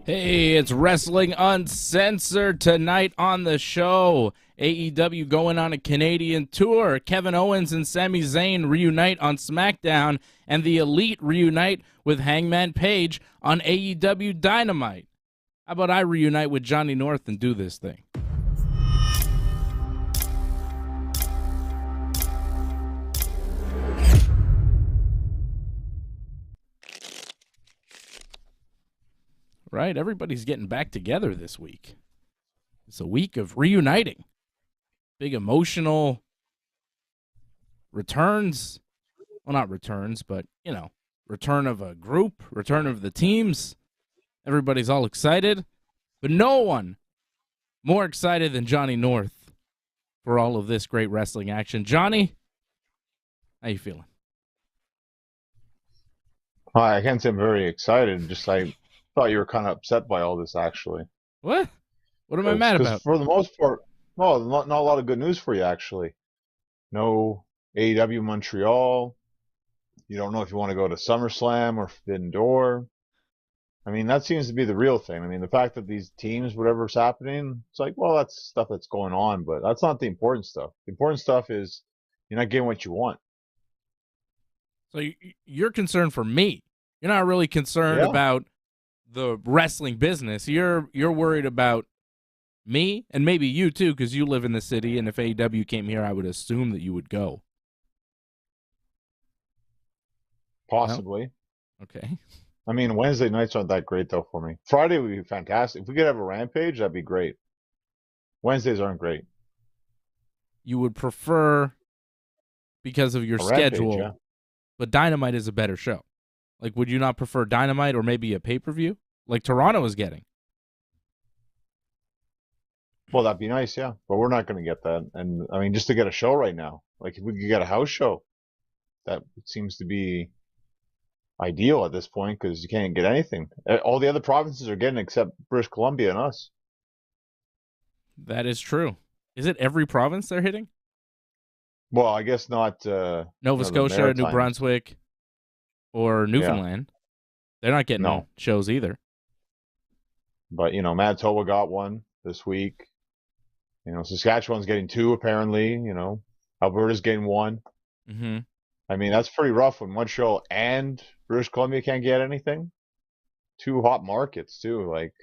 Hey, it's Wrestling Uncensored tonight on the show. AEW going on a Canadian tour. Kevin Owens and Sami Zayn reunite on SmackDown, and the Elite reunite with Hangman Page on AEW Dynamite. How about I reunite with Johnny North and do this thing? Right? Everybody's getting back together this week. It's a week of reuniting. Big emotional returns. Well, not returns, but, return of a group, return of the teams. Everybody's all excited. But no one more excited than Johnny North for all of this great wrestling action. Johnny, how you feeling? I can't say I'm very excited. Just I thought you were kind of upset by all this, actually. What? What am I mad Because about? for the most part, no, not a lot of good news for you, actually. No AEW Montreal. You don't know if you want to go to SummerSlam or Forbidden Door. I mean, that seems to be the real thing. I mean, the fact that these teams, whatever's happening, it's like, well, that's stuff that's going on, but that's not the important stuff. The important stuff is you're not getting what you want. So you're concerned for me. You're not really concerned Yeah. about the wrestling business. You're worried about me and maybe you too, because you live in the city, and if AEW came here, I would assume that you would go. Possibly. No? Okay. I mean, Wednesday nights aren't that great though for me. Friday would be fantastic. If we could have a Rampage, that'd be great. Wednesdays aren't great. You would prefer because of your A Rampage, schedule, yeah. but Dynamite is a better show. Like, would you not prefer Dynamite or maybe a pay-per-view like Toronto is getting? Well, that'd be nice, yeah. But we're not going to get that. And I mean, just to get a show right now, like if we could get a house show, that seems to be ideal at this point because you can't get anything. All the other provinces are getting except British Columbia and us. That is true. Is it every province they're hitting? Well, I guess not. Nova Scotia, New Maritimes. Brunswick, or Newfoundland. They're not getting No. shows either. But Manitoba got one this week. Saskatchewan's getting two apparently. Alberta's getting one. Mm-hmm. I mean, that's pretty rough when Montreal and British Columbia can't get anything. Two hot markets too. Like,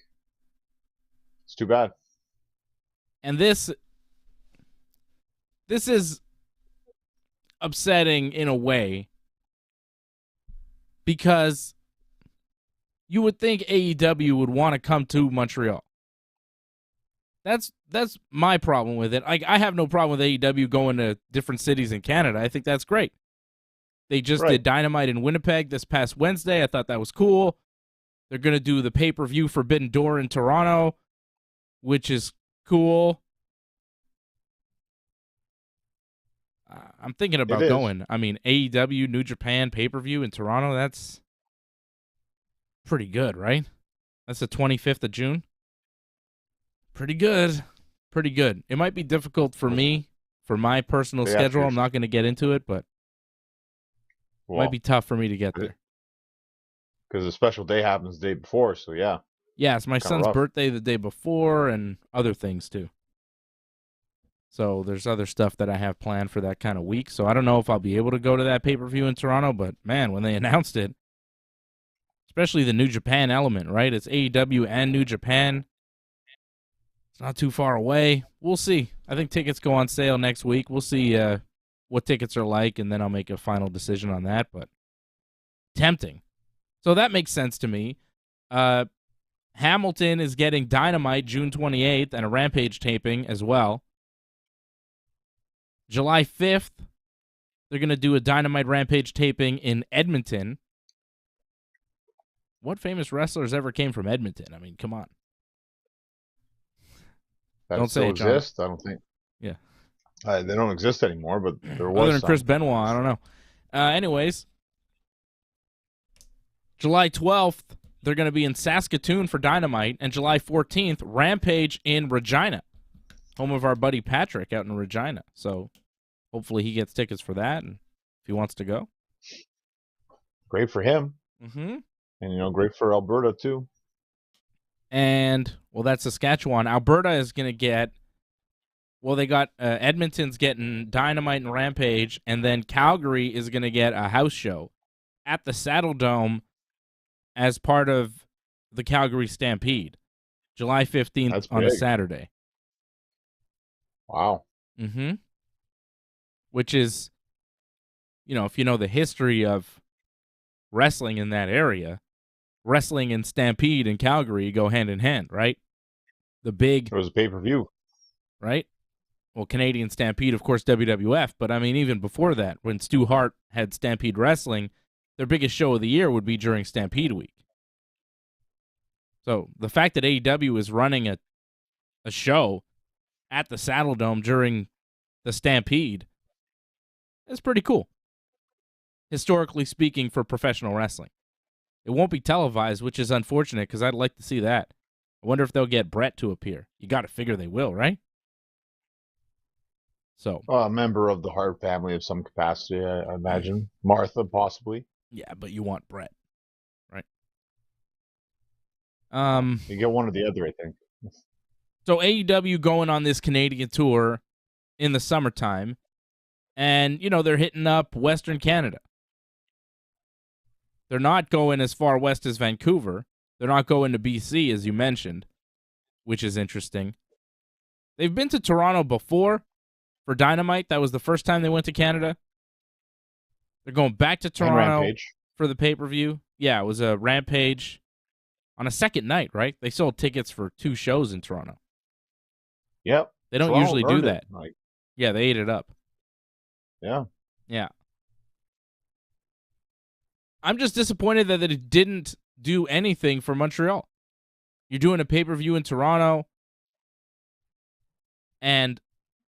it's too bad. And this is upsetting in a way because you would think AEW would want to come to Montreal. That's my problem with it. I have no problem with AEW going to different cities in Canada. I think that's great. They just did Dynamite in Winnipeg this past Wednesday. I thought that was cool. They're going to do the pay-per-view Forbidden Door in Toronto, which is cool. I'm thinking about going. I mean, AEW New Japan pay-per-view in Toronto, that's pretty good, right? That's the 25th of June. Pretty good. Pretty good. It might be difficult for me, for my personal schedule. I'm not going to get into it, but it might be tough for me to get there. Because the special day happens the day before, so yeah. Yeah, it's my son's birthday the day before and other things too. So there's other stuff that I have planned for that kind of week. So I don't know if I'll be able to go to that pay-per-view in Toronto, but man, when they announced it, especially the New Japan element, right? It's AEW and New Japan. It's not too far away. We'll see. I think tickets go on sale next week. We'll see what tickets are like, and then I'll make a final decision on that, but tempting. So that makes sense to me. Hamilton is getting Dynamite June 28th and a Rampage taping as well. July 5th, they're going to do a Dynamite Rampage taping in Edmonton. What famous wrestlers ever came from Edmonton? I mean, come on. Don't still exist? I don't think. Yeah. They don't exist anymore, but there was other than Chris Benoit, I don't know. Anyways, July 12th, they're going to be in Saskatoon for Dynamite, and July 14th, Rampage in Regina, home of our buddy Patrick out in Regina. So hopefully he gets tickets for that, and if he wants to go. Great for him. Mm-hmm. And, great for Alberta, too. And, well, that's Saskatchewan. Alberta is going to get, well, they got Edmonton's getting Dynamite and Rampage, and then Calgary is going to get a house show at the Saddle Dome as part of the Calgary Stampede, July 15th That's on a big. Saturday. Wow. Mm-hmm. Which is, if you know the history of wrestling in that area, wrestling and Stampede in Calgary go hand in hand, right? The big, It was a pay-per-view. right? Well, Canadian Stampede, of course, WWF, but I mean, even before that, when Stu Hart had Stampede Wrestling, their biggest show of the year would be during Stampede Week. So the fact that AEW is running a show at the Saddle Dome during the Stampede is pretty cool, historically speaking, for professional wrestling. It won't be televised, which is unfortunate because I'd like to see that. I wonder if they'll get Brett to appear. You got to figure they will, right? So, A member of the Hart family of some capacity, I imagine. Martha, possibly. yeah, but you want Brett, right? You get one or the other, I think. So AEW going on this Canadian tour in the summertime, and they're hitting up Western Canada. They're not going as far west as Vancouver. They're not going to BC, as you mentioned, which is interesting. They've been to Toronto before for Dynamite. That was the first time they went to Canada. They're going back to Toronto for the pay-per-view. Yeah, it was a Rampage on a second night, right? They sold tickets for 2 shows in Toronto. Yep. They don't Toronto usually do that. Like, yeah, they ate it up. Yeah. Yeah. I'm just disappointed that it didn't do anything for Montreal. You're doing a pay-per-view in Toronto, and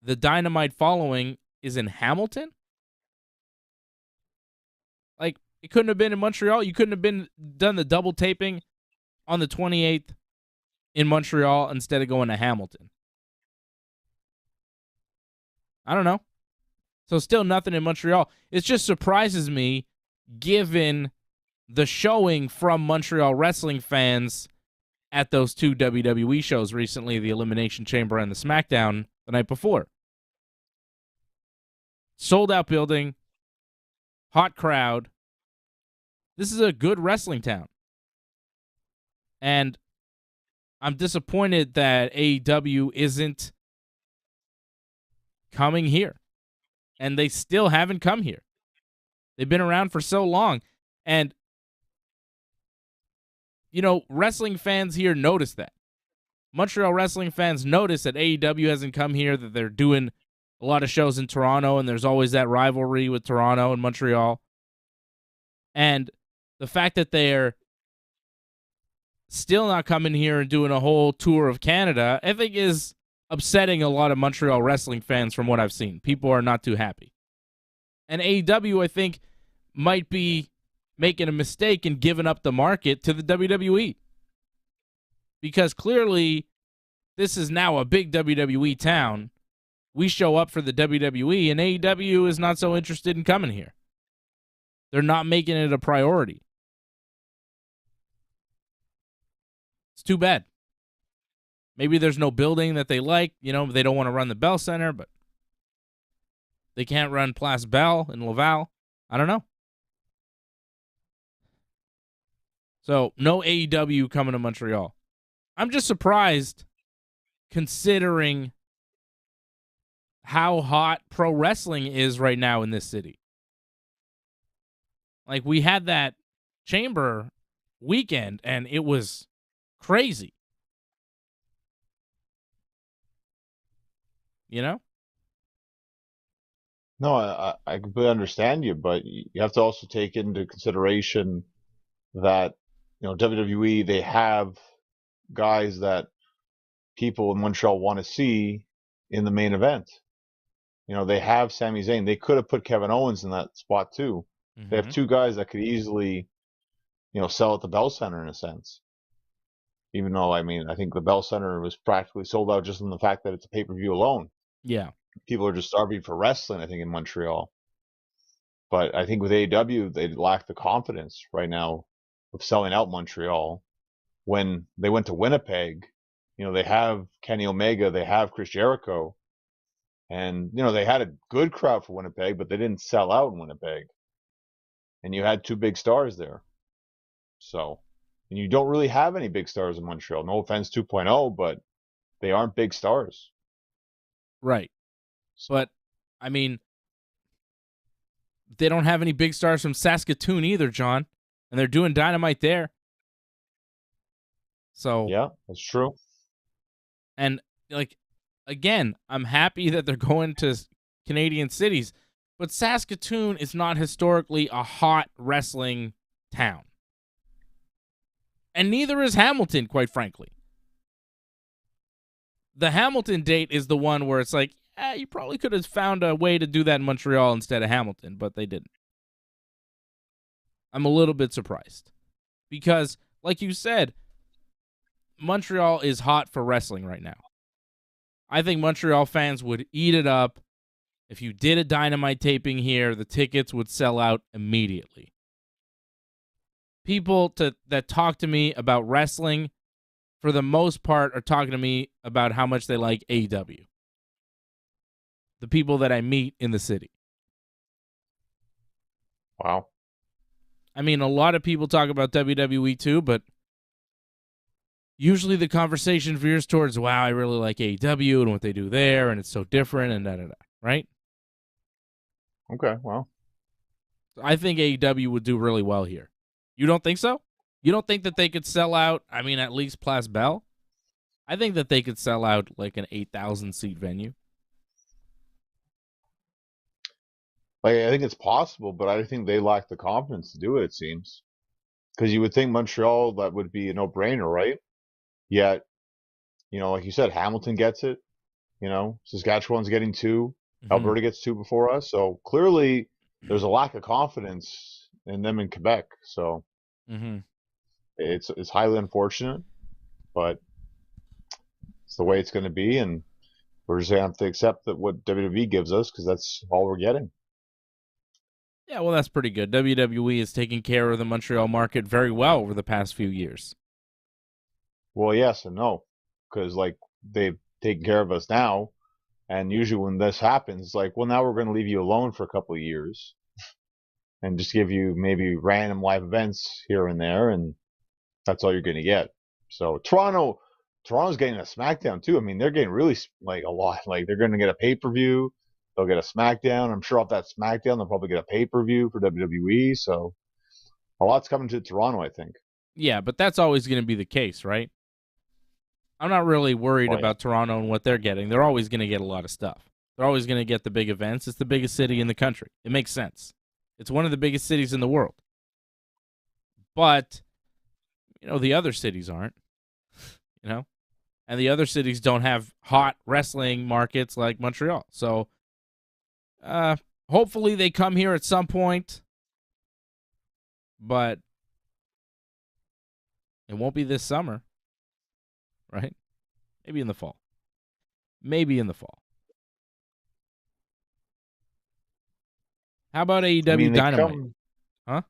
the Dynamite following is in Hamilton? Like, it couldn't have been in Montreal? You couldn't have done the double taping on the 28th in Montreal instead of going to Hamilton? I don't know. So still nothing in Montreal. It just surprises me given the showing from Montreal wrestling fans at those 2 WWE shows recently, the Elimination Chamber and the SmackDown the night before. Sold out building, hot crowd. This is a good wrestling town. And I'm disappointed that AEW isn't coming here. And they still haven't come here. They've been around for so long. And, wrestling fans here notice that. Montreal wrestling fans notice that AEW hasn't come here, that they're doing a lot of shows in Toronto, and there's always that rivalry with Toronto and Montreal. And the fact that they're still not coming here and doing a whole tour of Canada, I think is upsetting a lot of Montreal wrestling fans from what I've seen. People are not too happy. And AEW, I think, might be making a mistake in giving up the market to the WWE. Because clearly, this is now a big WWE town. We show up for the WWE, and AEW is not so interested in coming here. They're not making it a priority. It's too bad. Maybe there's no building that they like. They don't want to run the Bell Center, but they can't run Place Bell in Laval. I don't know. So, no AEW coming to Montreal. I'm just surprised considering how hot pro wrestling is right now in this city. Like, we had that Chamber weekend, and it was crazy. No, I completely understand you, but you have to also take into consideration that, WWE, they have guys that people in Montreal want to see in the main event. They have Sami Zayn. They could have put Kevin Owens in that spot too. Mm-hmm. They have 2 guys that could easily, sell at the Bell Center in a sense. Even though, I think the Bell Center was practically sold out just in the fact that it's a pay-per-view alone. Yeah. People are just starving for wrestling, I think, in Montreal. But I think with AEW, they lack the confidence right now of selling out Montreal. when they went to Winnipeg, they have Kenny Omega, they have Chris Jericho, and they had a good crowd for Winnipeg, but they didn't sell out in Winnipeg. And you had two big stars there. So, and you don't really have any big stars in Montreal. No offense, 2.0, but they aren't big stars. Right. But, I mean, they don't have any big stars from Saskatoon either, John. And they're doing Dynamite there. So yeah, that's true. And, like, again, I'm happy that they're going to Canadian cities. But Saskatoon is not historically a hot wrestling town. And neither is Hamilton, quite frankly. The Hamilton date is the one where it's like, you probably could have found a way to do that in Montreal instead of Hamilton, but they didn't. I'm a little bit surprised. Because, like you said, Montreal is hot for wrestling right now. I think Montreal fans would eat it up. If you did a Dynamite taping here, the tickets would sell out immediately. People that talk to me about wrestling, for the most part, are talking to me about how much they like AEW. The people that I meet in the city. Wow. I mean, a lot of people talk about WWE too, but usually the conversation veers towards, wow, I really like AEW and what they do there, and it's so different, and da-da-da, right? Okay, well. I think AEW would do really well here. You don't think so? You don't think that they could sell out, I mean, at least Place Bell? I think that they could sell out like an 8,000-seat venue. Like, I think it's possible, but I think they lack the confidence to do it seems. Because you would think Montreal, that would be a no-brainer, right? Yet, like you said, Hamilton gets it. Saskatchewan's getting 2. Mm-hmm. Alberta gets 2 before us. So clearly there's a lack of confidence in them in Quebec. So it's highly unfortunate, but it's the way it's going to be. And we're just going to have to accept that what WWE gives us, because that's all we're getting. Yeah, well, that's pretty good. WWE is taking care of the Montreal market very well over the past few years. Well, yes and no, because they've taken care of us now, and usually when this happens, it's like, well, now we're going to leave you alone for a couple of years, and just give you maybe random live events here and there, and that's all you're going to get. So Toronto's getting a SmackDown too. I mean, they're getting really a lot. Like, they're going to get a pay-per-view. They'll get a SmackDown. I'm sure off that SmackDown, they'll probably get a pay-per-view for WWE. So a lot's coming to Toronto, I think. Yeah, but that's always going to be the case, right? I'm not really worried about Toronto and what they're getting. They're always going to get a lot of stuff. They're always going to get the big events. It's the biggest city in the country. It makes sense. It's one of the biggest cities in the world. But, the other cities aren't, and the other cities don't have hot wrestling markets like Montreal. So, hopefully they come here at some point, but it won't be this summer, right? Maybe in the fall. How about AEW Dynamite? Huh?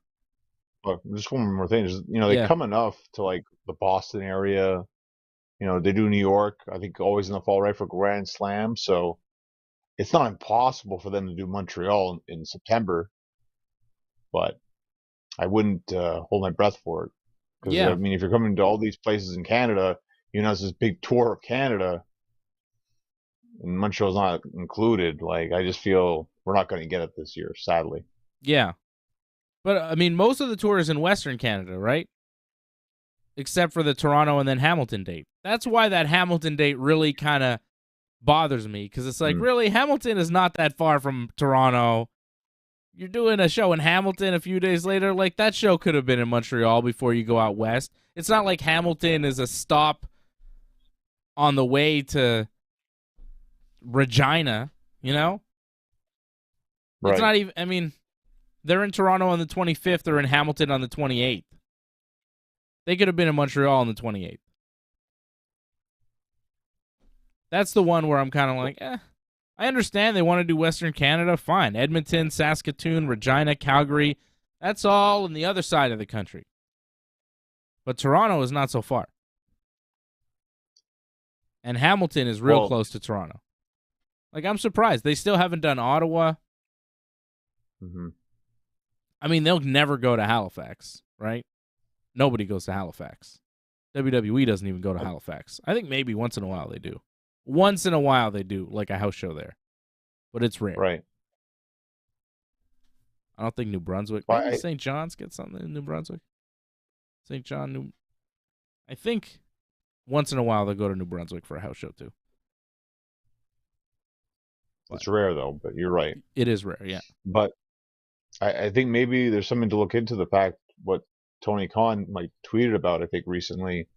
Look, just one more thing. They come enough to the Boston area. They do New York, I think, always in the fall, right, for Grand Slam. So it's not impossible for them to do Montreal in September, but I wouldn't hold my breath for it. Because, I mean, if you're coming to all these places in Canada, it's this big tour of Canada, and Montreal's not included. I just feel we're not going to get it this year, sadly. Yeah. But, I mean, most of the tour is in Western Canada, right? Except for the Toronto and then Hamilton date. That's why that Hamilton date really kind of bothers me, because it's like, really, Hamilton is not that far from Toronto. You're doing a show in Hamilton a few days later. That show could have been in Montreal before you go out west. It's not like Hamilton is a stop on the way to Regina, Right. It's not even, I mean, they're in Toronto on the 25th or in Hamilton on the 28th. They could have been in Montreal on the 28th. That's the one where I'm kind of like, I understand they want to do Western Canada, fine. Edmonton, Saskatoon, Regina, Calgary, that's all on the other side of the country. But Toronto is not so far. And Hamilton is real close to Toronto. Like, I'm surprised. They still haven't done Ottawa. Mm-hmm. I mean, they'll never go to Halifax, right? Nobody goes to Halifax. WWE doesn't even go to Halifax. I think maybe once in a while they do. Once in a while they do, like a house show there. But it's rare. Right. I don't think New Brunswick. Maybe St. John's gets something in New Brunswick. St. John, I think once in a while they'll go to New Brunswick for a house show too. It's rare though, but you're right. It is rare, yeah. But I think maybe there's something to look into the fact what Tony Khan tweeted about, I think recently,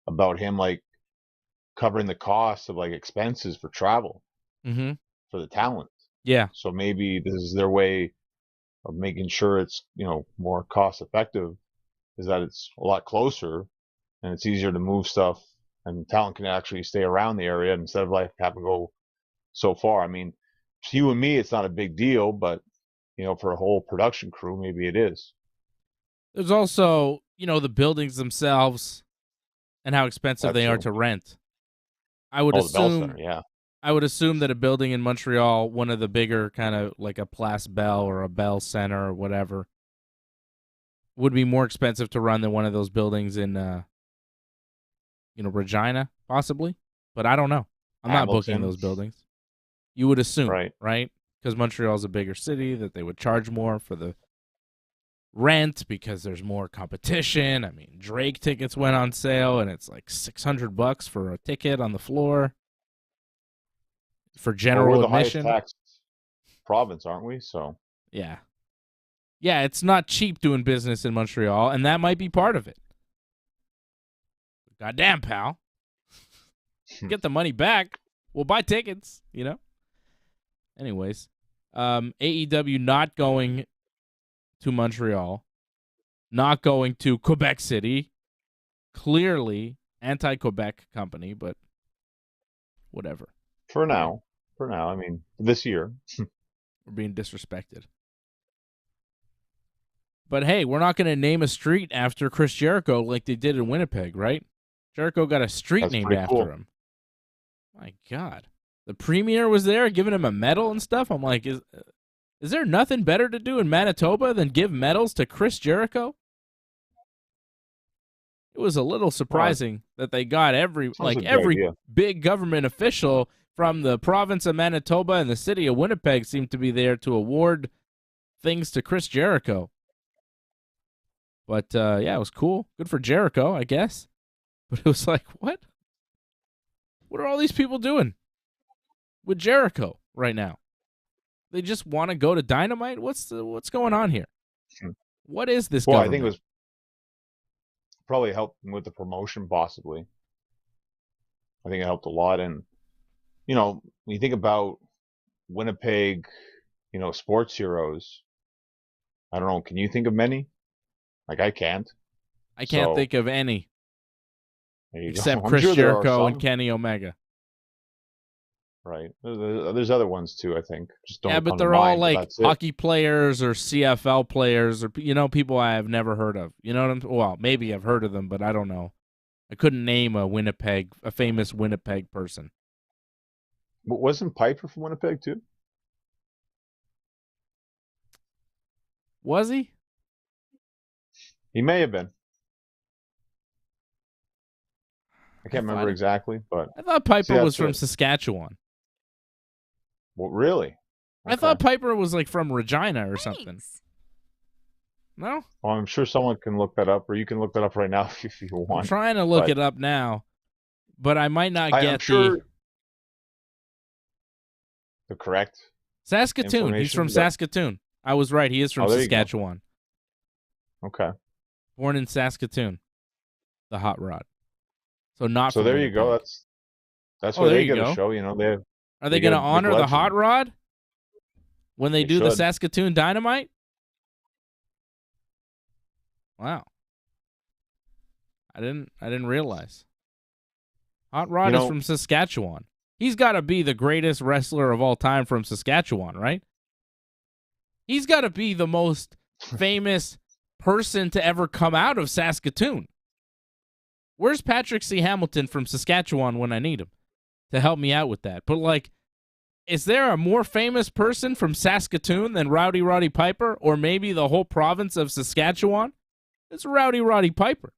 about him covering the cost of expenses for travel for the talent. Yeah. So maybe this is their way of making sure it's more cost effective, is that it's a lot closer and it's easier to move stuff and talent can actually stay around the area instead of having to go so far. I mean, to you and me, it's not a big deal, but for a whole production crew, maybe it is. There's also, the buildings themselves and how expensive they are to rent. I would assume, the Bell Center, yeah. I would assume that a building in Montreal, one of the bigger kind of like a Place Bell or a Bell Center or whatever, would be more expensive to run than one of those buildings in, Regina, possibly. But I don't know. I'm not booking those buildings. You would assume, right? Because Montreal is a bigger city, that they would charge more for the rent because there's more competition. I mean, Drake tickets went on sale, and it's like $600 for a ticket on the floor for general admission. We're the highest taxed province, aren't we? So yeah, it's not cheap doing business in Montreal, and that might be part of it. Goddamn, pal, get the money back. We'll buy tickets, Anyways, AEW not going to Montreal, not going to Quebec City. Clearly anti-Quebec company, but whatever. For now, I mean, this year. We're being disrespected. But hey, we're not going to name a street after Chris Jericho like they did in Winnipeg, right? Jericho got a street named after him. My God. The premier was there giving him a medal and stuff. I'm like, is there nothing better to do in Manitoba than give medals to Chris Jericho? It was a little surprising that they got every big government official from the province of Manitoba and the city of Winnipeg seemed to be there to award things to Chris Jericho. But yeah, it was cool. Good for Jericho, I guess. But it was like, what? What are all these people doing with Jericho right now? They just want to go to Dynamite? What's going on here? What is this government? I think it was probably helped with the promotion, possibly. I think it helped a lot. And, when you think about Winnipeg, sports heroes, I don't know, can you think of many? I can't. I can't think of any. Except I'm Chris sure Jericho and Kenny Omega. Right. There's other ones too, I think. Just don't but they're all hockey players or CFL players or people I have never heard of. You know what I'm saying? Well, maybe I've heard of them, but I don't know. I couldn't name a famous Winnipeg person. But wasn't Piper from Winnipeg too? Was he? He may have been. I can't remember exactly, but I thought Piper was from Saskatchewan. Well, really? Okay. I thought Piper was from Regina or something. No? Well, I'm sure someone can look that up, or you can look that up right now if you want. I'm trying to look it up now, but I might not get the correct Saskatoon. He's from Saskatoon. I was right. He is from Saskatchewan. Okay. Born in Saskatoon. The Hot Rod. So not. So there you go. That's where they get a show. Are they going to honor the Hot Rod when they do the Saskatoon Dynamite? Wow. I didn't realize. Hot Rod is from Saskatchewan. He's got to be the greatest wrestler of all time from Saskatchewan, right? He's got to be the most famous person to ever come out of Saskatoon. Where's Patrick C. Hamilton from Saskatchewan when I need him to help me out with that? But, like, is there a more famous person from Saskatoon than Rowdy Roddy Piper, or maybe the whole province of Saskatchewan? It's Rowdy Roddy Piper.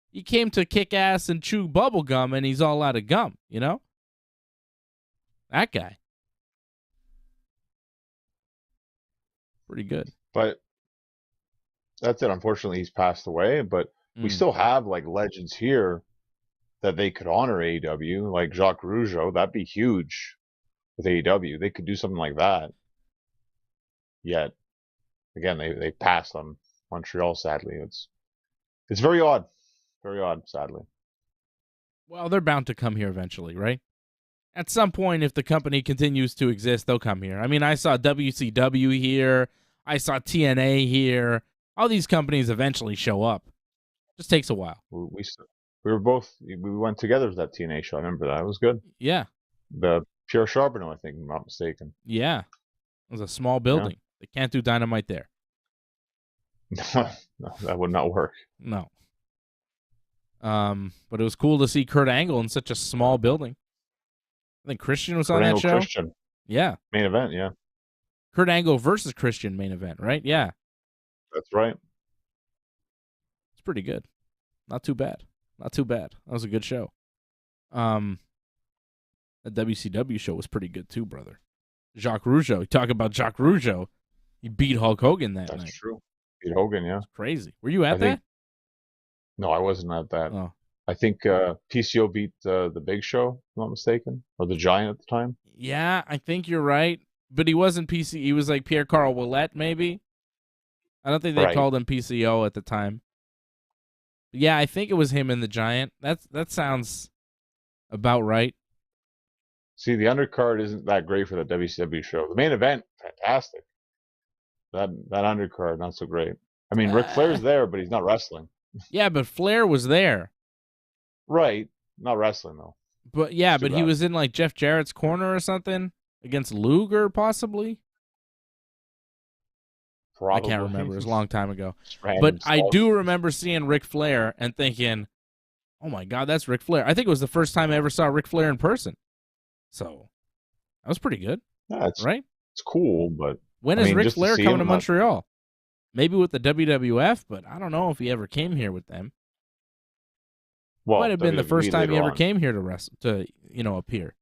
He came to kick ass and chew bubble gum, and he's all out of gum, you know? That guy. Pretty good. But that's it. Unfortunately, he's passed away, but we still have like legends here that they could honor AEW, like Jacques Rougeau. That'd be huge with AEW. They could do something like that. Yet, again, they passed on Montreal, sadly. It's very odd. Very odd, sadly. Well, they're bound to come here eventually, right? At some point, if the company continues to exist, they'll come here. I mean, I saw WCW here. I saw TNA here. All these companies eventually show up. Just takes a while. We went together to that TNA show. I remember that. It was good. Yeah. The Pierre Charbonneau, I think, if I'm not mistaken. Yeah. It was a small building. Yeah. They can't do Dynamite there. No, that would not work. No. But it was cool to see Kurt Angle in such a small building. I think Christian was on that show. Christian. Yeah. Main event, yeah. Kurt Angle versus Christian main event, right? Yeah. That's right. It's pretty good. Not too bad. Not too bad. That was a good show. The WCW show was pretty good too, brother. Jacques Rougeau. You talk about Jacques Rougeau. He beat Hulk Hogan that night. That's true. Beat Hogan, yeah. It's crazy. Were you at that? No, I wasn't at that. Oh. I think PCO beat the Big Show, if I'm not mistaken, or the Giant at the time. Yeah, I think you're right. But he wasn't PC. He was like Pierre Carl Ouellet, maybe. I don't think they called him PCO at the time. But yeah, I think it was him and the Giant. That sounds about right. See, the undercard isn't that great for the WCW show. The main event, fantastic. That undercard, not so great. I mean, Ric Flair's there, but he's not wrestling. Yeah, but Flair was there. Right. Not wrestling, though. But yeah, but he was in like Jeff Jarrett's corner or something against Luger, possibly. Probably. I can't remember. It was a long time ago. But I do remember seeing Ric Flair and thinking, oh my God, that's Ric Flair. I think it was the first time I ever saw Ric Flair in person. So that was pretty good. Yeah, right? It's cool, but when is Ric Flair coming to Montreal? Maybe with the WWF, but I don't know if he ever came here with them. Well, might have been the first time he ever came here to wrestle, to appear.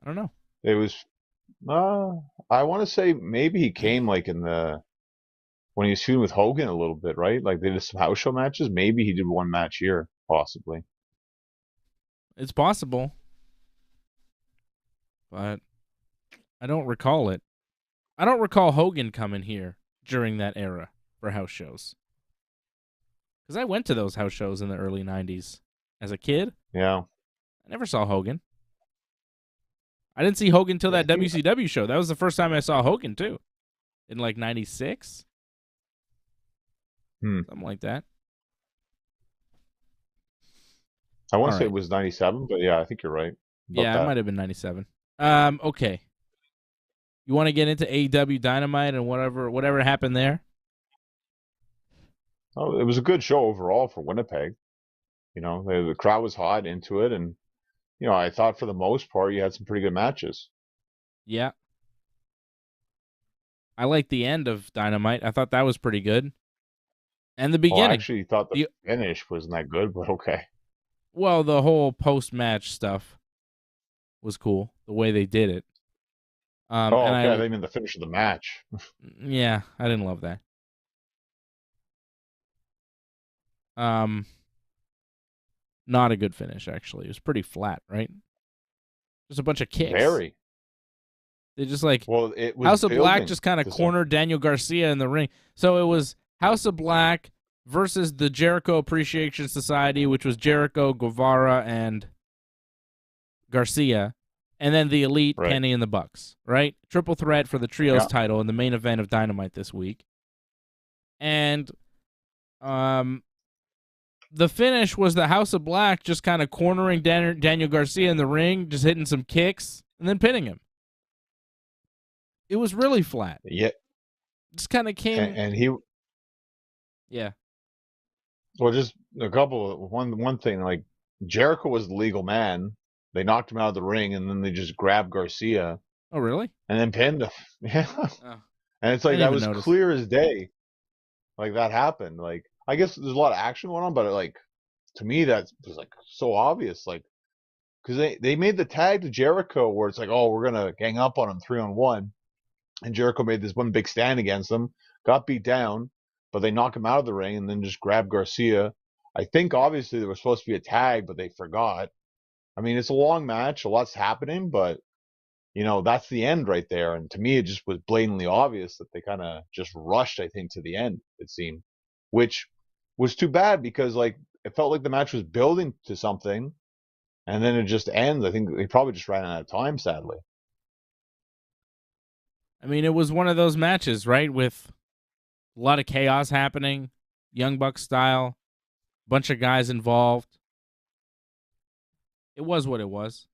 I don't know. It was, I want to say maybe he came like when he was feuding with Hogan a little bit, right? Like they did some house show matches. Maybe he did one match here, possibly. It's possible, but I don't recall it. I don't recall Hogan coming here during that era for house shows. Because I went to those house shows in the early 90s as a kid. Yeah. I never saw Hogan. I didn't see Hogan till that WCW show. That was the first time I saw Hogan, too. In like 96. Something like that. I want to say it was 97, but yeah, I think you're right. Yeah, it might have been 97. Okay. You want to get into AEW Dynamite and whatever happened there? Oh, it was a good show overall for Winnipeg. The crowd was hot into it, and I thought for the most part you had some pretty good matches. Yeah. I liked the end of Dynamite. I thought that was pretty good. And the beginning. I actually thought the finish wasn't that good, but okay. Well, the whole post-match stuff was cool, the way they did it. Okay. I mean the finish of the match. Yeah, I didn't love that. Not a good finish, actually. It was pretty flat, right? Just a bunch of kicks. Very. They just like it was House of Black just kind of cornered Daniel Garcia in the ring. So it was House of Black versus the Jericho Appreciation Society, which was Jericho, Guevara, and Garcia, and then the Elite, right. Kenny and the Bucks, right? Triple threat for the Trios title in the main event of Dynamite this week. And the finish was the House of Black just kind of cornering Daniel Garcia in the ring, just hitting some kicks, and then pinning him. It was really flat. Yeah. Just kind of came... And he... Yeah. Well, just one thing, like Jericho was the legal man. They knocked him out of the ring, and then they just grabbed Garcia Oh, really? and then pinned him. Yeah, Oh, and it's I like didn't that even was notice. clear as day. Like that happened. Like I guess there's a lot of action going on, but like to me that was like so obvious. Like because they made the tag to Jericho where it's like, oh, we're gonna gang up on him 3-on-1, and Jericho made this one big stand against them, got beat down, but they knock him out of the ring and then just grab Garcia. I think obviously there was supposed to be a tag, but they forgot. I mean, it's a long match, a lot's happening, but that's the end right there. And to me, it just was blatantly obvious that they kind of just rushed, I think, to the end, it seemed, which was too bad because like it felt like the match was building to something, and then it just ends. I think they probably just ran out of time, sadly. I mean, it was one of those matches, right, with a lot of chaos happening, Young Bucks style, bunch of guys involved. It was what it was.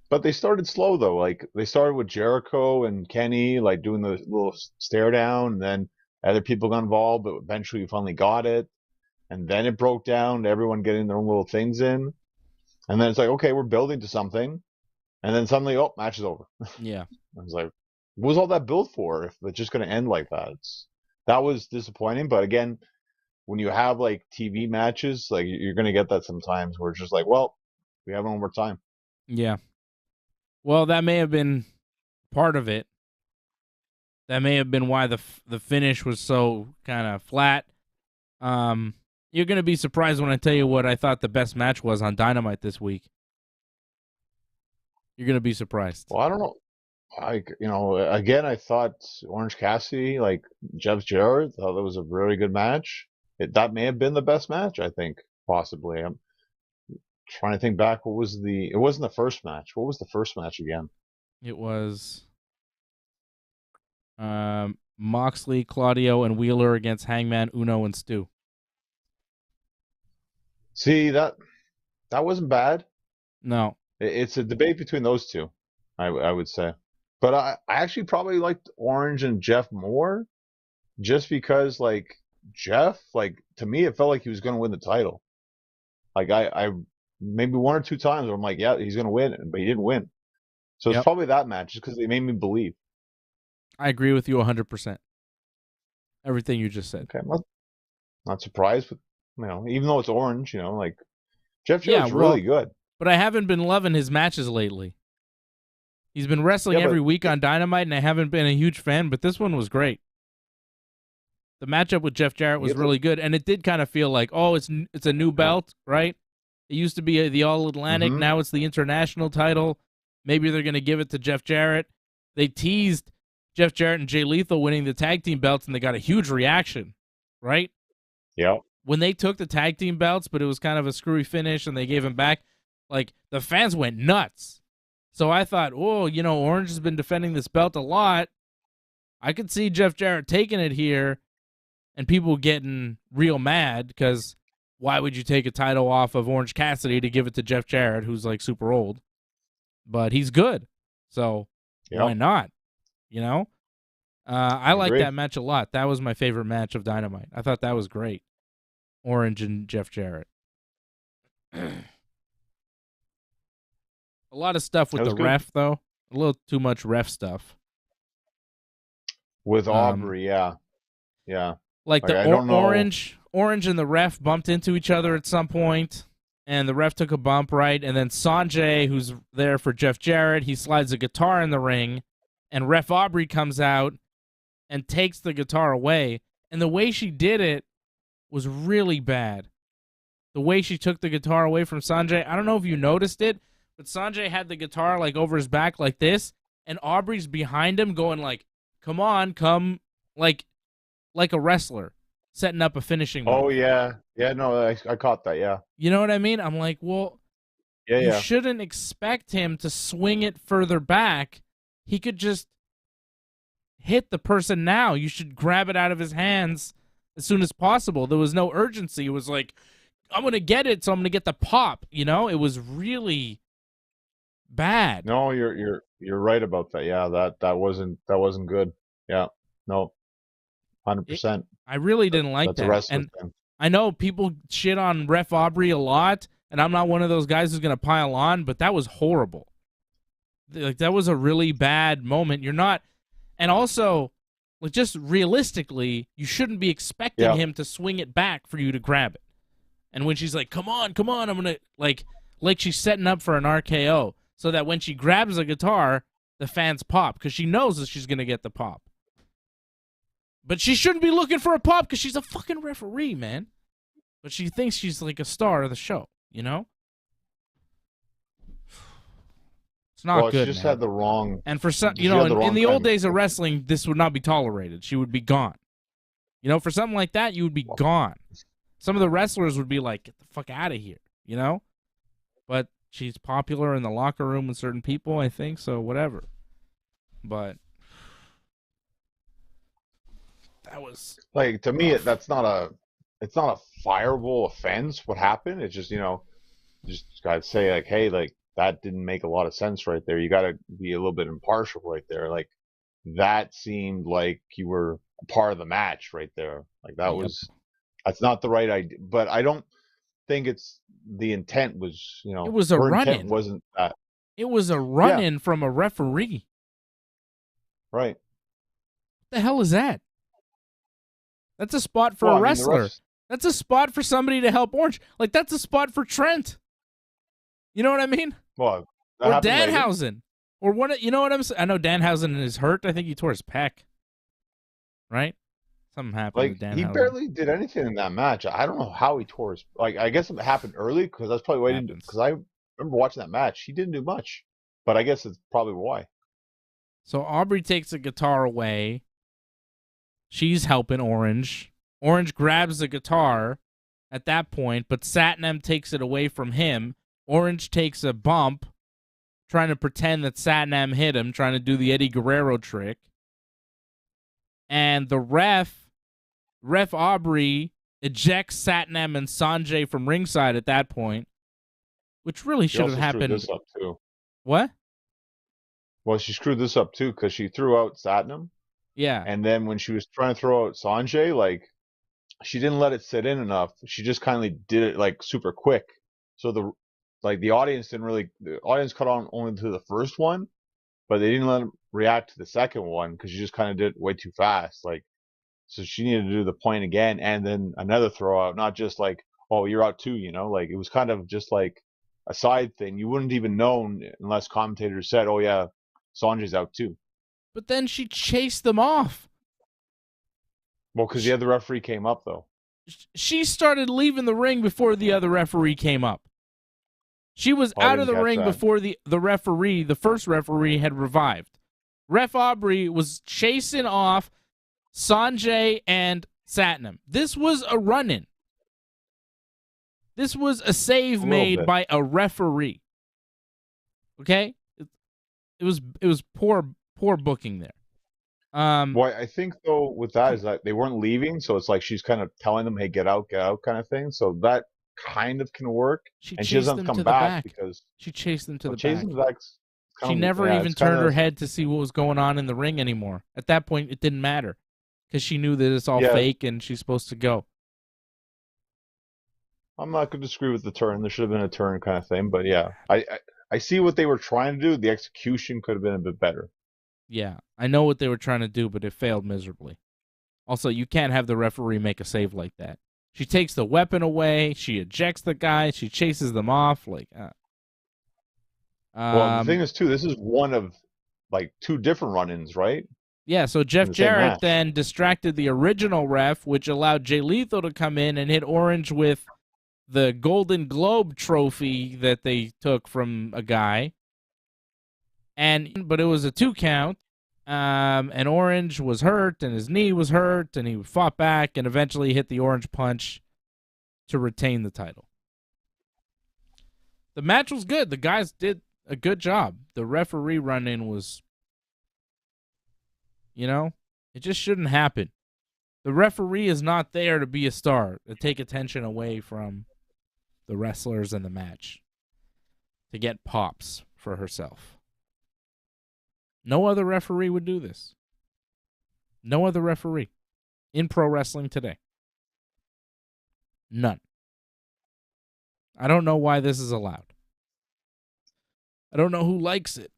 But they started slow though. Like they started with Jericho and Kenny, like doing the little stare down, and then other people got involved. But eventually, we finally got it, and then it broke down to everyone getting their own little things in, and then it's like, okay, we're building to something, and then suddenly, oh, match is over. Yeah. I was like, what was all that build for if it's just going to end like that? That was disappointing. But again, when you have like TV matches, like you're going to get that sometimes where it's just like, well, we have one more time. Yeah. Well, that may have been part of it. That may have been why the finish was so kind of flat. You're gonna be surprised when I tell you what I thought the best match was on Dynamite this week. You're gonna be surprised. Well, I don't know. Again, I thought Orange Cassidy, like Jeff Jarrett, thought that was a really good match. That may have been the best match, I think, possibly. I'm trying to think back. It wasn't the first match. What was the first match again? It was Moxley, Claudio, and Wheeler against Hangman, Uno, and Stu. See, that wasn't bad. No. It's a debate between those two, I would say. But I actually probably liked Orange and Jeff more just because, like, Jeff, like, to me, it felt like he was going to win the title. Like, I maybe one or two times where I'm like, yeah, he's going to win, but he didn't win. So it's Yep. probably that match just because they made me believe. I agree with you 100%. Everything you just said. Okay, I'm not surprised, but, even though it's Orange, like, Jeff Yeah, Jarrett's really good. But I haven't been loving his matches lately. He's been wrestling every week on Dynamite, and I haven't been a huge fan, but this one was great. The matchup with Jeff Jarrett was really good, and it did kind of feel like, oh, it's a new belt, right? It used to be the All-Atlantic, now it's the International title. Maybe they're going to give it to Jeff Jarrett. They teased Jeff Jarrett and Jay Lethal winning the tag team belts, and they got a huge reaction, right? Yeah. When they took the tag team belts, but it was kind of a screwy finish, and they gave them back, like, the fans went nuts. So I thought, oh, Orange has been defending this belt a lot. I could see Jeff Jarrett taking it here and people getting real mad because why would you take a title off of Orange Cassidy to give it to Jeff Jarrett, who's like super old? But he's good. So why not? I like that match a lot. That was my favorite match of Dynamite. I thought that was great. Orange and Jeff Jarrett. A lot of stuff with the ref, though. A little too much ref stuff. With Aubrey, yeah. Like the Orange and the ref bumped into each other at some point, and the ref took a bump, right? And then Sanjay, who's there for Jeff Jarrett, he slides a guitar in the ring, and Ref Aubrey comes out and takes the guitar away. And the way she did it was really bad. The way she took the guitar away from Sanjay, I don't know if you noticed it, but Sanjay had the guitar like over his back like this, and Aubrey's behind him going like, come on, come, like a wrestler setting up a finishing move. Oh, yeah. Yeah, no, I caught that, yeah. You know what I mean? I'm like, well, you shouldn't expect him to swing it further back. He could just hit the person now. You should grab it out of his hands as soon as possible. There was no urgency. It was like, I'm going to get it, so I'm going to get the pop. It was really bad. No, you're right about that. Yeah, that wasn't good. Yeah. No. 100%. I really didn't like That's a that. wrestler And thing. I know people shit on Ref Aubrey a lot, and I'm not one of those guys who's going to pile on, but that was horrible. Like, that was a really bad moment. You're not, and also, like, just realistically, you shouldn't be expecting him to swing it back for you to grab it. And when she's like, come on, I'm going to, like she's setting up for an RKO, so that when she grabs the guitar, the fans pop, because she knows that she's going to get the pop. But she shouldn't be looking for a pop because she's a fucking referee, man. But she thinks she's like a star of the show, you know? It's not good, She just man. had the wrong... And for some, you know, in the old days of timing. wrestling, this would not be tolerated. She would be gone. You know, for something like that, you would be gone. Some of the wrestlers would be like, get the fuck out of here, you know? But she's popular in the locker room with certain people, I think, so whatever. But that was... Like, to me, it's not a fireable offense, what happened. It's just, you know, just gotta say, like, hey, like, that didn't make a lot of sense right there. You gotta be a little bit impartial right there. Like, that seemed like you were a part of the match right there. Like, that's not the right idea. But I don't think the intent was, you know, it was a her run-in. intent wasn't that. It was a run-in from a referee. Right. What the hell is that? That's a spot for a wrestler. That's a spot for somebody to help Orange. Like, that's a spot for Trent. You know what I mean? Well, or Danhausen. Or what? You know what I'm saying? I know Danhausen is hurt. I think he tore his pec. Right? Something happened to Danhausen. He barely did anything in that match. I don't know how he tore his... Like, I guess it happened early, because that's probably why he didn't... Because I remember watching that match. He didn't do much. But I guess it's probably why. So Aubrey takes the guitar away. She's helping Orange. Orange grabs the guitar at that point, but Satnam takes it away from him. Orange takes a bump, trying to pretend that Satnam hit him, trying to do the Eddie Guerrero trick. And the ref Aubrey, ejects Satnam and Sanjay from ringside at that point, which really should have happened. She screwed this up too. What? Well, she screwed this up too, because she threw out Satnam. Yeah. And then when she was trying to throw out Sanjay, like, she didn't let it sit in enough. She just kindly did it, like, super quick. So the audience caught on only to the first one, but they didn't let them react to the second one, because she just kind of did it way too fast. Like, so she needed to do the point again, and then another throw out, not just like, oh, you're out too, you know? Like, it was kind of just like a side thing. You wouldn't even know unless commentators said, oh yeah, Sanjay's out too. But then she chased them off. Well, because the other referee came up, though. She started leaving the ring before the other referee came up. She was out of the ring before the first referee, had revived. Ref Aubrey was chasing off Sanjay and Satnam. This was a run-in. This was a save made by a referee. Okay? It was poor booking there. Well, I think though with that is that they weren't leaving, so it's like she's kind of telling them, "Hey, get out," kind of thing. So that kind of can work. She and she doesn't come back because she chased them to the back. She never even turned her head to see what was going on in the ring anymore. At that point, it didn't matter because she knew that it's all fake and she's supposed to go. I'm not going to disagree with the turn. There should have been a turn kind of thing, but yeah, I see what they were trying to do. The execution could have been a bit better. Yeah, I know what they were trying to do, but it failed miserably. Also, you can't have the referee make a save like that. She takes the weapon away. She ejects the guy. She chases them off. Like, well, the thing is, too, this is one of like two different run-ins, right? Yeah, so Jeff Jarrett then distracted the original ref, which allowed Jay Lethal to come in and hit Orange with the Golden Globe trophy that they took from a guy. But it was a 2 count, and Orange was hurt, and his knee was hurt, and he fought back, and eventually hit the Orange Punch to retain the title. The match was good. The guys did a good job. The referee run-in was, it just shouldn't happen. The referee is not there to be a star, to take attention away from the wrestlers in the match, to get pops for herself. No other referee would do this. No other referee in pro wrestling today. None. I don't know why this is allowed. I don't know who likes it.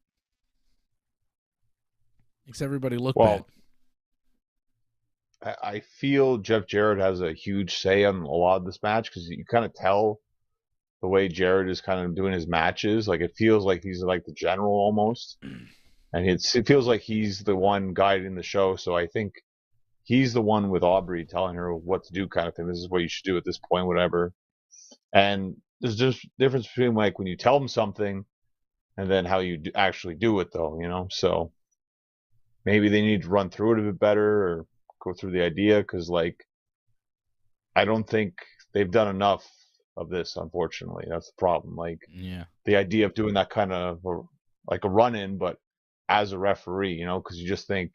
Makes everybody look bad. I feel Jeff Jarrett has a huge say on a lot of this match because you kind of tell the way Jarrett is kind of doing his matches. Like, it feels like he's like the general almost. And it feels like he's the one guiding the show. So I think he's the one with Aubrey telling her what to do, kind of thing. This is what you should do at this point, whatever. And there's just difference between like when you tell them something and then how you actually do it, though, you know? So maybe they need to run through it a bit better or go through the idea because, like, I don't think they've done enough of this, unfortunately. That's the problem. Like, yeah, the idea of doing that kind of like a run-in, but as a referee, you know, because you just think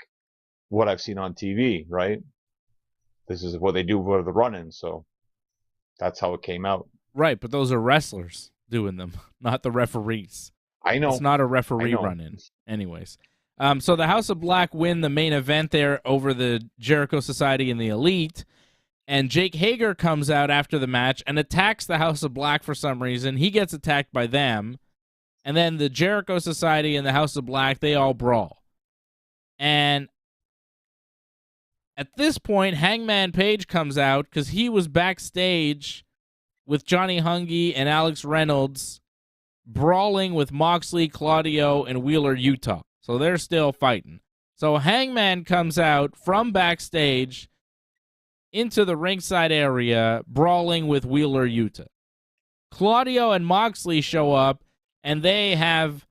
what I've seen on TV, right? This is what they do for the run-in, so that's how it came out. right. But those are wrestlers doing them, not the referees. I know. It's not a referee run-in. Anyways. So the House of Black win the main event there over the Jericho Society and the Elite. And Jake Hager comes out after the match and attacks the House of Black for some reason. He gets attacked by them. And then the Jericho Society and the House of Black, they all brawl. And at this point, Hangman Page comes out because he was backstage with Johnny Hungy and Alex Reynolds brawling with Moxley, Claudio, and Wheeler Utah. So they're still fighting. So Hangman comes out from backstage into the ringside area, brawling with Wheeler Utah. Claudio and Moxley show up, and they have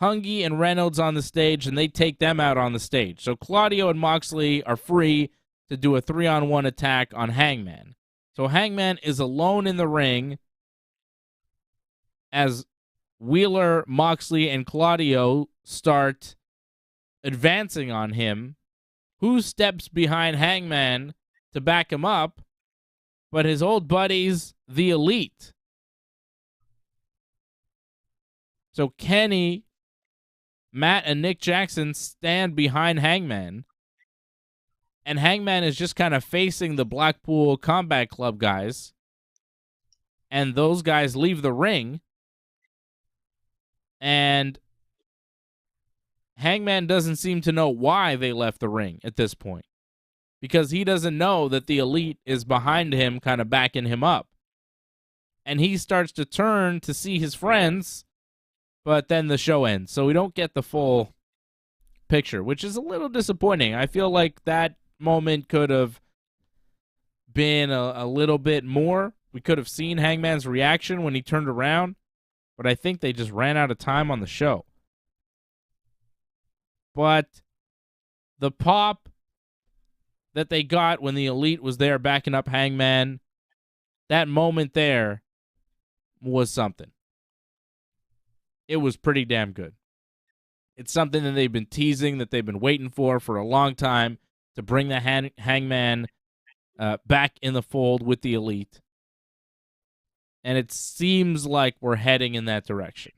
Hungy and Reynolds on the stage, and they take them out on the stage. So Claudio and Moxley are free to do a 3-on-1 attack on Hangman. So Hangman is alone in the ring as Wheeler, Moxley, and Claudio start advancing on him. Who steps behind Hangman to back him up but his old buddies, the Elite? So Kenny, Matt, and Nick Jackson stand behind Hangman, and Hangman is just kind of facing the Blackpool Combat Club guys, and those guys leave the ring, and Hangman doesn't seem to know why they left the ring at this point, because he doesn't know that the Elite is behind him, kind of backing him up. And he starts to turn to see his friends, but then the show ends. So we don't get the full picture, which is a little disappointing. I feel like that moment could have been a little bit more. We could have seen Hangman's reaction when he turned around, but I think they just ran out of time on the show. But the pop that they got when the Elite was there backing up Hangman, that moment there was something. It was pretty damn good. It's something that they've been teasing, that they've been waiting for a long time, to bring the Hangman back in the fold with the Elite. And it seems like we're heading in that direction.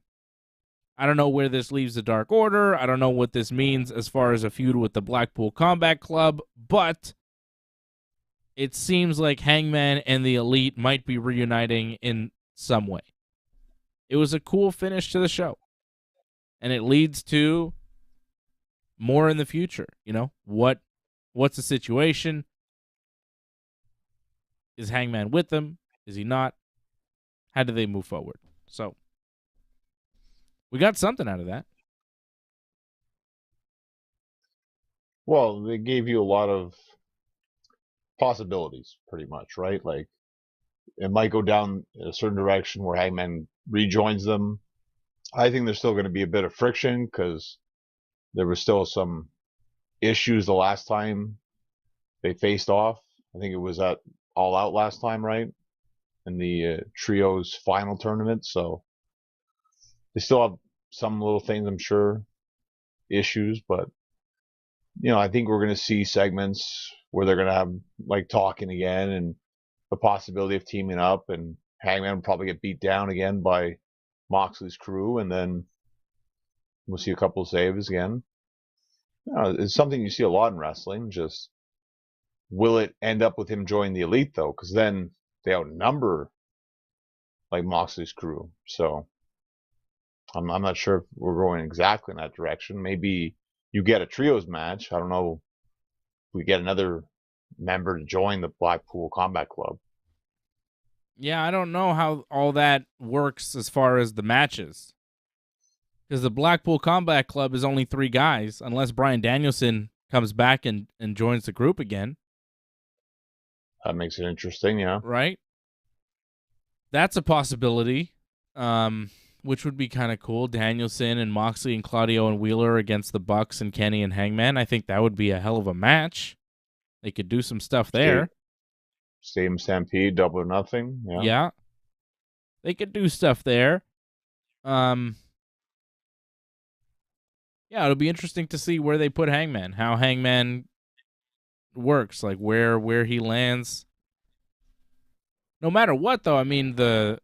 I don't know where this leaves the Dark Order. I don't know what this means as far as a feud with the Blackpool Combat Club, but it seems like Hangman and the Elite might be reuniting in some way. It was a cool finish to the show, and it leads to more in the future. You know, what's the situation? Is Hangman with them? Is he not? How do they move forward? So we got something out of that. Well, they gave you a lot of possibilities, pretty much, right? Like, it might go down a certain direction where Hangman rejoins them. I think there's still going to be a bit of friction because there was still some issues the last time they faced off. I think it was at All Out last time, right? In the trios final tournament. So they still have some little things, I'm sure, issues, but you know, I think we're going to see segments where they're going to have like talking again and the possibility of teaming up, and Hangman will probably get beat down again by Moxley's crew, and then we'll see a couple of saves again. You know, it's something you see a lot in wrestling. Just will it end up with him joining the Elite though? Because then they outnumber like Moxley's crew. So I'm not sure if we're going exactly in that direction. Maybe you get a trios match. I don't know. We get another member to join the Blackpool Combat Club. Yeah, I don't know how all that works as far as the matches. Because the Blackpool Combat Club is only 3 guys, unless Bryan Danielson comes back and joins the group again. That makes it interesting, yeah. Right? That's a possibility, which would be kind of cool. Danielson and Moxley and Claudio and Wheeler against the Bucks and Kenny and Hangman. I think that would be a hell of a match. They could do some stuff there. Stadium Stampede, Double or Nothing. Yeah. They could do stuff there. Yeah, it'll be interesting to see where they put Hangman, how Hangman works, like where he lands. No matter what, though, I mean, the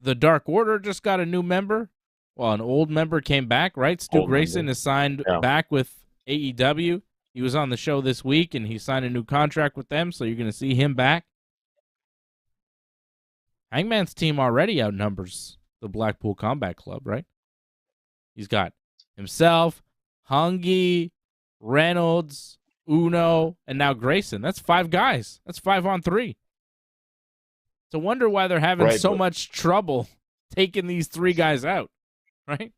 Dark Order just got a new member. Well, an old member came back, right? Stu Grayson is signed back with AEW. He was on the show this week, and he signed a new contract with them, so you're going to see him back. Hangman's team already outnumbers the Blackpool Combat Club, right? He's got himself, Hungy, Reynolds, Uno, and now Grayson. That's 5 guys. That's 5 on 3. It's a wonder why they're having so much trouble taking these 3 guys out, right?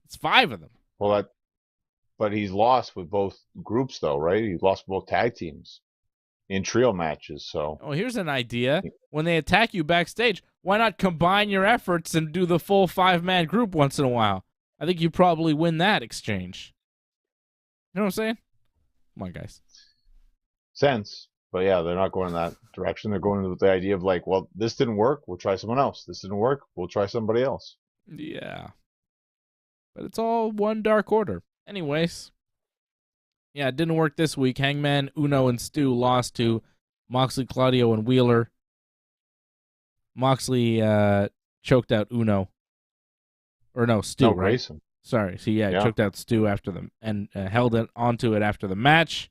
It's 5 of them. Well, but he's lost with both groups, though, right? He's lost both tag teams in trio matches. So, here's an idea: when they attack you backstage, why not combine your efforts and do the full 5-man group once in a while? I think you probably win that exchange. You know what I'm saying? Come on, guys. Sense. But yeah, they're not going in that direction. They're going with the idea of like, well, this didn't work, we'll try someone else. This didn't work, we'll try somebody else. Yeah. But it's all one Dark Order. Anyways. Yeah, it didn't work this week. Hangman, Uno, and Stu lost to Moxley, Claudio, and Wheeler. Moxley choked out Uno. Or no, Stu, right? Grayson. Sorry. So yeah, choked out Stu after them and held it onto it after the match.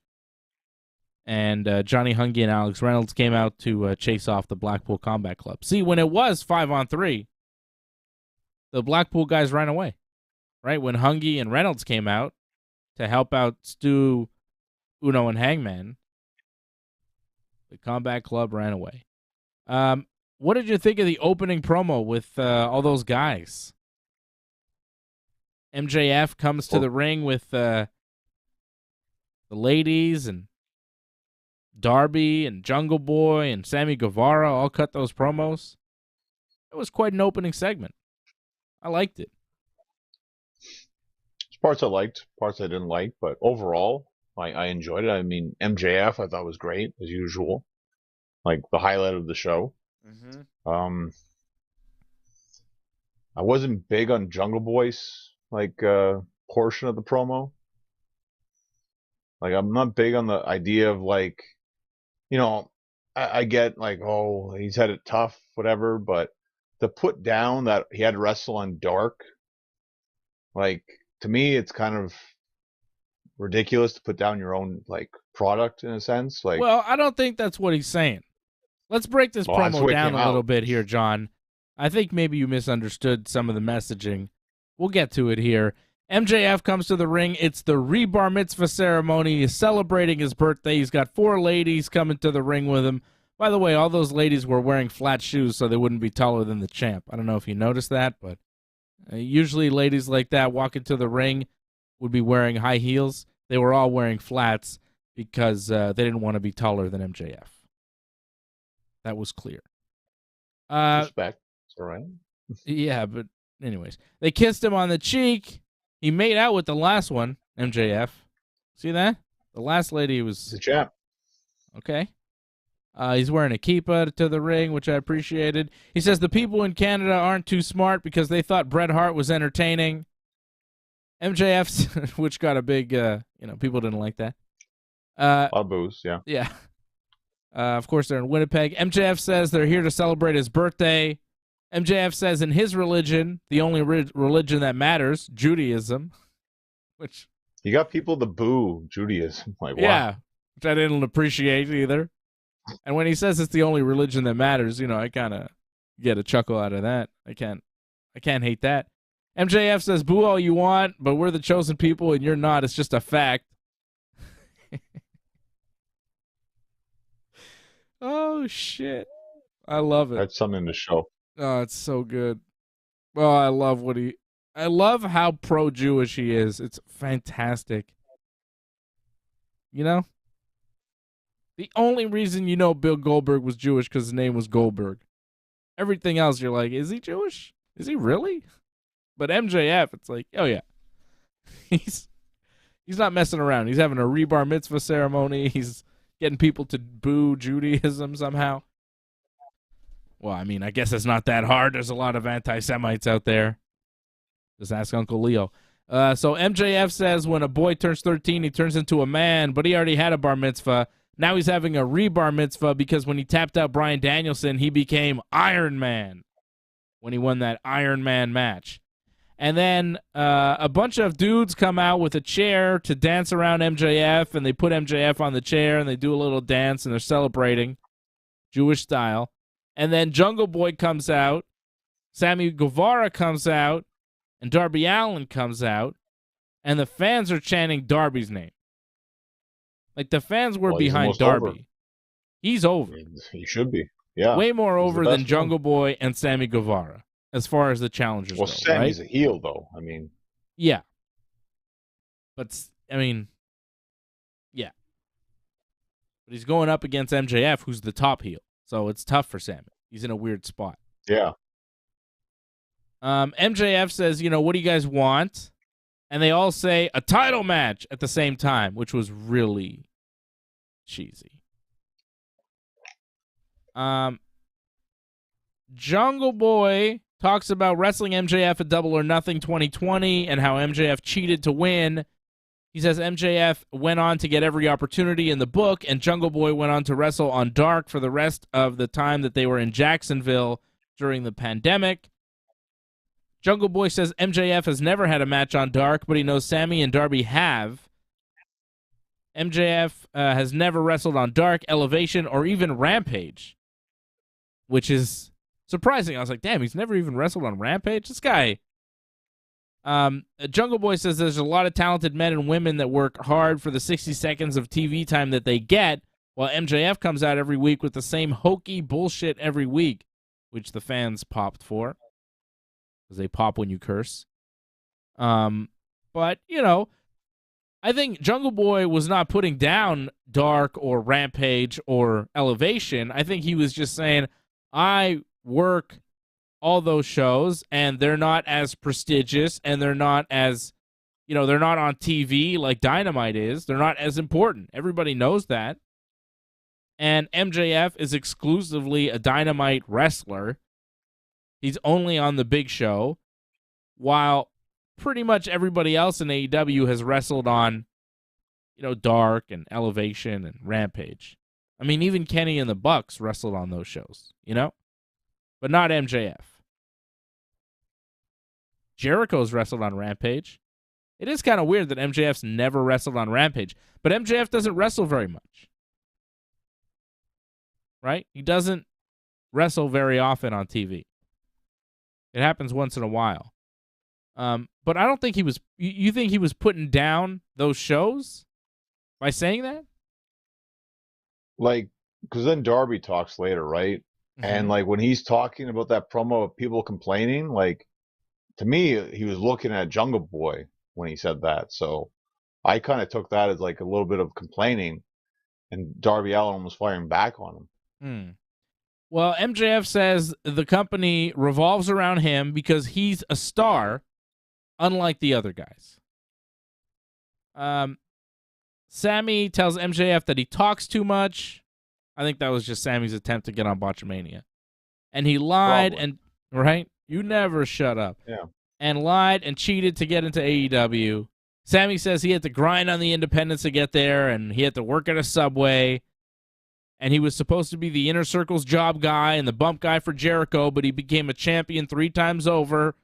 And Johnny Hungy and Alex Reynolds came out to chase off the Blackpool Combat Club. See, when it was 5 on 3, the Blackpool guys ran away, right? When Hungy and Reynolds came out to help out Stu, Uno, and Hangman, the Combat Club ran away. What did you think of the opening promo with all those guys? MJF comes to the ring with the ladies, and Darby and Jungle Boy and Sammy Guevara all cut those promos. It was quite an opening segment. I liked it. There's parts I liked, parts I didn't like, but overall, I enjoyed it. I mean, MJF I thought was great, as usual. Like, the highlight of the show. Mm-hmm. I wasn't big on Jungle Boy's, portion of the promo. Like, I'm not big on the idea of, like, you know, I get, like, oh, he's had it tough, whatever, but to put down that he had to wrestle on Dark, like, to me, it's kind of ridiculous to put down your own, like, product, in a sense. Like, well, I don't think that's what he's saying. Let's break this promo down a little bit here, John. I think maybe you misunderstood some of the messaging. We'll get to it here. MJF comes to the ring. It's the Bar Mitzvah ceremony. He's celebrating his birthday. He's got 4 ladies coming to the ring with him. By the way, all those ladies were wearing flat shoes so they wouldn't be taller than the champ. I don't know if you noticed that, but usually ladies like that walking to the ring would be wearing high heels. They were all wearing flats because they didn't want to be taller than MJF. That was clear. Respect. It's all right. Yeah, but anyways. They kissed him on the cheek. He made out with the last one, MJF. See that? The last lady was the champ. Okay. He's wearing a kippa to the ring, which I appreciated. He says the people in Canada aren't too smart because they thought Bret Hart was entertaining. MJF's, which got a big, people didn't like that. A lot of boos, yeah. Yeah. Of course, they're in Winnipeg. MJF says they're here to celebrate his birthday. MJF says in his religion, the only religion that matters, Judaism, which... You got people to boo Judaism. Like, yeah, which I didn't appreciate either. And when he says it's the only religion that matters, I kind of get a chuckle out of that. I can't hate that. MJF says, boo all you want, but we're the chosen people and you're not. It's just a fact. Oh, shit. I love it. That's something to show. Oh, it's so good. Oh, I love how pro-Jewish he is. It's fantastic. The only reason Bill Goldberg was Jewish because his name was Goldberg. Everything else, you're like, is he Jewish? Is he really? But MJF, it's like, oh yeah. He's not messing around. He's having a rebar mitzvah ceremony. He's getting people to boo Judaism somehow. Well, I mean, I guess it's not that hard. There's a lot of anti-Semites out there. Just ask Uncle Leo. So MJF says when a boy turns 13, he turns into a man, but he already had a bar mitzvah. Now he's having a rebar mitzvah because when he tapped out Bryan Danielson, he became Iron Man when he won that Iron Man match. And then a bunch of dudes come out with a chair to dance around MJF, and they put MJF on the chair, and they do a little dance, and they're celebrating Jewish style. And then Jungle Boy comes out, Sammy Guevara comes out, and Darby Allin comes out, and the fans are chanting Darby's name. Like, the fans were behind Darby. Over. He's over. He should be, yeah. Way more over than Jungle Boy and Sammy Guevara, as far as the challengers go, Sammy's right? a heel, though. I mean. Yeah. But, yeah. But he's going up against MJF, who's the top heel. So it's tough for Sammy. He's in a weird spot. Yeah. MJF says, what do you guys want? And they all say a title match at the same time, which was really cheesy. Jungle Boy talks about wrestling MJF at Double or Nothing 2020 and how MJF cheated to win. He says MJF went on to get every opportunity in the book, and Jungle Boy went on to wrestle on Dark for the rest of the time that they were in Jacksonville during the pandemic. Jungle Boy says MJF has never had a match on Dark, but he knows Sammy and Darby have. MJF has never wrestled on Dark, Elevation, or even Rampage, which is surprising. I was like, damn, he's never even wrestled on Rampage? This guy... Jungle Boy says there's a lot of talented men and women that work hard for the 60 seconds of TV time that they get, while MJF comes out every week with the same hokey bullshit every week, which the fans popped for, because they pop when you curse. But, I think Jungle Boy was not putting down Dark or Rampage or Elevation. I think he was just saying, I work all those shows, and they're not as prestigious, and they're not as, they're not on TV like Dynamite is. They're not as important. Everybody knows that. And MJF is exclusively a Dynamite wrestler. He's only on the big show, while pretty much everybody else in AEW has wrestled on, Dark and Elevation and Rampage. I mean, even Kenny and the Bucks wrestled on those shows, but not MJF. Jericho's wrestled on Rampage. It is kind of weird that MJF's never wrestled on Rampage, but MJF doesn't wrestle very much. Right? He doesn't wrestle very often on TV. It happens once in a while. But I don't think he was... You think he was putting down those shows by saying that? Like, because then Darby talks later, right? Mm-hmm. And, when he's talking about that promo of people complaining, to me, he was looking at Jungle Boy when he said that. So I kind of took that as, a little bit of complaining, and Darby Allin was firing back on him. Well, MJF says the company revolves around him because he's a star, unlike the other guys. Sammy tells MJF that he talks too much. I think that was just Sammy's attempt to get on Botchamania. And he lied. Probably. Right? You never shut up. Yeah. And lied and cheated to get into AEW. Sammy says he had to grind on the independents to get there, and he had to work at a Subway. And he was supposed to be the Inner Circle's job guy and the bump guy for Jericho, but he became a champion 3 times over.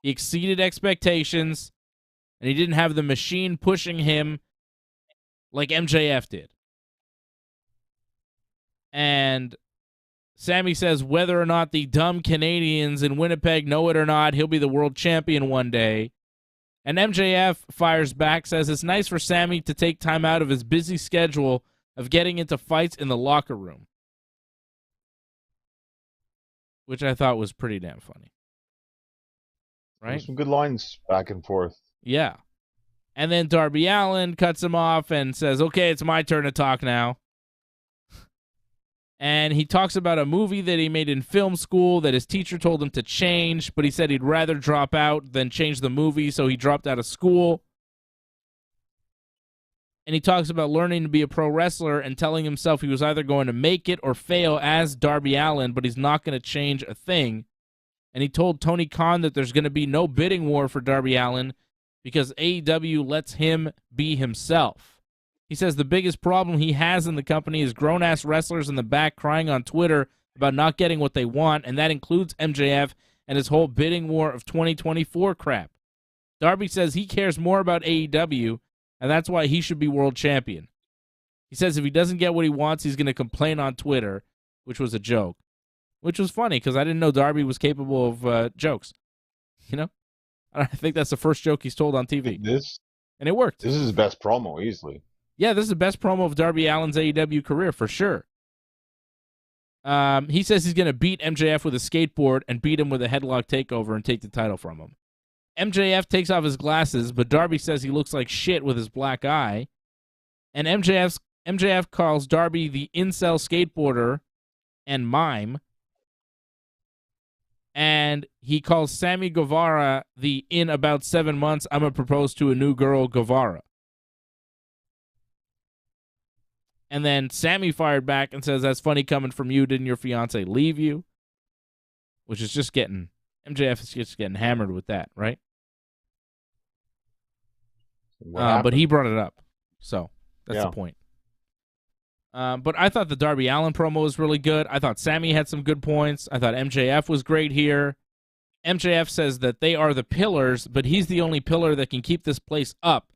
He exceeded expectations, and he didn't have the machine pushing him like MJF did. And Sammy says whether or not the dumb Canadians in Winnipeg know it or not, he'll be the world champion one day. And MJF fires back, says it's nice for Sammy to take time out of his busy schedule of getting into fights in the locker room, which I thought was pretty damn funny. Right? There's some good lines back and forth. Yeah. And then Darby Allin cuts him off and says, okay, it's my turn to talk now. And he talks about a movie that he made in film school that his teacher told him to change, but he said he'd rather drop out than change the movie, so he dropped out of school. And he talks about learning to be a pro wrestler and telling himself he was either going to make it or fail as Darby Allin, but he's not going to change a thing. And he told Tony Khan that there's going to be no bidding war for Darby Allin because AEW lets him be himself. He says the biggest problem he has in the company is grown-ass wrestlers in the back crying on Twitter about not getting what they want, and that includes MJF and his whole bidding war of 2024 crap. Darby says he cares more about AEW, and that's why he should be world champion. He says if he doesn't get what he wants, he's going to complain on Twitter, which was a joke. Which was funny, because I didn't know Darby was capable of jokes. You know? I think that's the first joke he's told on TV. And it worked. This is his best promo, easily. Yeah, this is the best promo of Darby Allin's AEW career, for sure. He says he's going to beat MJF with a skateboard and beat him with a headlock takeover and take the title from him. MJF takes off his glasses, but Darby says he looks like shit with his black eye. And MJF calls Darby the incel skateboarder and mime. And he calls Sammy Guevara the in about 7 months, I'm going to propose to a new girl Guevara. And then Sammy fired back and says, that's funny coming from you. Didn't your fiance leave you? Which is just getting, MJF is just getting hammered with that, right? But he brought it up. So that's the point. But I thought the Darby Allin promo was really good. I thought Sammy had some good points. I thought MJF was great here. MJF says that they are the pillars, but he's the only pillar that can keep this place up.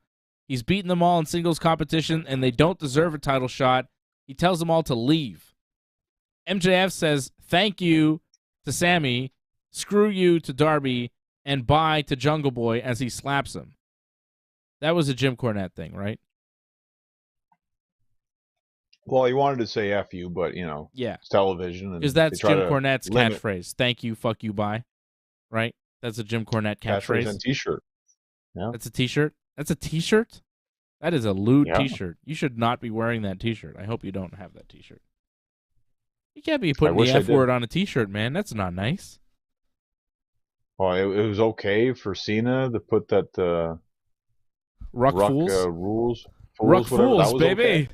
He's beaten them all in singles competition, and they don't deserve a title shot. He tells them all to leave. MJF says thank you to Sammy, screw you to Darby, and bye to Jungle Boy as he slaps him. That was a Jim Cornette thing, right? Well, he wanted to say F you, but, it's television. Because that's Jim Cornette's catchphrase. Thank you, fuck you, bye. Right? That's a Jim Cornette catchphrase. And t-shirt. Yeah. That's a t-shirt? That's a t-shirt? That is a lewd t-shirt. You should not be wearing that t-shirt. I hope you don't have that t-shirt. You can't be putting the F word on a t-shirt, man. That's not nice. Well, it was okay for Cena to put that Ruck Fools? Rules. Ruck Fools, baby. Okay.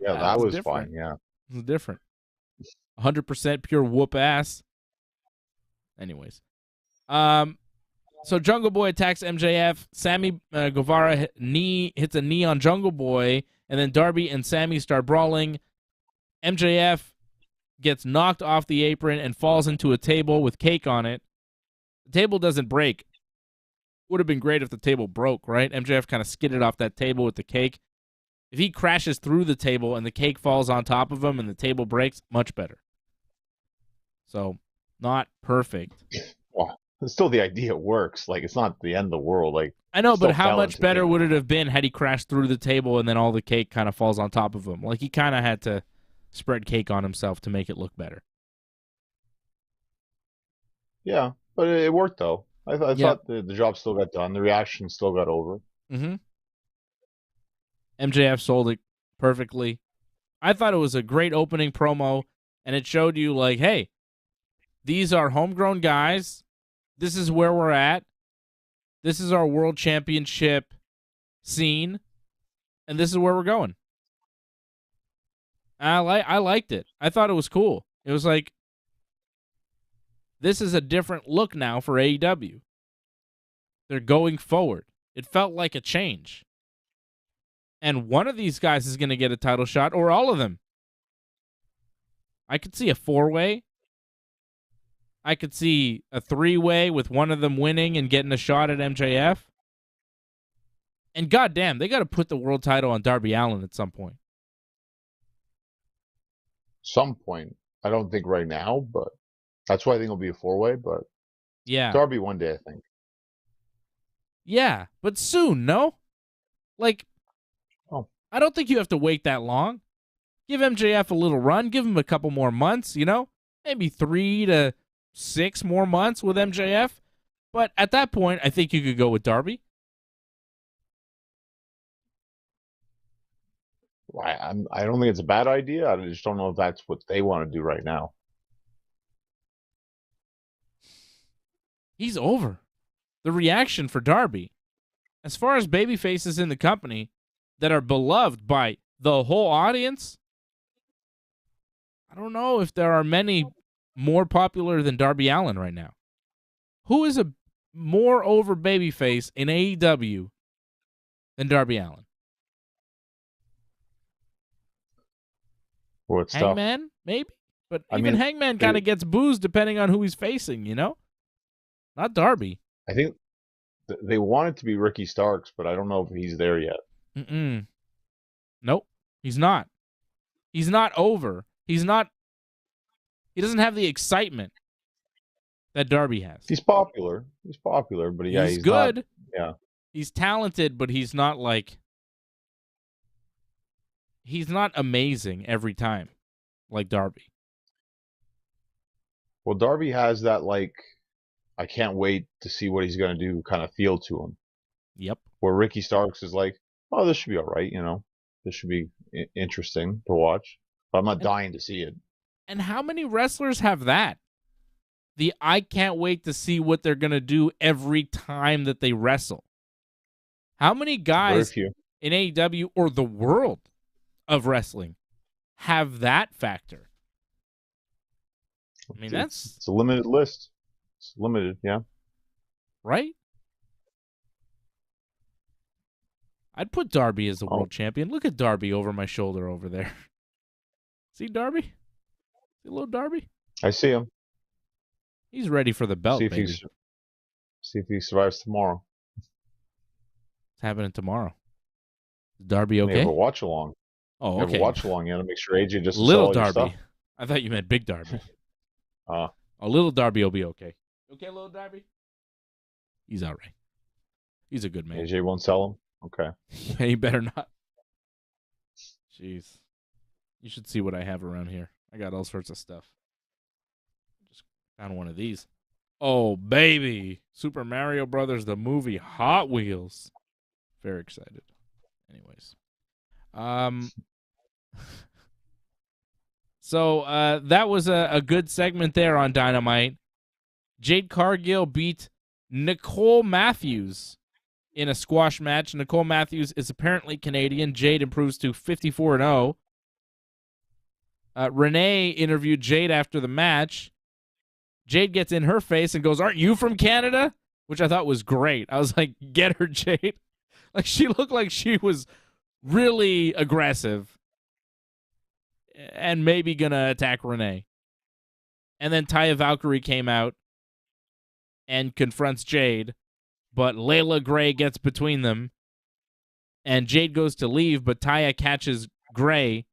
Yeah, that was fine, yeah. It was different. 100% pure whoop ass. Anyways. So Jungle Boy attacks MJF. Sammy Guevara hits a knee on Jungle Boy, and then Darby and Sammy start brawling. MJF gets knocked off the apron and falls into a table with cake on it. The table doesn't break. Would have been great if the table broke, right? MJF kind of skidded off that table with the cake. If he crashes through the table and the cake falls on top of him and the table breaks, much better. So, not perfect. Well, still the idea works. Like, it's not the end of the world. Like, I know, but how much better would it have been had he crashed through the table and then all the cake kind of falls on top of him? Like, he kind of had to spread cake on himself to make it look better. Yeah, but it worked, though. I thought the job still got done. The reaction still got over. Mm-hmm. MJF sold it perfectly. I thought it was a great opening promo, and it showed you, like, hey, these are homegrown guys. This is where we're at. This is our world championship scene, and this is where we're going. I liked it. I thought it was cool. It was like, this is a different look now for AEW. They're going forward. It felt like a change. And one of these guys is going to get a title shot, or all of them. I could see a 4-way. I could see a 3-way with one of them winning and getting a shot at MJF. And goddamn, they got to put the world title on Darby Allin at some point. some point. I don't think right now, but that's why I think it'll be a 4-way. But Yeah. Darby one day, I think. Yeah, but soon, no? Like, Oh, I don't think you have to wait that long. Give MJF a little run. Give him a couple more months, Maybe 3 to 6 more months with MJF. But at that point, I think you could go with Darby. I don't think it's a bad idea. I just don't know if that's what they want to do right now. He's over. The reaction for Darby, as far as baby faces in the company that are beloved by the whole audience, I don't know if there are many more popular than Darby Allin right now. Who is a more over babyface in AEW than Darby Allin? Well, it's Hangman, tough. maybe? But even Hangman kind of gets boozed depending on who he's facing, Not Darby. I think they want it to be Ricky Starks, but I don't know if he's there yet. Nope, he's not. He's not over. He doesn't have the excitement that Darby has. He's popular, but he's good. Not, yeah. He's talented, but he's not amazing every time like Darby. Well, Darby has that, I can't wait to see what he's going to do kind of feel to him. Yep. Where Ricky Starks is like, oh, this should be all right, This should be interesting to watch. But I'm not dying to see it. And how many wrestlers have that? I can't wait to see what they're going to do every time that they wrestle. How many guys in AEW or the world of wrestling have that factor? I mean, it's a limited list. It's limited, yeah. Right? I'd put Darby as the world champion. Look at Darby over my shoulder over there. See Darby? See little Darby? I see him. He's ready for the belt, baby. See if he survives tomorrow. It's happening tomorrow. Is Darby okay? They have a watch along. Oh, okay. Have a watch along. You got to make sure AJ just little Darby. I thought you meant big Darby. A little Darby will be okay. Okay, little Darby? He's all right. He's a good man. AJ won't sell him? Okay. Yeah, he better not. Jeez. You should see what I have around here. I got all sorts of stuff. Just found one of these. Oh, baby. Super Mario Brothers, the movie Hot Wheels. Very excited. Anyways. So that was a good segment there on Dynamite. Jade Cargill beat Nicole Matthews in a squash match. Nicole Matthews is apparently Canadian. Jade improves to 54-0. Renee interviewed Jade after the match. Jade gets in her face and goes, "Aren't you from Canada?" Which I thought was great. I was like, get her, Jade. Like, she looked like she was really aggressive and maybe going to attack Renee. And then Taya Valkyrie came out and confronts Jade, but Layla Gray gets between them, and Jade goes to leave, but Taya catches Gray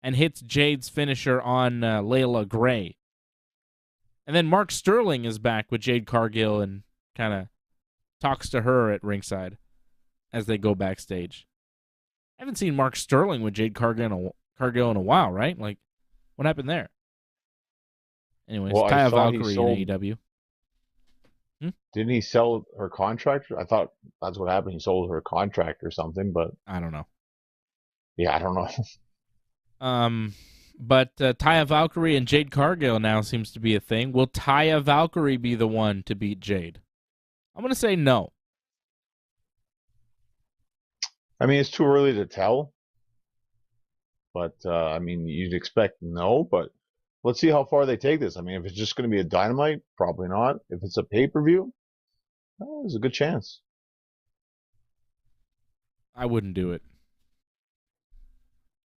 and hits Jade's finisher on Layla Gray. And then Mark Sterling is back with Jade Cargill and kind of talks to her at ringside as they go backstage. I haven't seen Mark Sterling with Jade Cargill in a while, right? Like, what happened there? Anyways, Taya Valkyrie in AEW. Didn't he sell her contract? I thought that's what happened. He sold her contract or something, but I don't know. Yeah, I don't know. But Taya Valkyrie and Jade Cargill now seems to be a thing. Will Taya Valkyrie be the one to beat Jade? I'm going to say no. I mean, it's too early to tell. But, I mean, you'd expect no, but let's see how far they take this. I mean, if it's just going to be a Dynamite, probably not. If it's a pay-per-view, there's a good chance. I wouldn't do it.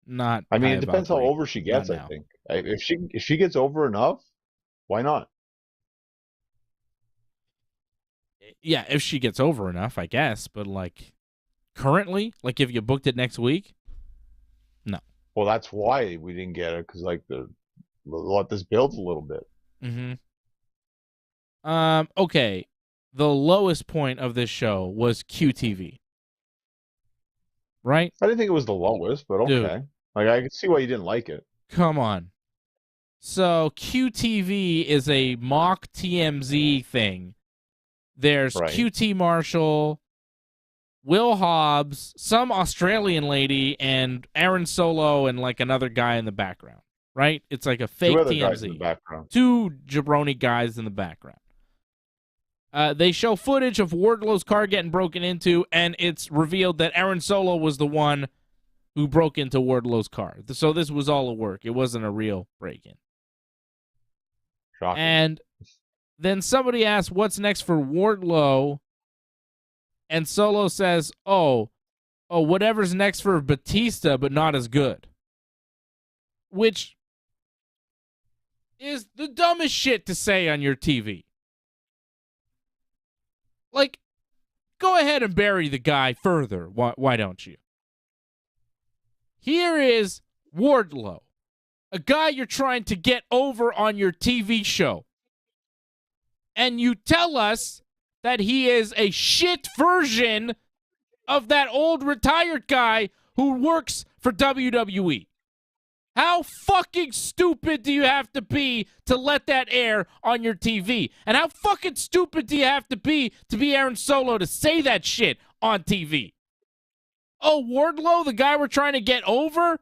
Not. I mean, Taya it depends Valkyrie. how over she gets. I think if she gets over enough, why not? Yeah, if she gets over enough, I guess. But like, currently, like if you booked it next week, no. Well, that's why we didn't get it, because like let this build a little bit. Mm-hmm. Okay. The lowest point of this show was QTV. Right? I didn't think it was the lowest, but Dude, okay. Like I can see why you didn't like it. come on. So QTV is a mock TMZ thing. There's Right. QT Marshall, Will Hobbs, some Australian lady, and Aaron Solo, and like another guy in the background. Right? It's like a fake Two other TMZ. guys in the background. Two jabroni guys in the background. They show footage of Wardlow's car getting broken into, and it's revealed that Aaron Solo was the one who broke into Wardlow's car. So this was all a work. It wasn't a real break-in. Shocking. And then somebody asks, what's next for Wardlow? And Solo says, oh, whatever's next for Batista, but not as good. Which is the dumbest shit to say on your TV. Like, go ahead and bury the guy further. Why don't you? Here is Wardlow, a guy you're trying to get over on your TV show. And you tell us that he is a shit version of that old retired guy who works for WWE. How fucking stupid do you have to be to let that air on your TV? And how fucking stupid do you have to be Aaron Solo to say that shit on TV? Oh, Wardlow, the guy we're trying to get over?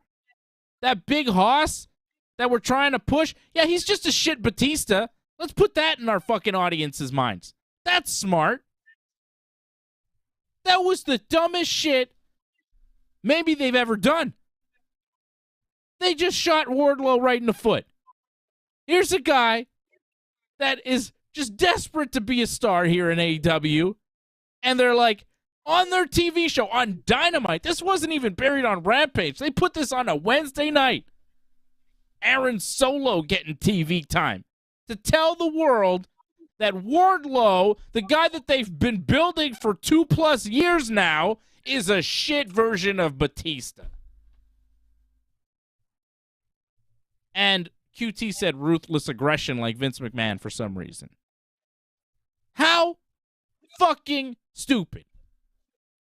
That big hoss that we're trying to push? Yeah, he's just a shit Batista. Let's put that in our fucking audience's minds. That's smart. That was the dumbest shit maybe they've ever done. They just shot Wardlow right in the foot. Here's a guy that is just desperate to be a star here in AEW, and they're like, on their TV show, on Dynamite, this wasn't even buried on Rampage. They put this on a Wednesday night. Aaron Solo getting TV time to tell the world that Wardlow, the guy that they've been building for 2+ years now, is a shit version of Batista. And QT said ruthless aggression like Vince McMahon for some reason. How fucking stupid.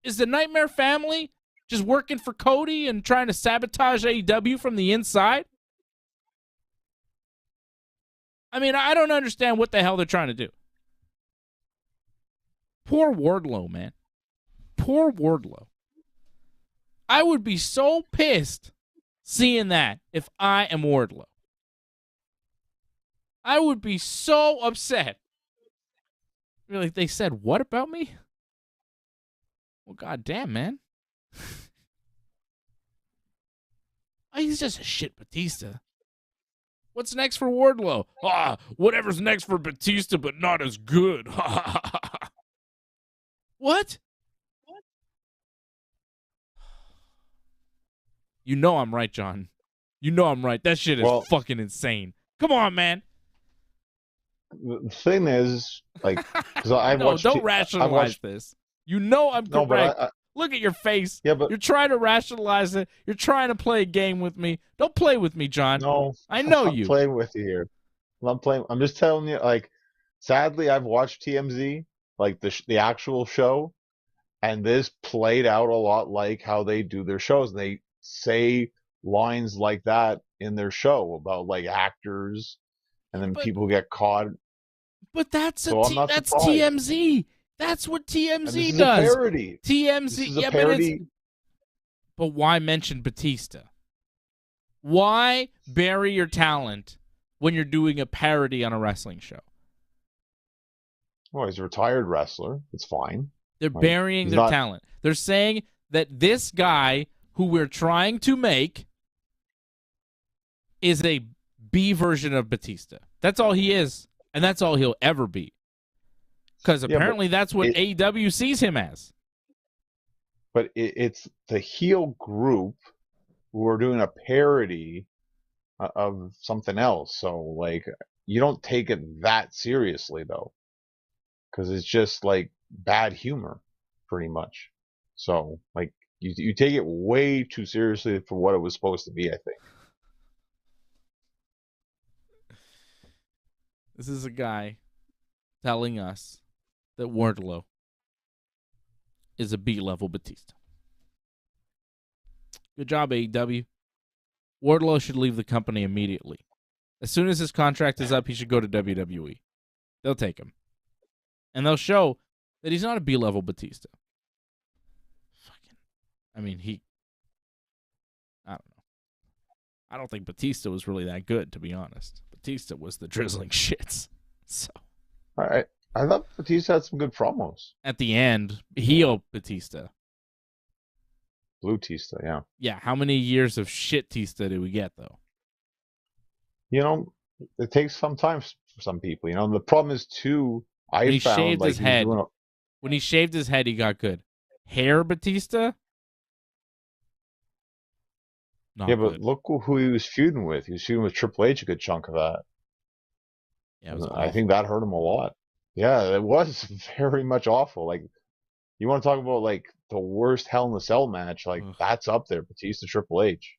Is the Nightmare Family just working for Cody and trying to sabotage AEW from the inside? I mean, I don't understand what the hell they're trying to do. Poor Wardlow, man. Poor Wardlow. I would be so pissed seeing that if I am Wardlow. I would be so upset. Really, they said what about me? Well, goddamn, man. He's just a shit Batista. What's next for Wardlow? Whatever's next for Batista, but not as good. What? You know I'm right, John. You know I'm right. That shit is fucking insane. Come on, man. The thing is, like, because I've watched. Don't rationalize this. You know I'm correct. Look at your face. Yeah, but you're trying to rationalize it. You're trying to play a game with me. Don't play with me, John. No, I know I'm you. playing with you here. I'm playing. I'm just telling you. Like, sadly, I've watched TMZ, like the actual show, and this played out a lot like how they do their shows. They say lines like that in their show about like actors, and then people get caught. But that's that's TMZ. That's what TMZ does. A parody. TMZ, parody. But why mention Batista? Why bury your talent when you're doing a parody on a wrestling show? Well, he's a retired wrestler. It's fine. They're burying their talent. They're saying that this guy who we're trying to make is a B version of Batista. That's all he is, and that's all he'll ever be. Because apparently that's what AEW sees him as. But it's the heel group who are doing a parody of something else. So, like, you don't take it that seriously, though. Because it's just, like, bad humor, pretty much. So, like, You take it way too seriously for what it was supposed to be, I think. This is a guy telling us that Wardlow is a B-level Batista. Good job, AEW. Wardlow should leave the company immediately. As soon as his contract is up, he should go to WWE. They'll take him. And they'll show that he's not a B-level Batista. I don't know. I don't think Batista was really that good, to be honest. Batista was the drizzling shits. So I thought Batista had some good promos. at the end, heel Batista. Blue Tista, yeah. Yeah, how many years of shit Tista did we get, though? It takes some time for some people. The problem is, too, When he shaved his head, he got good. Hair Batista? Not yeah, but good. look who he was feuding with. He was feuding with Triple H a good chunk of that. Yeah, it was I think that hurt him a lot. Yeah, it was very much awful. Like, you want to talk about, like, the worst Hell in a Cell match, like, that's up there. Batista, Triple H.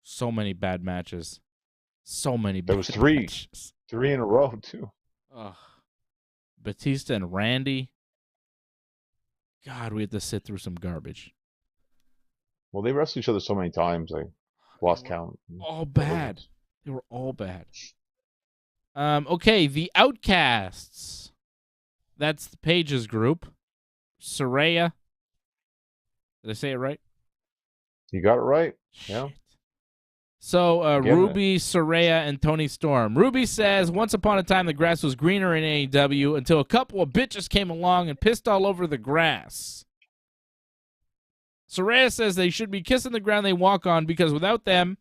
So many bad matches. There was three. Matches. 3 in a row, too. Ugh. Batista and Randy. God, we had to sit through some garbage. Well, they wrestled each other so many times, I lost count. All bad. They were all bad. Okay, the Outcasts. That's the Pages group. Saraya. Did I say it right? You got it right. Yeah. Shit. So, Ruby, Saraya, and Tony Storm. Ruby says, once upon a time, the grass was greener in AEW until a couple of bitches came along and pissed all over the grass. Saraya says they should be kissing the ground they walk on because without them,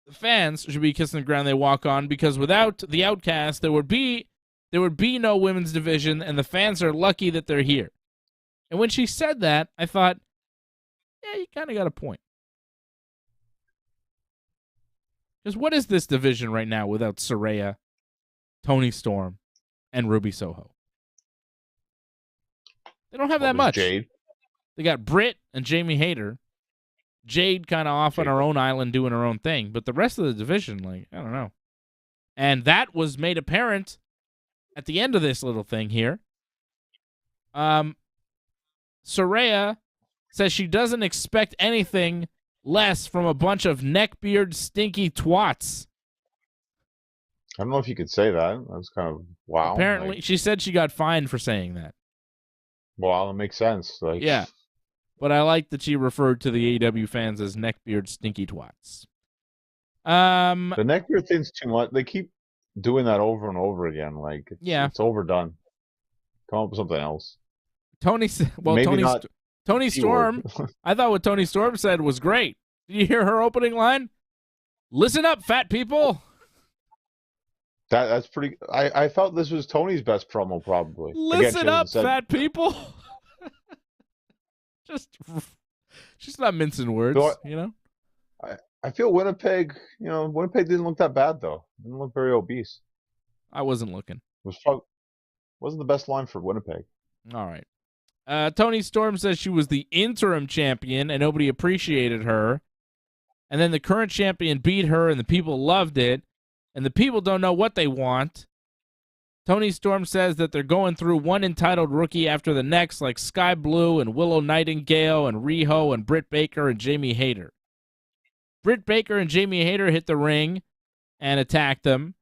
the fans should be kissing the ground they walk on because without the Outcasts, there would be no women's division, and the fans are lucky that they're here. And when she said that, I thought, yeah, you kind of got a point. Because what is this division right now without Saraya, Tony Storm, and Ruby Soho? They don't have that much. Jade. They got Britt and Jamie Hayter. Jade kind of off on her own island doing her own thing. But the rest of the division, like, I don't know. And that was made apparent at the end of this little thing here. Saraya says she doesn't expect anything less from a bunch of neckbeard stinky twats. I don't know if you could say that. That was kind of wow. Apparently, she said she got fined for saying that. Well, it makes sense. Like, yeah. But I like that she referred to the AEW fans as neckbeard stinky twats. The neckbeard thing's too much. They keep doing that over and over again. Like, it's overdone. Come up with something else. Tony Storm, I thought what Tony Storm said was great. Did you hear her opening line? Listen up, fat people. That's pretty. I felt this was Tony's best promo, probably. Listen up, fat people. She's not mincing words, I feel Winnipeg. Winnipeg didn't look that bad though. Didn't look very obese. I wasn't looking. Wasn't the best line for Winnipeg. All right. Tony Storm says she was the interim champion and nobody appreciated her. And then the current champion beat her and the people loved it. And the people don't know what they want. Tony Storm says that they're going through one entitled rookie after the next, like Sky Blue and Willow Nightingale and Riho and Britt Baker and Jamie Hayter. Britt Baker and Jamie Hayter hit the ring and attack them.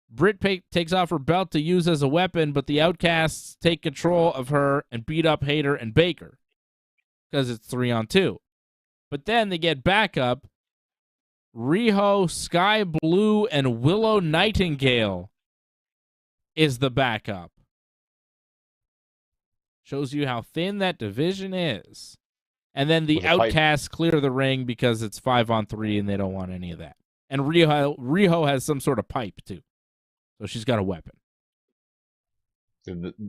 Britt takes off her belt to use as a weapon, but the Outcasts take control of her and beat up Hayter and Baker because it's 3-on-2. But then they get backup. Riho, Sky Blue, and Willow Nightingale is the backup. Shows you how thin that division is. And then the Outcasts clear the ring because it's 5-on-3 and they don't want any of that. And Riho has some sort of pipe too. So she's got a weapon.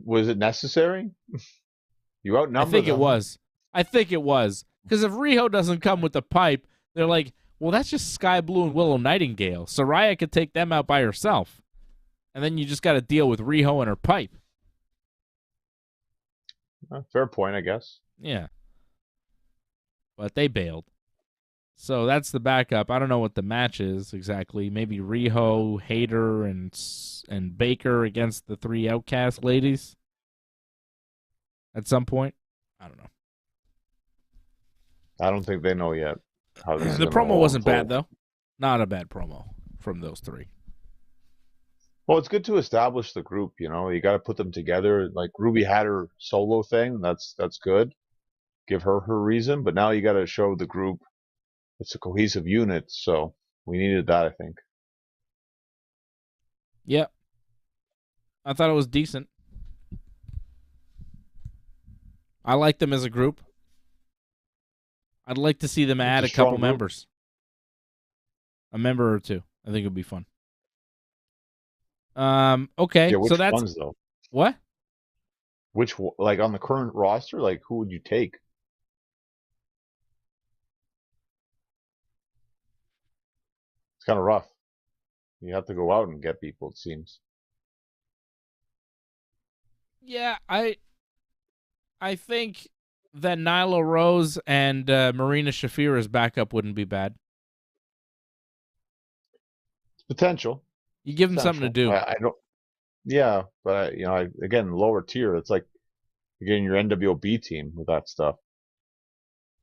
Was it necessary? You outnumbered I think it was. Because if Riho doesn't come with the pipe, they're like, well, that's just Sky Blue and Willow Nightingale. Saraya could take them out by herself. And then you just got to deal with Riho and her pipe. Fair point, I guess. Yeah. But they bailed. So that's the backup. I don't know what the match is exactly. Maybe Riho, Hayter, and Baker against the 3 Outcast ladies at some point. I don't know. I don't think they know yet how this is The going to promo wasn't unfold. bad, though. Not a bad promo from those 3. Well, it's good to establish the group. You got to put them together. Like Ruby had her solo thing. That's good. Give her reason, but now you got to show the group it's a cohesive unit. So we needed that, I think. Yep. I thought it was decent. I like them as a group. I'd like to see them add a couple members. A member or 2. I think it would be fun. Okay. Yeah, which so that's ones though? What? Which, like, on the current roster, like, who would you take? It's kind of rough. You have to go out and get people, it seems. Yeah, I think that Nyla Rose and Marina Shafir's backup wouldn't be bad. It's potential. You give them something to do. I don't. Yeah, but again, lower tier. It's like you're getting your NWOB team with that stuff.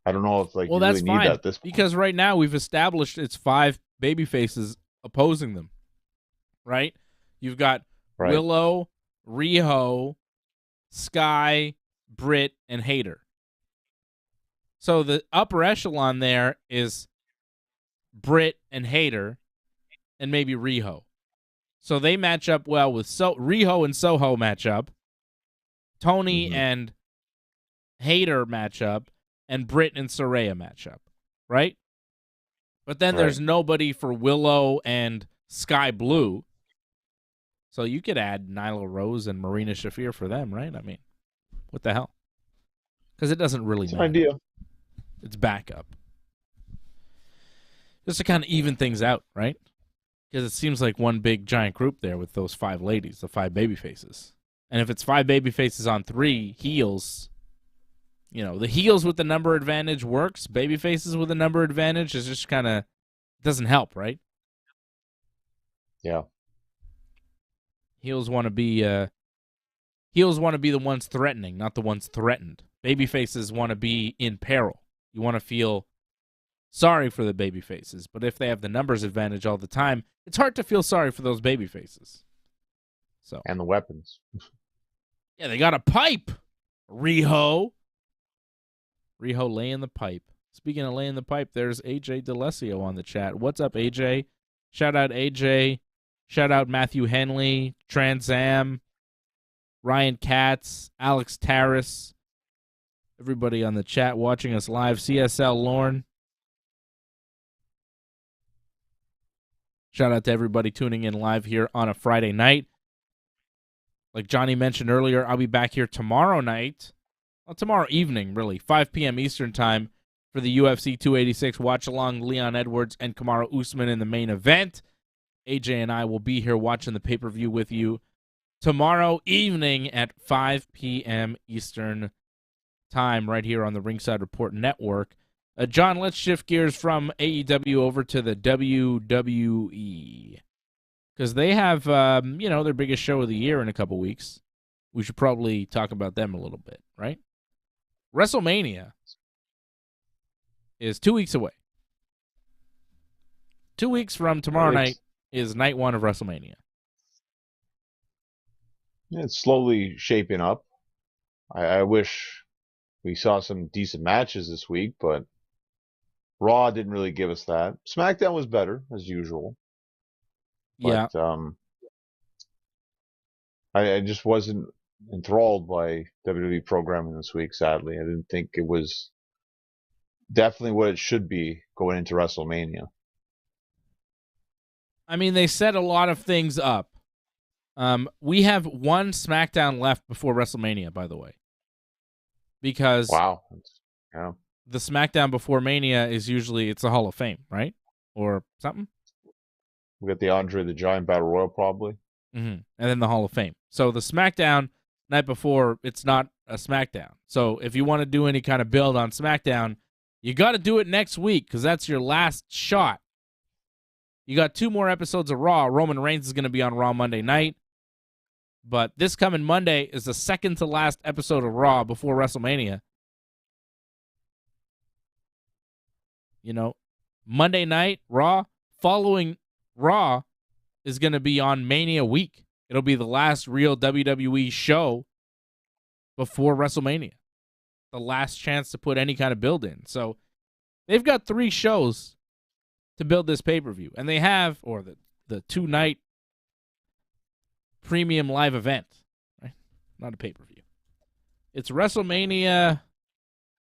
I don't know if you that's really fine, need that at this point. because right now we've established it's 5 baby faces opposing them. Right? You've got Willow, Riho, Sky, Britt, and Hayter. So the upper echelon there is Britt and Hayter, and maybe Riho. So they match up well with Riho and Soho match up. Tony and Hayter match up, and Britt and Saraya match up, right? But then there's nobody for Willow and Sky Blue. So you could add Nyla Rose and Marina Shafir for them, right? I mean, what the hell? Because it doesn't really matter. It's an idea. It's backup. Just to kind of even things out, right? Because it seems like one big giant group there with those 5 ladies, the 5 baby faces. And if it's 5 baby faces on 3 heels, the heels with the number advantage works. Baby faces with a number advantage is just kind of doesn't help, right? Yeah. Heels want to be the ones threatening, not the ones threatened. Baby faces want to be in peril. You want to feel sorry for the baby faces, but if they have the numbers advantage all the time, it's hard to feel sorry for those baby faces. So, and the weapons. Yeah, they got a pipe. Riho laying the pipe. Speaking of laying the pipe, there's AJ DeLessio on the chat. What's up, AJ? Shout out AJ. Shout out Matthew Henley, Trans Am, Ryan Katz, Alex Tarras, everybody on the chat watching us live. CSL Lorne. Shout out to everybody tuning in live here on a Friday night. Like Johnny mentioned earlier, I'll be back here tomorrow night. Well, tomorrow evening, really, 5 p.m. Eastern time for the UFC 286 watch-along. Leon Edwards and Kamaru Usman in the main event. AJ and I will be here watching the pay-per-view with you tomorrow evening at 5 p.m. Eastern time right here on the Ringside Report Network. John, let's shift gears from AEW over to the WWE. Because they have, their biggest show of the year in a couple weeks. We should probably talk about them a little bit, right? WrestleMania is 2 weeks away. 2 weeks from tomorrow night is night 1 of WrestleMania. It's slowly shaping up. I wish we saw some decent matches this week, but Raw didn't really give us that. SmackDown was better, as usual. But, yeah. I just wasn't enthralled by WWE programming this week, sadly. I didn't think it was definitely what it should be going into WrestleMania. I mean, they set a lot of things up. We have 1 SmackDown left before WrestleMania, by the way. Because the SmackDown before Mania is usually, it's the Hall of Fame, right? Or something? We got the Andre the Giant Battle Royal, probably. And then the Hall of Fame. So the SmackDown night before, it's not a SmackDown. So if you want to do any kind of build on SmackDown, you got to do it next week because that's your last shot. You got 2 more episodes of Raw. Roman Reigns is going to be on Raw Monday night. But this coming Monday is the second to last episode of Raw before WrestleMania. You know, Monday night, Raw, following Raw is going to be on Mania week. It'll be the last real WWE show before WrestleMania. The last chance to put any kind of build in. So they've got 3 shows to build this pay-per-view. And they have, or the 2-night premium live event. Right? Not a pay-per-view. It's WrestleMania.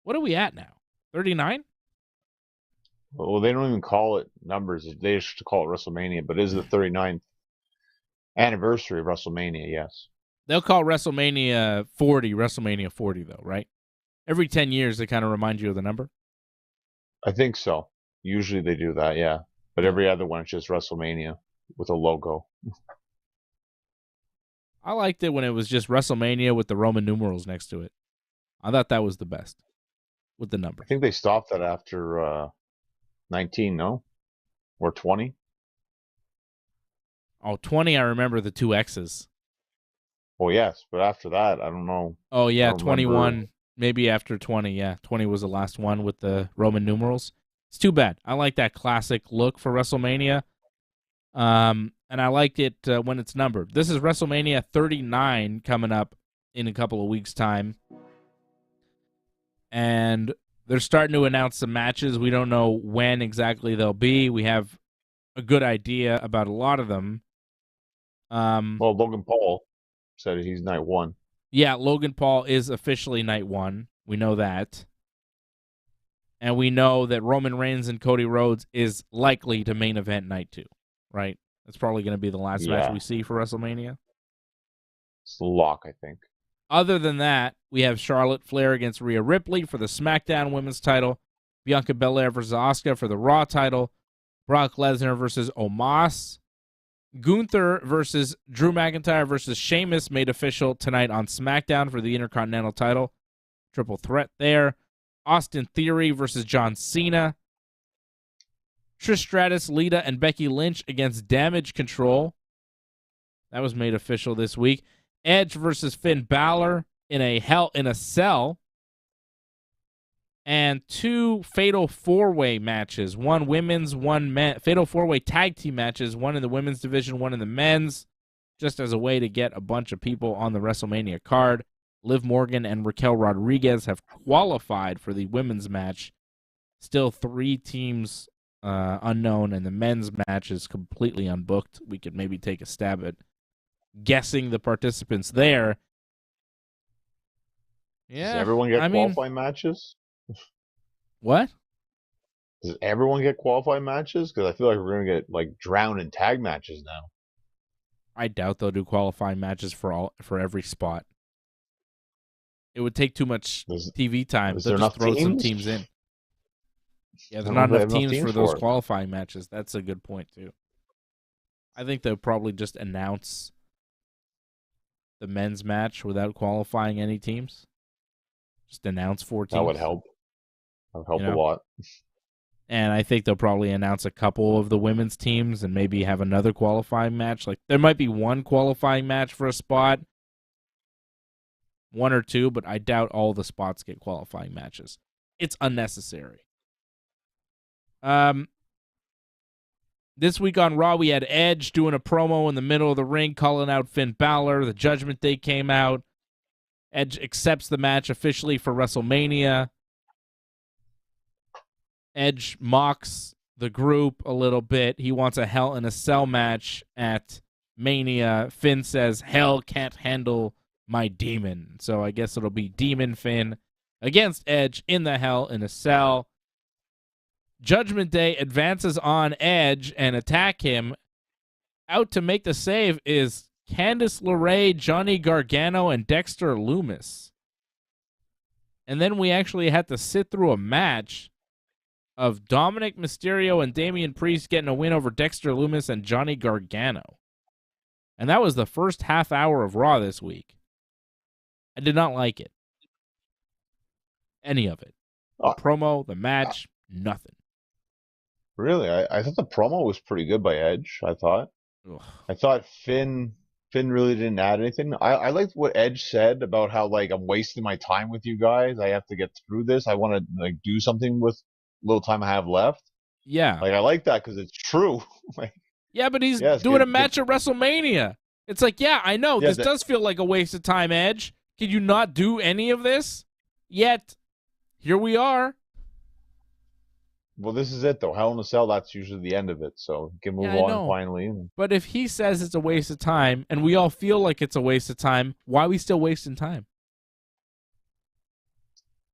What are we at now? 39? Well, they don't even call it numbers. They just call it WrestleMania, but it is the 39th anniversary of WrestleMania, yes. They'll call WrestleMania 40, though, right? Every 10 years, they kind of remind you of the number? I think so. Usually they do that, yeah. But every other one, it's just WrestleMania with a logo. I liked it when it was just WrestleMania with the Roman numerals next to it. I thought that was the best with the number. I think they stopped that after 19, no? Or 20? Oh, 20, I remember the 2 X's. Well, yes, but after that, I don't know. Oh, yeah, 21, maybe after 20, yeah. 20 was the last one with the Roman numerals. It's too bad. I like that classic look for WrestleMania. And I liked it when it's numbered. This is WrestleMania 39 coming up in a couple of weeks' time. And they're starting to announce some matches. We don't know when exactly they'll be. We have a good idea about a lot of them. Well, Logan Paul said he's night 1. Yeah, Logan Paul is officially night 1. We know that. And we know that Roman Reigns and Cody Rhodes is likely to main event night 2, right? That's probably going to be the last match we see for WrestleMania. It's the lock, I think. Other than that, we have Charlotte Flair against Rhea Ripley for the SmackDown Women's title, Bianca Belair versus Asuka for the Raw title, Brock Lesnar versus Omos, Gunther versus Drew McIntyre versus Sheamus made official tonight on SmackDown for the Intercontinental title. Triple threat there. Austin Theory versus John Cena. Trish Stratus, Lita, and Becky Lynch against Damage Control. That was made official this week. Edge versus Finn Balor in a Hell in a Cell. And 2 Fatal 4-Way matches. 1 women's, 1 men. Fatal 4-Way tag team matches. 1 in the women's division, 1 in the men's. Just as a way to get a bunch of people on the WrestleMania card. Liv Morgan and Raquel Rodriguez have qualified for the women's match. Still 3 teams unknown, and the men's match is completely unbooked. We could maybe take a stab at guessing the participants there. Yeah, does everyone get qualifying matches? What? Does everyone get qualifying matches? Because I feel like we're going to get drowned in tag matches now. I doubt they'll do qualifying matches for every spot. It would take too much TV time. They'll just throw some teams in. Yeah, there's not enough teams for those qualifying matches. That's a good point, too. I think they'll probably just announce the men's match without qualifying any teams. Just announce 4 teams. That would help. That would help a lot. And I think they'll probably announce a couple of the women's teams and maybe have another qualifying match. There might be 1 qualifying match for a spot. 1 or 2, but I doubt all the spots get qualifying matches. It's unnecessary. This week on Raw, we had Edge doing a promo in the middle of the ring, calling out Finn Balor. The Judgment Day came out. Edge accepts the match officially for WrestleMania. Edge mocks the group a little bit. He wants a Hell in a Cell match at Mania. Finn says, "Hell can't handle my demon." So I guess it'll be Demon Finn against Edge in the Hell in a Cell. Judgment Day advances on Edge and attack him. Out to make the save is Candice LeRae, Johnny Gargano, and Dexter Lumis. And then we actually had to sit through a match of Dominic Mysterio and Damian Priest getting a win over Dexter Lumis and Johnny Gargano. And that was the first half hour of Raw this week. I did not like it. Any of it. The promo, the match, nothing. Really? I thought the promo was pretty good by Edge, I thought. Ugh. I thought Finn really didn't add anything. I liked what Edge said about how, like, I'm wasting my time with you guys. I have to get through this. I want to, like, do something with little time I have left. Yeah. Like, I like that because it's true. Like, yeah, but he's doing a match at WrestleMania. It's like, yeah, I know. Yeah, this does feel like a waste of time, Edge. Can you not do any of this? Yet, here we are. Well, this is it, though. Hell in a Cell, that's usually the end of it. So you can move on finally. But if he says it's a waste of time, and we all feel like it's a waste of time, why are we still wasting time?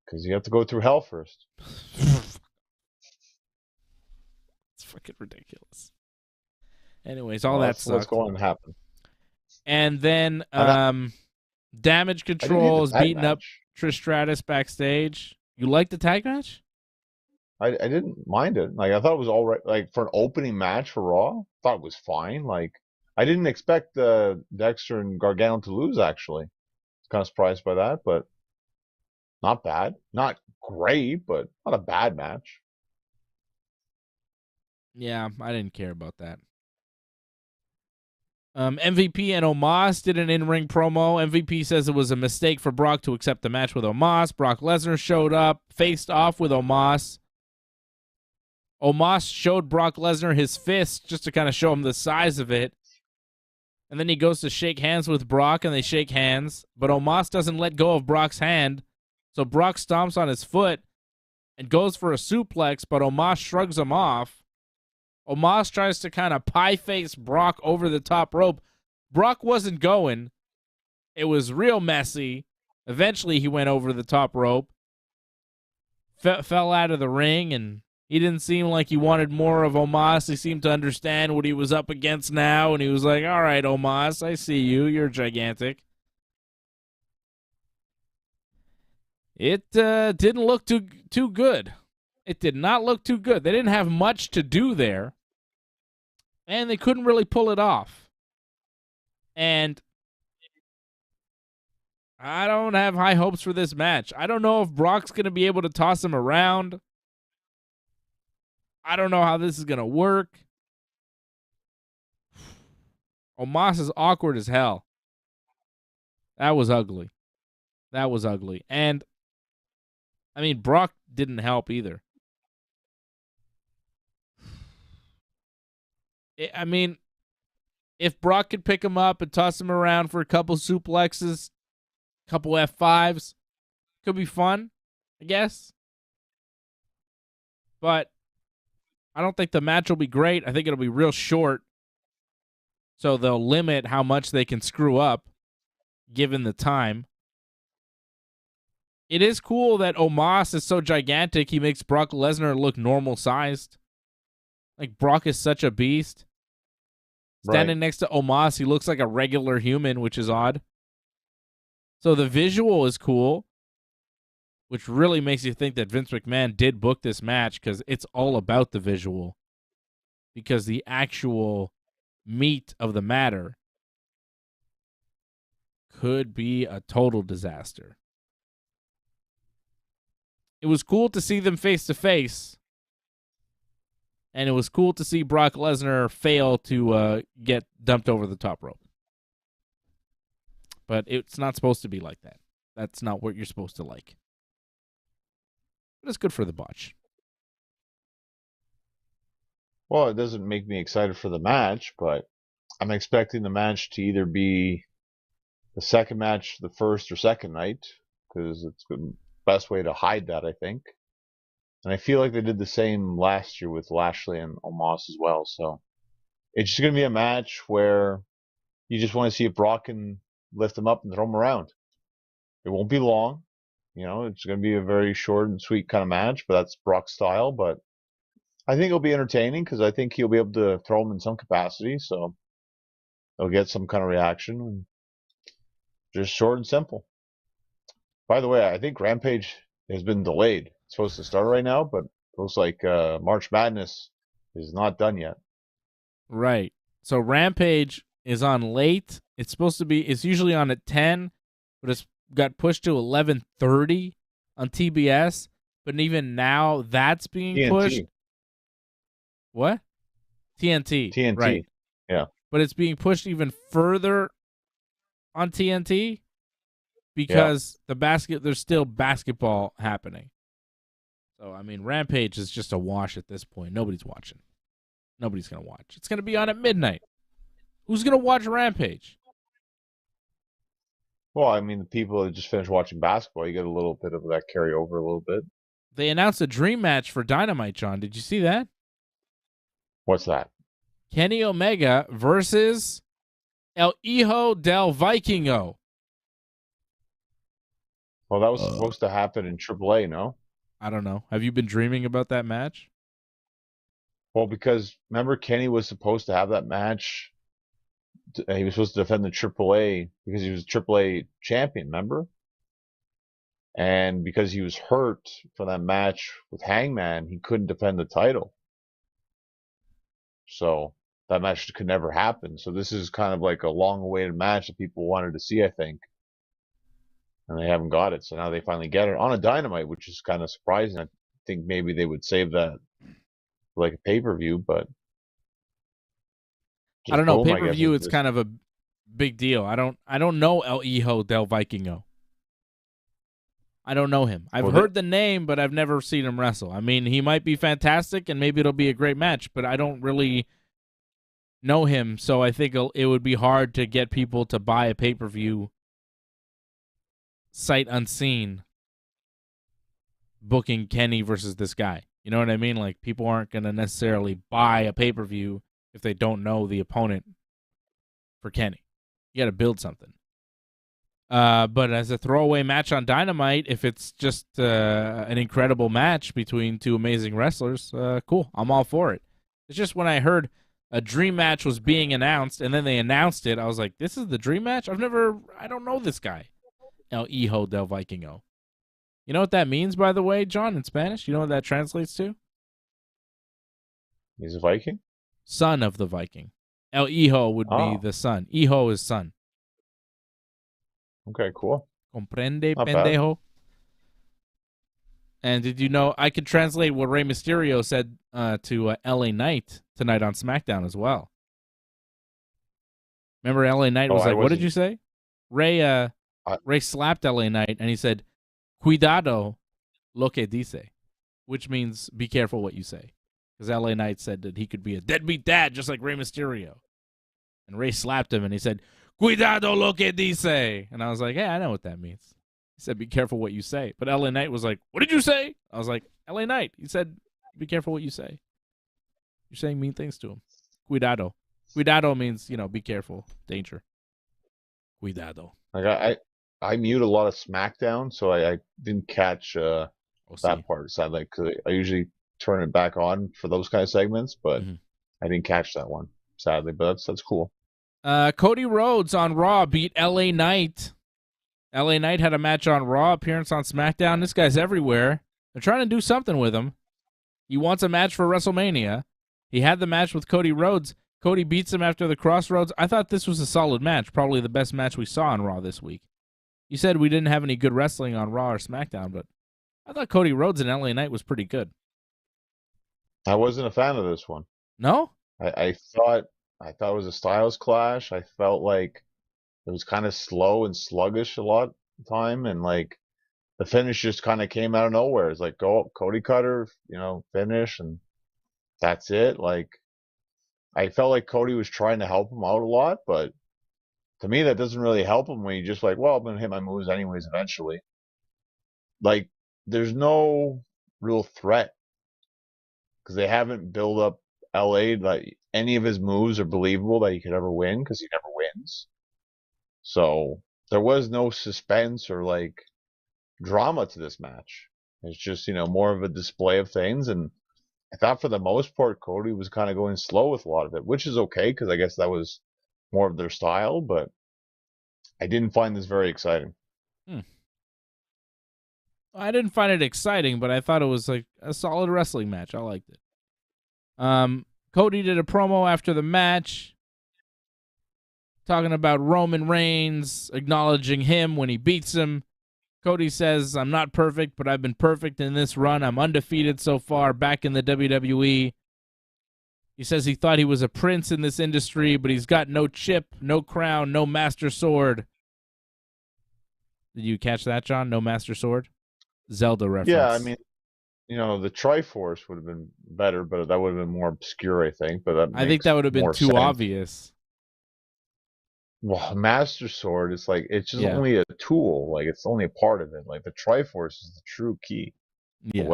Because you have to go through hell first. It's fucking ridiculous. Anyways, all that sucks. What's going to happen? And then Damage Control is beating up Trish Stratus backstage. You like the tag match? I didn't mind it. Like, I thought it was all right. Like, for an opening match for Raw, I thought it was fine. Like, I didn't expect Dexter and Gargano to lose, actually. I was kind of surprised by that, but not bad. Not great, but not a bad match. Yeah, I didn't care about that. MVP and Omos did an in-ring promo. MVP says it was a mistake for Brock to accept the match with Omos. Brock Lesnar showed up, faced off with Omos. Omos showed Brock Lesnar his fist just to kind of show him the size of it. And then he goes to shake hands with Brock, and they shake hands. But Omos doesn't let go of Brock's hand, so Brock stomps on his foot and goes for a suplex, but Omos shrugs him off. Omos tries to kind of pie-face Brock over the top rope. Brock wasn't going. It was real messy. Eventually, he went over the top rope, fell out of the ring, and he didn't seem like he wanted more of Omos. He seemed to understand what he was up against now, and he was like, all right, Omos, I see you. You're gigantic. It didn't look too good. It did not look too good. They didn't have much to do there, and they couldn't really pull it off. And I don't have high hopes for this match. I don't know if Brock's going to be able to toss him around. I don't know how this is going to work. Omos is awkward as hell. That was ugly. That was ugly. And, I mean, Brock didn't help either. I mean, if Brock could pick him up and toss him around for a couple suplexes, a couple F5s, could be fun, I guess. But I don't think the match will be great. I think it'll be real short. So they'll limit how much they can screw up given the time. It is cool that Omos is so gigantic, he makes Brock Lesnar look normal-sized. Like, Brock is such a beast. Standing next to Omos, he looks like a regular human, which is odd. So the visual is cool, which really makes you think that Vince McMahon did book this match because it's all about the visual. Because the actual meat of the matter could be a total disaster. It was cool to see them face to face, and it was cool to see Brock Lesnar fail to get dumped over the top rope. But it's not supposed to be like that. That's not what you're supposed to like. But it's good for the botch. Well, it doesn't make me excited for the match, but I'm expecting the match to either be the second match, the first or second night, because it's the best way to hide that, I think. And I feel like they did the same last year with Lashley and Omos as well. So it's just going to be a match where you just want to see if Brock can lift him up and throw him around. It won't be long. You know, it's going to be a very short and sweet kind of match, but that's Brock's style. But I think it'll be entertaining because I think he'll be able to throw him in some capacity. So they'll get some kind of reaction. And just short and simple. By the way, I think Rampage has been delayed. It's supposed to start right now, but it looks like March Madness is not done yet. Right. So Rampage is on late. It's supposed to be, it's usually on at 10, but it's got pushed to 11:30 on TBS, but even now that's being pushed. TNT. What? TNT. TNT. Right. Yeah. But it's being pushed even further on TNT Yeah. because there's still basketball happening. So I mean, Rampage is just a wash at this point. Nobody's watching. Nobody's gonna watch. It's gonna be on at midnight. Who's gonna watch Rampage? Well, I mean, the people that just finished watching basketball, you get a little bit of that carry over a little bit. They announced a dream match for Dynamite, John. Did you see that? What's that? Kenny Omega versus El Hijo del Vikingo. Well, that was supposed to happen in AAA, no? I don't know. Have you been dreaming about that match? Well, because remember Kenny was supposed to have that match. He was supposed to defend the AAA because he was AAA champion, remember? And because he was hurt for that match with Hangman, he couldn't defend the title. So that match could never happen. So this is kind of like a long-awaited match that people wanted to see, I think. And they haven't got it. So now they finally get it on a Dynamite, which is kind of surprising. I think maybe they would save that for like a pay-per-view, but I don't know. boom, I guess Pay-per-view, it's just kind of a big deal. I don't know El Hijo del Vikingo. I don't know him. I've heard the name, but I've never seen him wrestle. I mean, he might be fantastic, and maybe it'll be a great match, but I don't really know him, so I think it would be hard to get people to buy a pay-per-view sight unseen booking Kenny versus this guy. You know what I mean? Like, people aren't going to necessarily buy a pay-per-view if they don't know the opponent for Kenny. You got to build something. But as a throwaway match on Dynamite, if it's just an incredible match between two amazing wrestlers, cool. I'm all for it. It's just when I heard a dream match was being announced and then they announced it, I was like, this is the dream match? I don't know this guy. El Hijo del Vikingo. You know what that means, by the way, John, in Spanish? You know what that translates to? He's a Viking? Son of the Viking. El Hijo would be the son. Hijo is son. Okay, cool. Comprende, Not pendejo? Bad. And did you know, I could translate what Rey Mysterio said to LA Knight tonight on SmackDown as well. Remember LA Knight was like, what did you say? Ray slapped LA Knight and he said, Cuidado lo que dice, which means be careful what you say. Because LA Knight said that he could be a deadbeat dad just like Rey Mysterio. And Ray slapped him and he said, Cuidado lo que dice. And I was like, hey, I know what that means. He said, be careful what you say. But LA Knight was like, what did you say? I was like, LA Knight. He said, be careful what you say. You're saying mean things to him. Cuidado. Cuidado means, be careful. Danger. Cuidado. Like I mute a lot of SmackDown, so I didn't catch that part. So I usually turn it back on for those kind of segments, but I didn't catch that one, sadly. But that's cool. Cody Rhodes on Raw beat LA Knight. LA Knight had a match on Raw, appearance on SmackDown. This guy's everywhere. They're trying to do something with him. He wants a match for WrestleMania. He had the match with Cody Rhodes. Cody beats him after the Crossroads. I thought this was a solid match, probably the best match we saw on Raw this week. You said we didn't have any good wrestling on Raw or SmackDown, but I thought Cody Rhodes and LA Knight was pretty good. I wasn't a fan of this one. No? I thought it was a styles clash. I felt like it was kind of slow and sluggish a lot of the time, and like the finish just kind of came out of nowhere. It's like, go Cody Cutter, finish, and that's it. Like, I felt like Cody was trying to help him out a lot, but to me that doesn't really help him when you just like, well, I'm gonna hit my moves anyways eventually. Like, there's no real threat because they haven't built up LA like any of his moves are believable that he could ever win because he never wins. So there was no suspense or like drama to this match. It's just, more of a display of things. And I thought for the most part, Cody was kind of going slow with a lot of it, which is okay because I guess that was more of their style, but I didn't find this very exciting. I didn't find it exciting, but I thought it was like a solid wrestling match. I liked it. Cody did a promo after the match, talking about Roman Reigns, acknowledging him when he beats him. Cody says, I'm not perfect, but I've been perfect in this run. I'm undefeated so far back in the WWE. He says he thought he was a prince in this industry, but he's got no chip, no crown, no master sword. Did you catch that, John? No master sword? Zelda reference. Yeah, I mean, the Triforce would have been better, but that would have been more obscure, I think. But I think that would have been too obvious. Well, Master Sword is like, it's just only a tool. Like, it's only a part of it. Like, the Triforce is the true key. Yeah.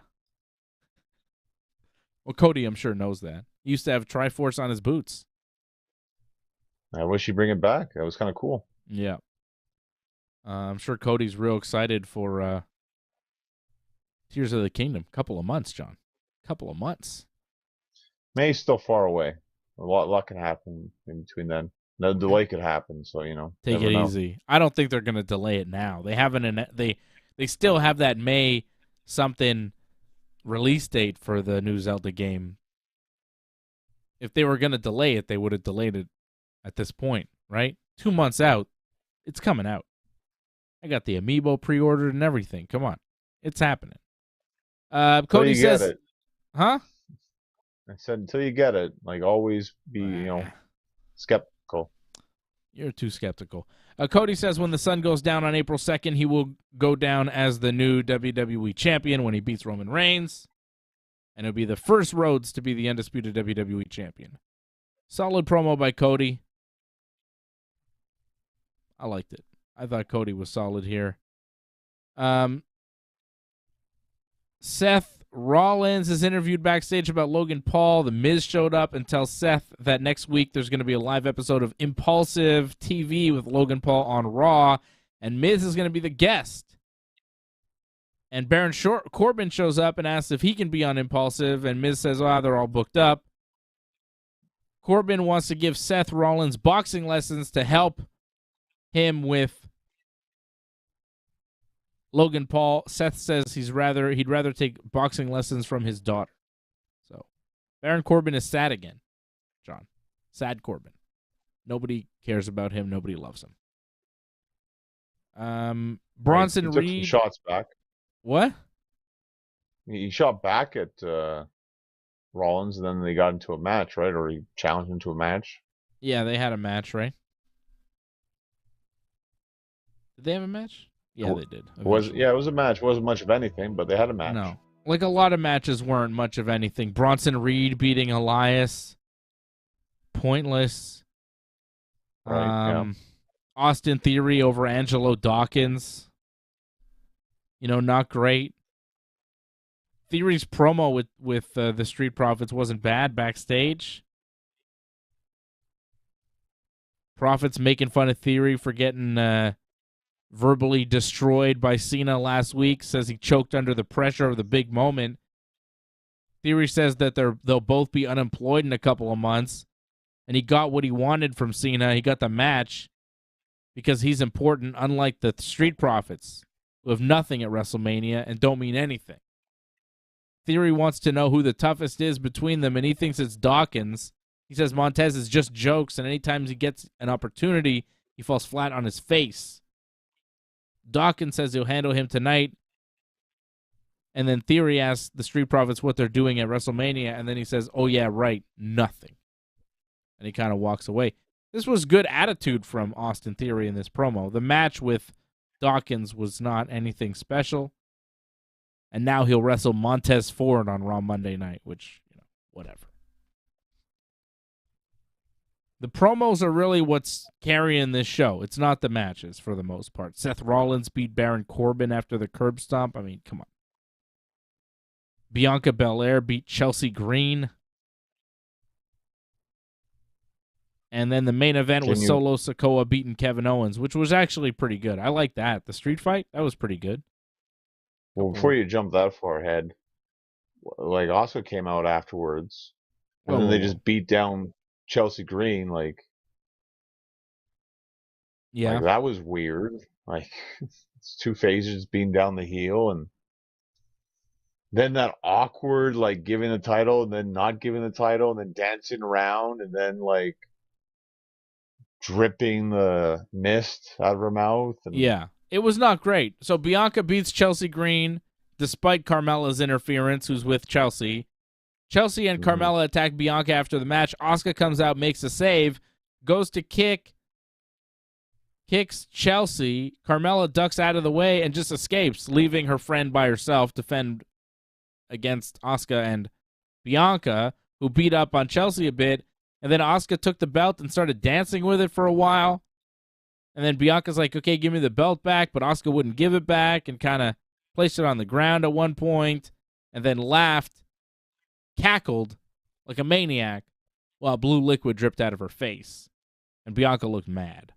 Well, Cody, I'm sure, knows that. He used to have Triforce on his boots. I wish he'd bring it back. That was kind of cool. Yeah. I'm sure Cody's real excited for Tears of the Kingdom. Couple of months, John. Couple of months. May's still far away. A lot can happen in between then. No delay could happen, so take it easy. I don't think they're going to delay it now. They haven't. They still have that May something release date for the new Zelda game. If they were going to delay it, they would have delayed it at this point, right? 2 months out, it's coming out. I got the Amiibo pre-ordered and everything. Come on, it's happening. Cody says, "Huh?" I said, until you get it, like, always be, skeptical. You're too skeptical. Cody says when the sun goes down on April 2nd, he will go down as the new WWE champion when he beats Roman Reigns. And it'll be the first Rhodes to be the undisputed WWE champion. Solid promo by Cody. I liked it. I thought Cody was solid here. Seth Rollins is interviewed backstage about Logan Paul. The Miz showed up and tells Seth that next week there's going to be a live episode of Impulsive TV with Logan Paul on Raw, and Miz is going to be the guest. And Baron Corbin shows up and asks if he can be on Impulsive, and Miz says, they're all booked up. Corbin wants to give Seth Rollins boxing lessons to help him with Logan Paul. Seth says he'd rather take boxing lessons from his daughter. So Baron Corbin is sad again, John. Sad Corbin. Nobody cares about him. Nobody loves him. Bronson Reed. He took some shots back. What? He shot back at Rollins, and then they got into a match, right? Or he challenged him to a match. Yeah, they had a match, right? Did they have a match? Yeah, they did. It was a match. It wasn't much of anything, but they had a match. No. Like, a lot of matches weren't much of anything. Bronson Reed beating Elias. Pointless. Right, Austin Theory over Angelo Dawkins. Not great. Theory's promo with the Street Profits wasn't bad backstage. Profits making fun of Theory for getting verbally destroyed by Cena last week. Says he choked under the pressure of the big moment. Theory says that they'll both be unemployed in a couple of months, and he got what he wanted from Cena. He got the match because he's important, unlike the Street Profits, who have nothing at WrestleMania and don't mean anything. Theory wants to know who the toughest is between them, and he thinks it's Dawkins. He says Montez is just jokes, and anytime he gets an opportunity, he falls flat on his face. Dawkins says he'll handle him tonight. And then Theory asks the Street Profits what they're doing at WrestleMania, and then he says, oh, yeah, right, nothing. And he kind of walks away. This was good attitude from Austin Theory in this promo. The match with Dawkins was not anything special. And now he'll wrestle Montez Ford on Raw Monday night, which, whatever. The promos are really what's carrying this show. It's not the matches for the most part. Seth Rollins beat Baron Corbin after the curb stomp. I mean, come on. Bianca Belair beat Chelsea Green. And then the main event was Solo Sikoa beating Kevin Owens, which was actually pretty good. I like that. The street fight, that was pretty good. Well, before you jump that far ahead, like, Asuka came out afterwards, and then they just beat down Chelsea Green, like, that was weird. Like, it's two faces being down the heel, and then that awkward, like, giving the title and then not giving the title and then dancing around and then, like, dripping the mist out of her mouth. And Yeah, it was not great. So Bianca beats Chelsea Green despite Carmella's interference, who's with Chelsea. Chelsea and Carmella attack Bianca after the match. Asuka comes out, makes a save, goes to kicks Chelsea. Carmella ducks out of the way and just escapes, leaving her friend by herself to fend against Asuka and Bianca, who beat up on Chelsea a bit. And then Asuka took the belt and started dancing with it for a while. And then Bianca's like, okay, give me the belt back. But Asuka wouldn't give it back and kind of placed it on the ground at one point and then laughed, cackled like a maniac while blue liquid dripped out of her face. And Bianca looked mad.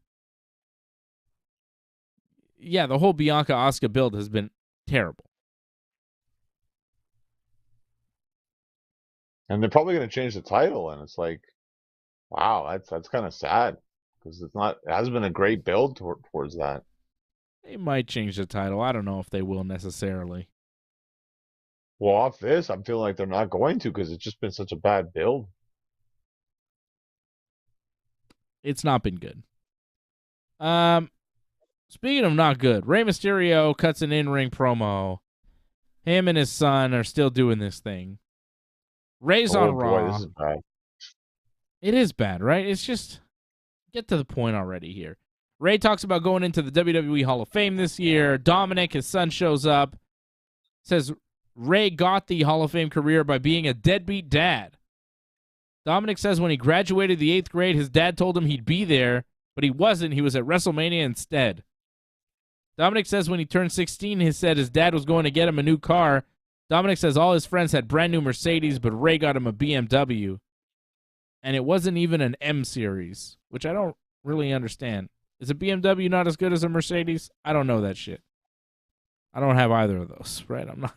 Yeah, the whole Bianca-Asuka build has been terrible. And they're probably going to change the title, and it's like, wow, that's kind of sad because it hasn't been a great build towards that. They might change the title. I don't know if they will necessarily. Well, off this, I'm feeling like they're not going to because it's just been such a bad build. It's not been good. Speaking of not good, Rey Mysterio cuts an in-ring promo. Him and his son are still doing this thing. Rey's on Raw. Boy, this is bad. It is bad, right? It's just, get to the point already here. Rey talks about going into the WWE Hall of Fame this year. Dominic, his son, shows up. Says Rey got the Hall of Fame career by being a deadbeat dad. Dominic says when he graduated the 8th grade, his dad told him he'd be there, but he wasn't. He was at WrestleMania instead. Dominic says when he turned 16, he said his dad was going to get him a new car. Dominic says all his friends had brand new Mercedes, but Rey got him a BMW. And it wasn't even an M series, which I don't really understand. Is a BMW not as good as a Mercedes? I don't know that shit. I don't have either of those, right? I'm not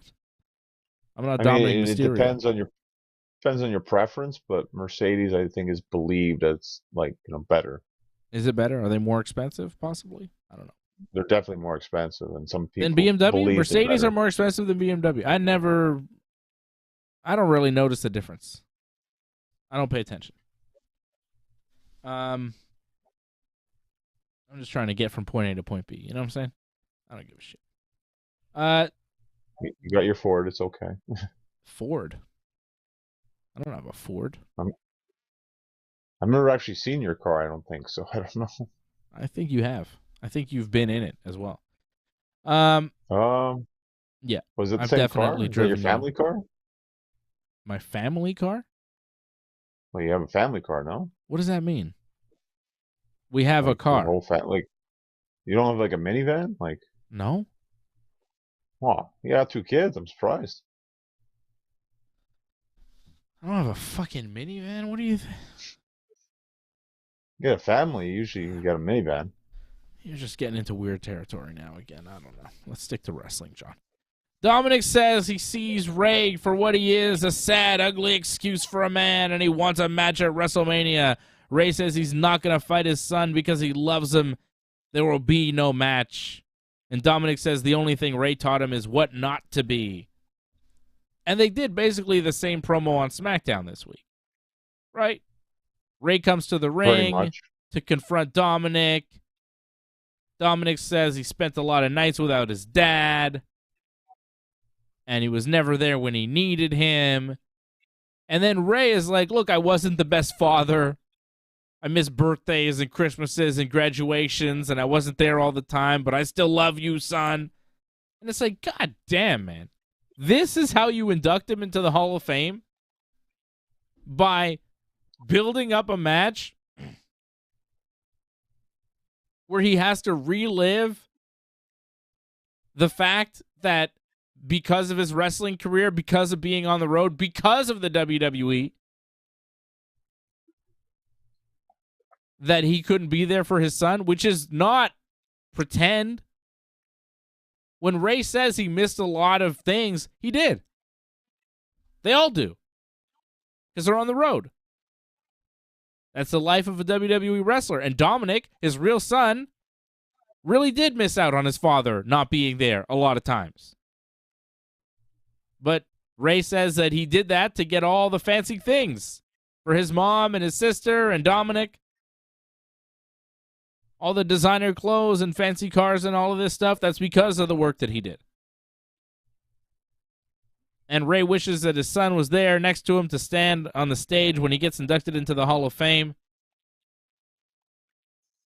Dominic Mysterio. It depends on your preference, but Mercedes I think is believed as better. Is it better? Are they more expensive? Possibly. I don't know. They're definitely more expensive, and some people than BMW. Mercedes are more expensive than BMW. I don't really notice the difference. I don't pay attention. I'm just trying to get from point A to point B. You know what I'm saying? I don't give a shit. You got your Ford. It's okay. Ford? I don't have a Ford. I've never actually seen your car, I don't think, so I don't know. I think you have. I think you've been in it as well. Yeah. Was it the I've same definitely car? Is that your family car? My family car? Well, you have a family car, no? What does that mean? We have a car. Whole you don't have a minivan? No. Wow, you got 2 kids. I'm surprised. I don't have a fucking minivan. What do you think? You got a family, usually you got a minivan. You're just getting into weird territory now again. I don't know. Let's stick to wrestling, John. Dominic says he sees Rey for what he is, a sad, ugly excuse for a man, and he wants a match at WrestleMania. Rey says he's not going to fight his son because he loves him. There will be no match. And Dominic says the only thing Rey taught him is what not to be. And they did basically the same promo on SmackDown this week. Right? Rey comes to the ring to confront Dominic. Dominic says he spent a lot of nights without his dad. And he was never there when he needed him. And then Rey is like, look, I wasn't the best father. I miss birthdays and Christmases and graduations, and I wasn't there all the time, but I still love you, son. And it's like, God damn, man. This is how you induct him into the Hall of Fame? By building up a match where he has to relive the fact that because of his wrestling career, because of being on the road, because of the WWE, that he couldn't be there for his son, which is not pretend. When Rey says he missed a lot of things, he did. They all do. Because they're on the road. That's the life of a WWE wrestler. And Dominic, his real son, really did miss out on his father not being there a lot of times. But Rey says that he did that to get all the fancy things for his mom and his sister and Dominic. all the designer clothes and fancy cars and all of this stuff, that's because of the work that he did. And Ray wishes that his son was there next to him to stand on the stage when he gets inducted into the Hall of Fame.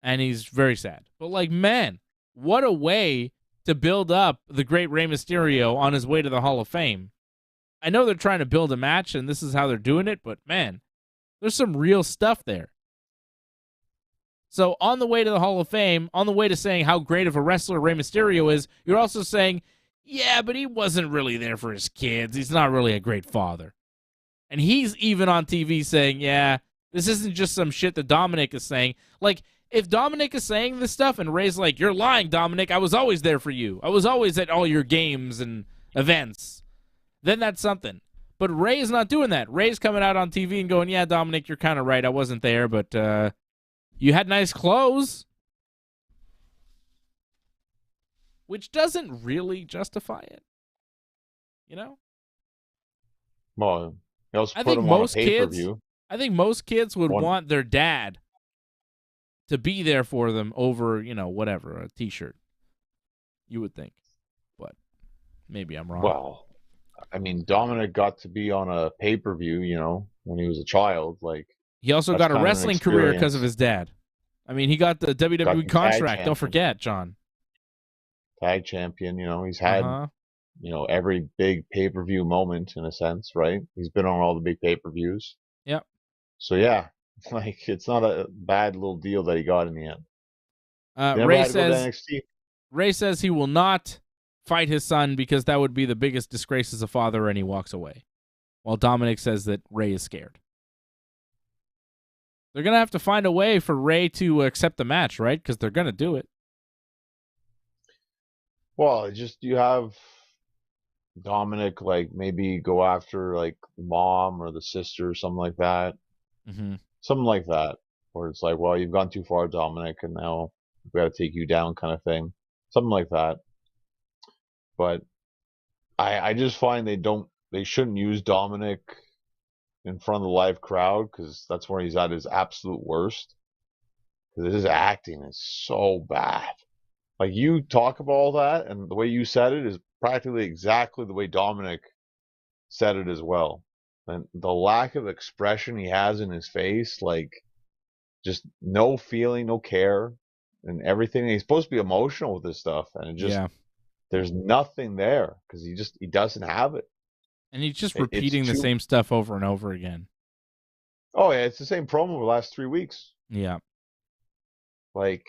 And he's very sad. But, like, man, what a way to build up the great Rey Mysterio on his way to the Hall of Fame. I know they're trying to build a match, and this is how they're doing it, but, man, there's some real stuff there. So on the way to the Hall of Fame, on the way to saying how great of a wrestler Rey Mysterio is, you're also saying, yeah, but he wasn't really there for his kids. He's not really a great father. And he's even on TV saying, yeah, this isn't just some shit that Dominic is saying. Like, if Dominic is saying this stuff and Ray's like, you're lying, Dominic, I was always there for you. I was always at all your games and events. Then that's something. But Ray is not doing that. Ray's coming out on TV and going, yeah, Dominic, you're kind of right. I wasn't there, but you had nice clothes. Which doesn't really justify it. You know? Well, he also put him on a pay-per-view. I think most kids would want their dad to be there for them over, whatever, a T-shirt. You would think. But maybe I'm wrong. Well, I mean, Dominic got to be on a pay-per-view, when he was a child. Like, he also got a wrestling career because of his dad. I mean, he got the WWE contract. Don't forget, John. Tag champion, he's had, every big pay-per-view moment in a sense, right? He's been on all the big pay-per-views. Yep. So yeah, like it's not a bad little deal that he got in the end. Ray says he will not fight his son because that would be the biggest disgrace as a father, and he walks away. While Dominic says that Ray is scared. They're going to have to find a way for Ray to accept the match, right? Because they're going to do it. Well, you have Dominic, like, maybe go after, like, the mom or the sister or something like that. Mm-hmm. Something like that. Where it's like, well, you've gone too far, Dominic, and now we got to take you down kind of thing. Something like that. But I just find they shouldn't use Dominic in front of the live crowd because that's where he's at his absolute worst. Because his acting is so bad. Like, you talk about all that, and the way you said it is practically exactly the way Dominic said it as well. And the lack of expression he has in his face, like, just no feeling, no care, and everything. He's supposed to be emotional with this stuff, and it just, there's nothing there, because he doesn't have it. And he's just repeating the same stuff over and over again. Oh, yeah, it's the same promo the last 3 weeks. Yeah. Like,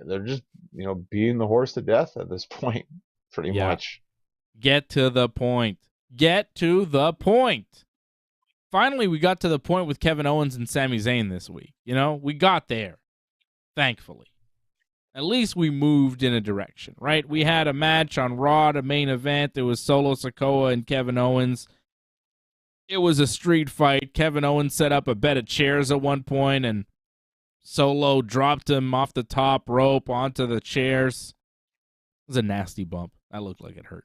they're just, beating the horse to death at this point, pretty much. Get to the point. Get to the point. Finally, we got to the point with Kevin Owens and Sami Zayn this week. We got there, thankfully. At least we moved in a direction, right? We had a match on Raw, a main event. It was Solo Sikoa and Kevin Owens. It was a street fight. Kevin Owens set up a bed of chairs at one point, and Solo dropped him off the top rope onto the chairs. It was a nasty bump. That looked like it hurt.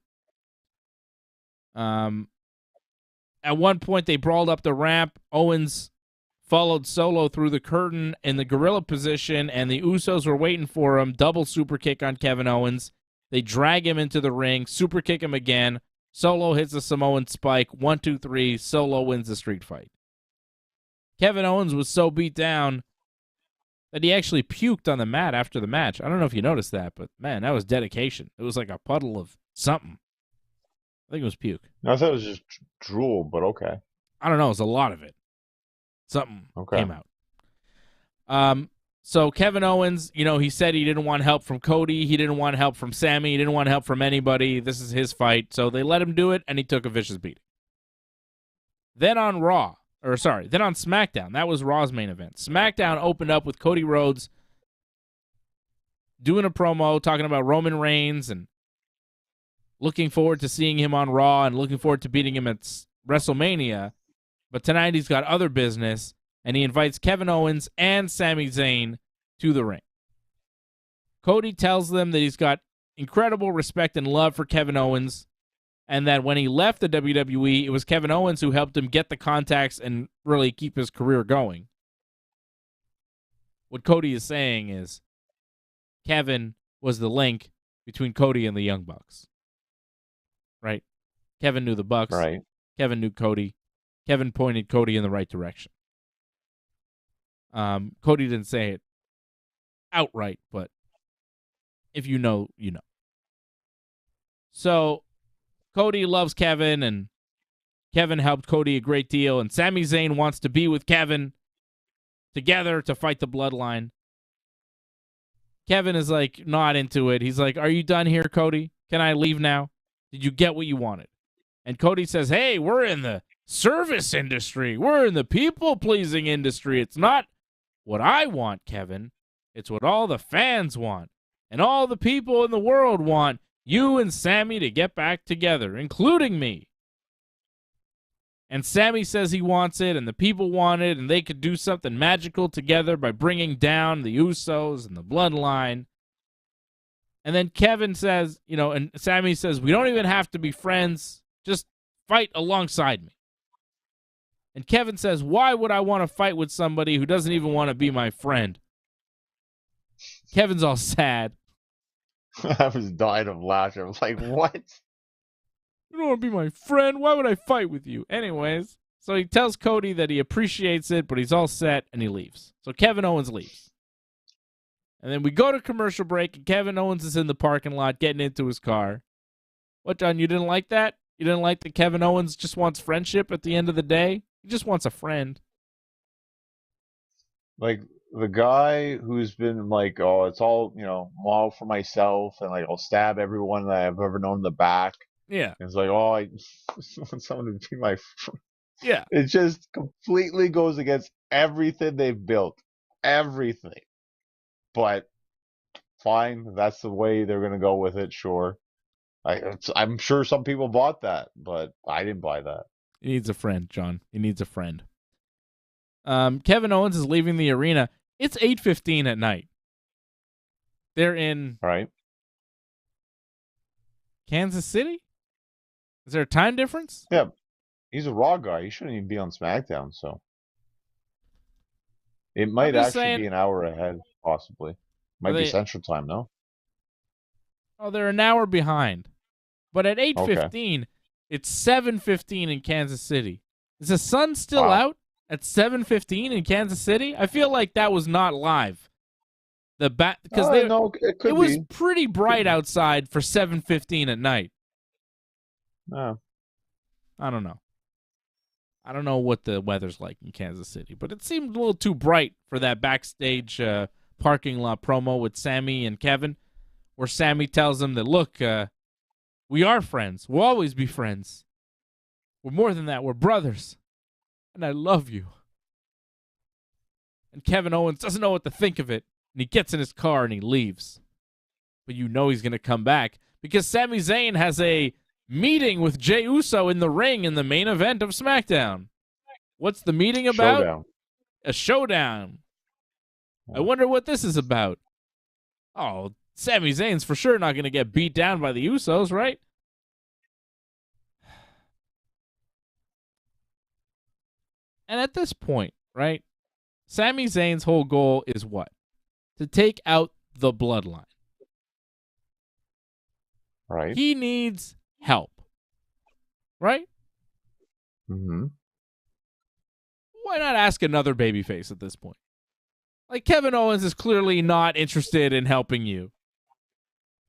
At one point, they brawled up the ramp. Owens followed Solo through the curtain in the gorilla position, and the Usos were waiting for him. Double super kick on Kevin Owens. They drag him into the ring, super kick him again. Solo hits a Samoan spike. 1, 2, 3. Solo wins the street fight. Kevin Owens was so beat down that he actually puked on the mat after the match. I don't know if you noticed that, but man, that was dedication. It was like a puddle of something. I think it was puke. No, I thought it was just drool, but okay. I don't know. It was a lot of it. Something came out. So Kevin Owens, he said he didn't want help from Cody. He didn't want help from Sammy. He didn't want help from anybody. This is his fight. So they let him do it, and he took a vicious beating. Then on SmackDown. That was Raw's main event. SmackDown opened up with Cody Rhodes doing a promo, talking about Roman Reigns and looking forward to seeing him on Raw and looking forward to beating him at WrestleMania. But tonight he's got other business, and he invites Kevin Owens and Sami Zayn to the ring. Cody tells them that he's got incredible respect and love for Kevin Owens, and that when he left the WWE, it was Kevin Owens who helped him get the contacts and really keep his career going. what Cody is saying is Kevin was the link between Cody and the Young Bucks. Right? Kevin knew the Bucks. Right. Kevin knew Cody. Kevin pointed Cody in the right direction. Cody didn't say it outright, but if you know, you know. So Cody loves Kevin, and Kevin helped Cody a great deal, and Sami Zayn wants to be with Kevin together to fight the Bloodline. Kevin is like not into it. He's like, "Are you done here, Cody? Can I leave now? Did you get what you wanted?" And Cody says, "Hey, we're in the service industry. We're in the people-pleasing industry. It's not what I want, Kevin. It's what all the fans want. And all the people in the world want you and Sami to get back together, including me." And Sami says he wants it, and the people want it, and they could do something magical together by bringing down the Usos and the Bloodline. And then Kevin says, and Sami says, "We don't even have to be friends. Just fight alongside me." And Kevin says, "Why would I want to fight with somebody who doesn't even want to be my friend?" Kevin's all sad. I was dying of laughter. I was like, what? "You don't want to be my friend? Why would I fight with you?" Anyways, so he tells Cody that he appreciates it, but he's all set, and he leaves. So Kevin Owens leaves. And then we go to commercial break, and Kevin Owens is in the parking lot getting into his car. What, John, you didn't like that? You didn't like that Kevin Owens just wants friendship at the end of the day? He just wants a friend. Like, the guy who's been like, "Oh, it's all, all for myself, and like I'll stab everyone that I've ever known in the back." Yeah. And it's like, "Oh, I just want someone to be my friend." Yeah. It just completely goes against everything they've built. Everything. But fine, that's the way they're going to go with it, sure. I'm sure some people bought that, but I didn't buy that. He needs a friend, John. He needs a friend. Kevin Owens is leaving the arena. It's 8:15 at night. They're in Right. Kansas City? Is there a time difference? Yeah. He's a Raw guy. He shouldn't even be on SmackDown, so. It might actually be an hour ahead, possibly. Might be Central Time, no? Oh, they're an hour behind. But at 8:15, it's 7:15 in Kansas City. Is the sun still out at 7:15 in Kansas City? I feel like that was not live. Because it was pretty bright outside for 7:15 at night. No. I don't know. I don't know what the weather's like in Kansas City, but it seemed a little too bright for that backstage parking lot promo with Sami and Kevin, where Sami tells them that, "Look, we are friends. We'll always be friends. We're more than that. We're brothers. And I love you." And Kevin Owens doesn't know what to think of it, and he gets in his car and he leaves. But you know he's going to come back because Sami Zayn has a meeting with Jey Uso in the ring in the main event of SmackDown. What's the meeting about? Showdown. A showdown. I wonder what this is about. Oh, Sami Zayn's for sure not going to get beat down by the Usos, right? And at this point, right, Sami Zayn's whole goal is what? To take out the Bloodline. Right. He needs help. Right? Mm-hmm. Why not ask another babyface at this point? Like, Kevin Owens is clearly not interested in helping you.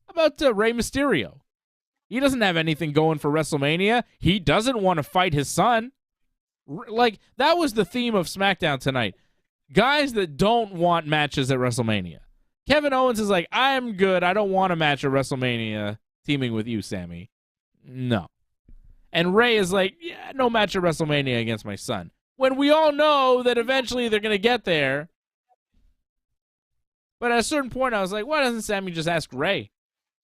How about Rey Mysterio? He doesn't have anything going for WrestleMania. He doesn't want to fight his son. Like, that was the theme of SmackDown tonight. Guys that don't want matches at WrestleMania. Kevin Owens is like, "I'm good. I don't want a match at WrestleMania teaming with you, Sami." No. And Rey is like, "Yeah, no match at WrestleMania against my son." When we all know that eventually they're going to get there. But at a certain point, I was like, why doesn't Sami just ask Rey?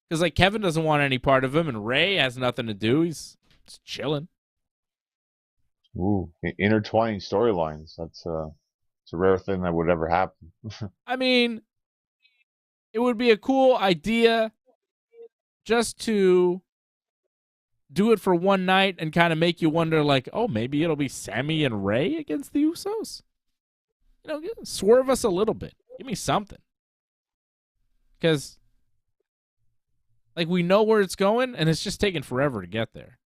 Because, like, Kevin doesn't want any part of him, and Rey has nothing to do. He's just chilling. Ooh, intertwining storylines. That's it's a rare thing that would ever happen. I mean, it would be a cool idea just to do it for one night and kind of make you wonder, like, oh, maybe it'll be Sami and Rey against the Usos? Swerve us a little bit. Give me something. Because, like, we know where it's going, and it's just taking forever to get there.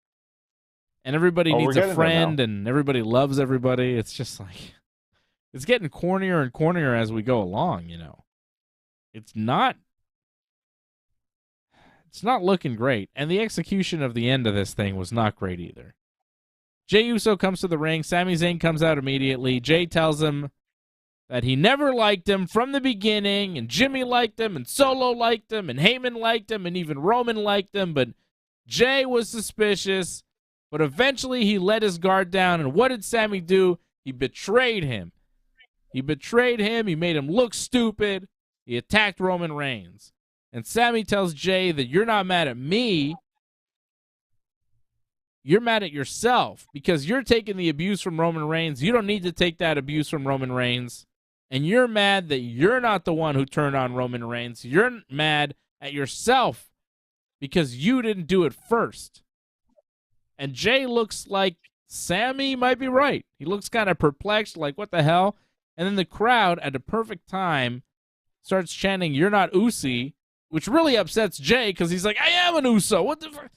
And everybody needs a friend, and everybody loves everybody. It's just like, it's getting cornier and cornier as we go along, you know. It's not looking great. And the execution of the end of this thing was not great either. Jey Uso comes to the ring. Sami Zayn comes out immediately. Jey tells him that he never liked him from the beginning, and Jimmy liked him, and Solo liked him, and Heyman liked him, and even Roman liked him, but Jey was suspicious. But eventually he let his guard down, and what did Sami do? He betrayed him. He betrayed him. He made him look stupid. He attacked Roman Reigns. And Sami tells Jey that you're not mad at me. You're mad at yourself because you're taking the abuse from Roman Reigns. You don't need to take that abuse from Roman Reigns. And you're mad that you're not the one who turned on Roman Reigns. You're mad at yourself because you didn't do it first. And Jey looks like Sami might be right. He looks kind of perplexed, like, what the hell? And then the crowd, at the perfect time, starts chanting, "You're not Usi," which really upsets Jey because he's like, I am an Uso. What the fuck?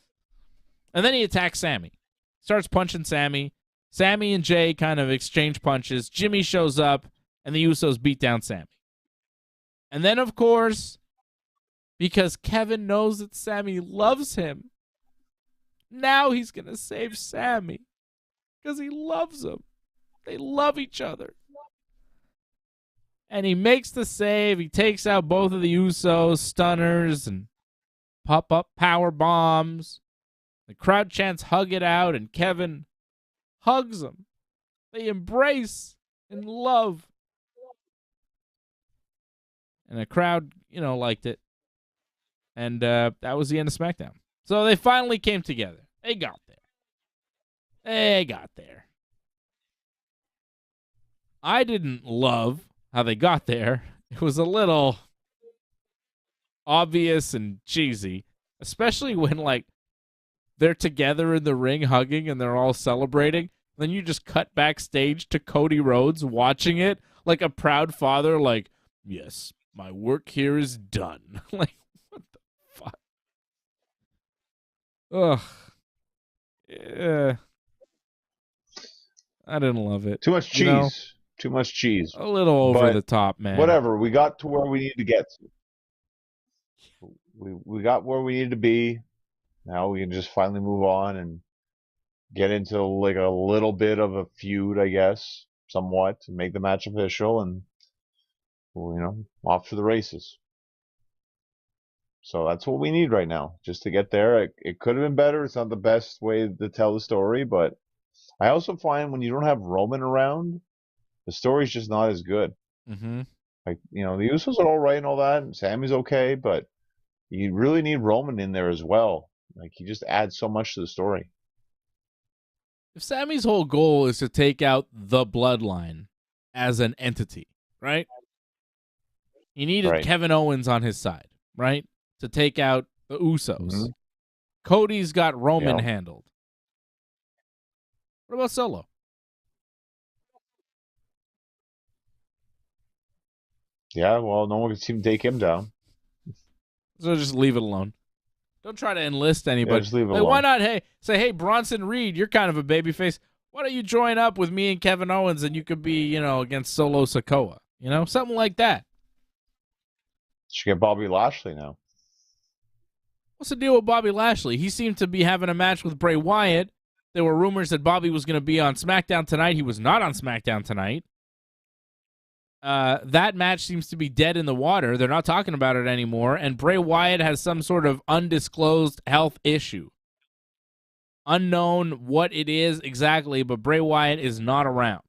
And then he attacks Sami. Starts punching Sami. Sami and Jey kind of exchange punches. Jimmy shows up, and the Usos beat down Sami. And then, of course, because Kevin knows that Sami loves him, now he's going to save Sami because he loves him. They love each other. And he makes the save. He takes out both of the Usos, stunners, and pop-up power bombs. The crowd chants, "Hug it out," and Kevin hugs him. They embrace in love. And the crowd, liked it. And that was the end of SmackDown. So they finally came together. They got there. I didn't love how they got there. It was a little obvious and cheesy, especially when, like, they're together in the ring hugging and they're all celebrating. Then you just cut backstage to Cody Rhodes watching it like a proud father, like, yes, my work here is done. Like, what the fuck? Ugh. Yeah. I didn't love it. Too much cheese. Too much cheese. A little over the top, man. Whatever. We got to where we needed to get to. We got where we needed to be. Now we can just finally move on and get into like a little bit of a feud, I guess, somewhat, to make the match official, and off to the races. So that's what we need right now, just to get there. It could have been better. It's not the best way to tell the story, but I also find when you don't have Roman around, the story's just not as good. Mm-hmm. Like, the Usos are all right and all that, and Sammy's okay, but you really need Roman in there as well. Like, he just adds so much to the story. If Sammy's whole goal is to take out the bloodline as an entity, right? He needed Kevin Owens on his side, right? To take out the Usos. Mm-hmm. Cody's got Roman handled. What about Solo? Yeah, well, no one can seem to take him down. So just leave it alone. Don't try to enlist anybody. Yeah, just leave it alone. Why not, hey, Bronson Reed, you're kind of a babyface. Why don't you join up with me and Kevin Owens and you could be, against Solo Sikoa? Something like that. Should get Bobby Lashley now. What's the deal with Bobby Lashley? He seemed to be having a match with Bray Wyatt. There were rumors that Bobby was going to be on SmackDown tonight. He was not on SmackDown tonight. That match seems to be dead in the water. They're not talking about it anymore. And Bray Wyatt has some sort of undisclosed health issue. Unknown what it is exactly, but Bray Wyatt is not around.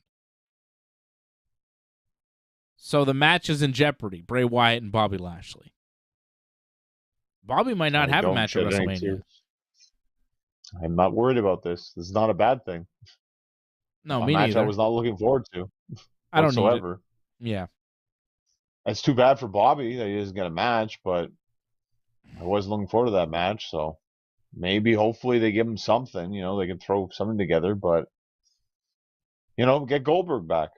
So the match is in jeopardy. Bray Wyatt and Bobby Lashley. Bobby might not have a match at WrestleMania. I'm not worried about this. This is not a bad thing. No, me neither. I was not looking forward to. I don't need it. Yeah. It's too bad for Bobby that he doesn't get a match, but I was looking forward to that match, so maybe, hopefully, they give him something. They can throw something together, but, get Goldberg back.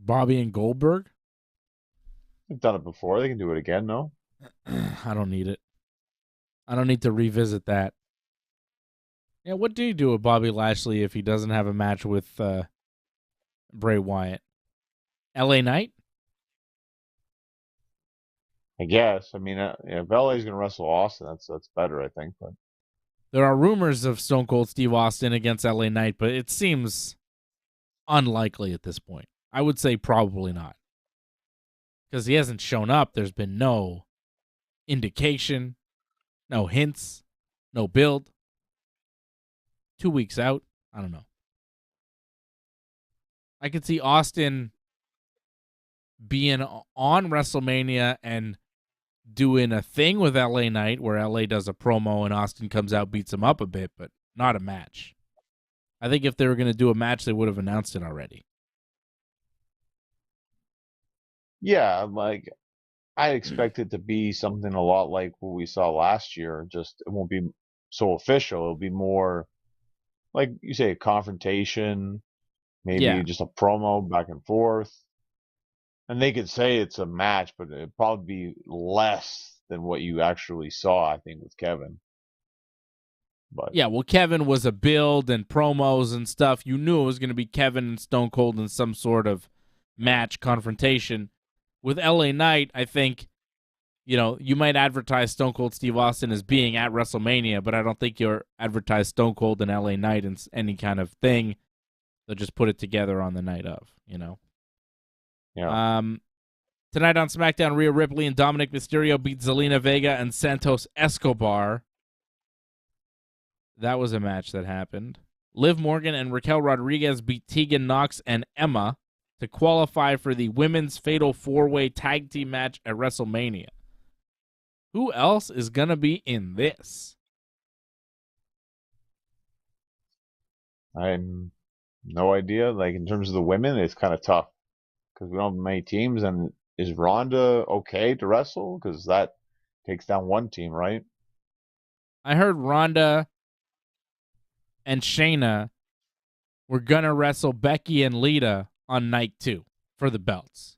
Bobby and Goldberg? They've done it before. They can do it again, no? I don't need it. I don't need to revisit that. Yeah, what do you do with Bobby Lashley if he doesn't have a match with Bray Wyatt? LA Knight? I guess. I mean, if LA's going to wrestle Austin, that's better, I think. But There are rumors of Stone Cold Steve Austin against LA Knight, but it seems unlikely at this point. I would say probably not. Because he hasn't shown up. There's been no indication, no hints, no build. 2 weeks out. I don't know. I could see Austin being on WrestleMania and doing a thing with LA Knight where LA does a promo and Austin comes out, beats him up a bit, but not a match. I think if they were going to do a match, they would have announced it already. yeah, like I expect it to be something a lot like what we saw last year. Just it won't be so official. It'll be more like you say, a confrontation, maybe Yeah. just a promo back and forth. And they could say it's a match, but it'd probably be less than what you actually saw, I think, with Kevin. But Yeah, well, Kevin was a build and promos and stuff. You knew it was going to be Kevin and Stone Cold in some sort of match confrontation. With LA Knight, I think, you might advertise Stone Cold Steve Austin as being at WrestleMania, but I don't think you'll advertise Stone Cold and LA Knight in any kind of thing. They'll just put it together on the night of, Yeah. Tonight on SmackDown, Rhea Ripley and Dominic Mysterio beat Zelina Vega and Santos Escobar. That was a match that happened. Liv Morgan and Raquel Rodriguez beat Tegan Nox and Emma to qualify for the Women's Fatal 4-Way Tag Team match at WrestleMania. Who else is going to be in this? I have no idea. Like, in terms of the women, it's kind of tough because we don't have many teams. And is Ronda okay to wrestle? Because that takes down one team, right? I heard Ronda and Shayna were going to wrestle Becky and Lita on night 2 for the belts.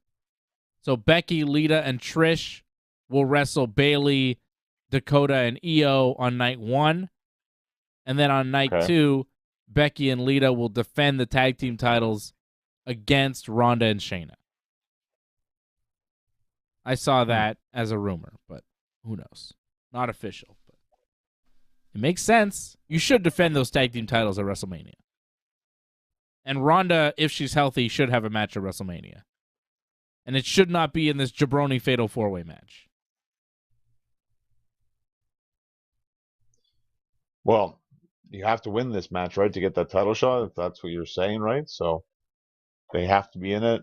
So Becky, Lita, and Trish will wrestle Bayley, Dakota, and Io on night 1. And then on night 2, Becky and Lita will defend the tag team titles against Ronda and Shayna. I saw that as a rumor, but who knows? Not official. But it makes sense. You should defend those tag team titles at WrestleMania. And Ronda, if she's healthy, should have a match at WrestleMania. And it should not be in this jabroni fatal 4-way match. Well, you have to win this match, right, to get that title shot, if that's what you're saying, right? So they have to be in it.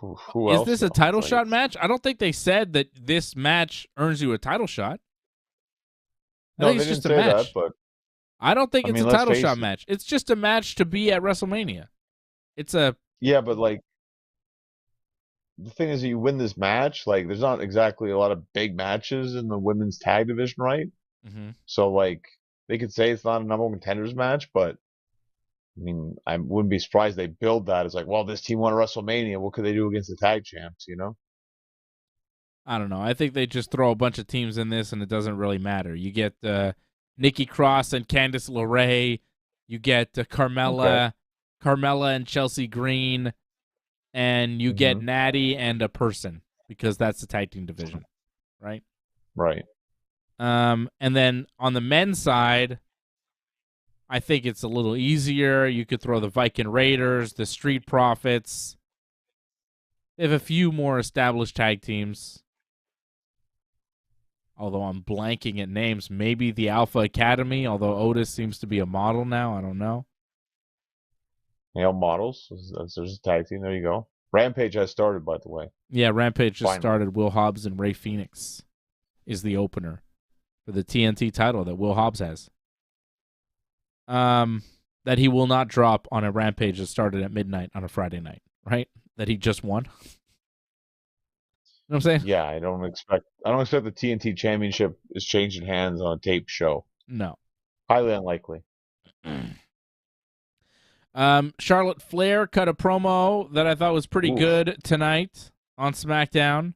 Who else? Is this a title shot match? I don't think they said that this match earns you a title shot. I think it's just a match. That, but I don't think it's a title shot match. It's just a match to be at WrestleMania. Yeah, but like the thing is, you win this match. Like, there's not exactly a lot of big matches in the women's tag division, right? Mm-hmm. So like they could say it's not a number one contenders match, but I mean, I wouldn't be surprised they build that as like, well, this team won a WrestleMania. What could they do against the tag champs? I don't know. I think they just throw a bunch of teams in this, and it doesn't really matter. You get Nikki Cross and Candice LeRae. You get Carmella and Chelsea Green, and you get Natty and a person because that's the tag team division, right? Right. And then on the men's side, I think it's a little easier. You could throw the Viking Raiders, the Street Profits. They have a few more established tag teams. Although I'm blanking at names. Maybe the Alpha Academy, although Otis seems to be a model now. I don't know. Male models. There's a tag team. There you go. Rampage has started, by the way. Yeah, Rampage just started. Will Hobbs and Ray Phoenix is the opener for the TNT title that Will Hobbs has. That he will not drop on a Rampage that started at midnight on a Friday night, right? That he just won. You know what I'm saying? Yeah, I don't expect the TNT Championship is changing hands on a taped show. No. Highly unlikely. Charlotte Flair cut a promo that I thought was pretty good tonight on SmackDown.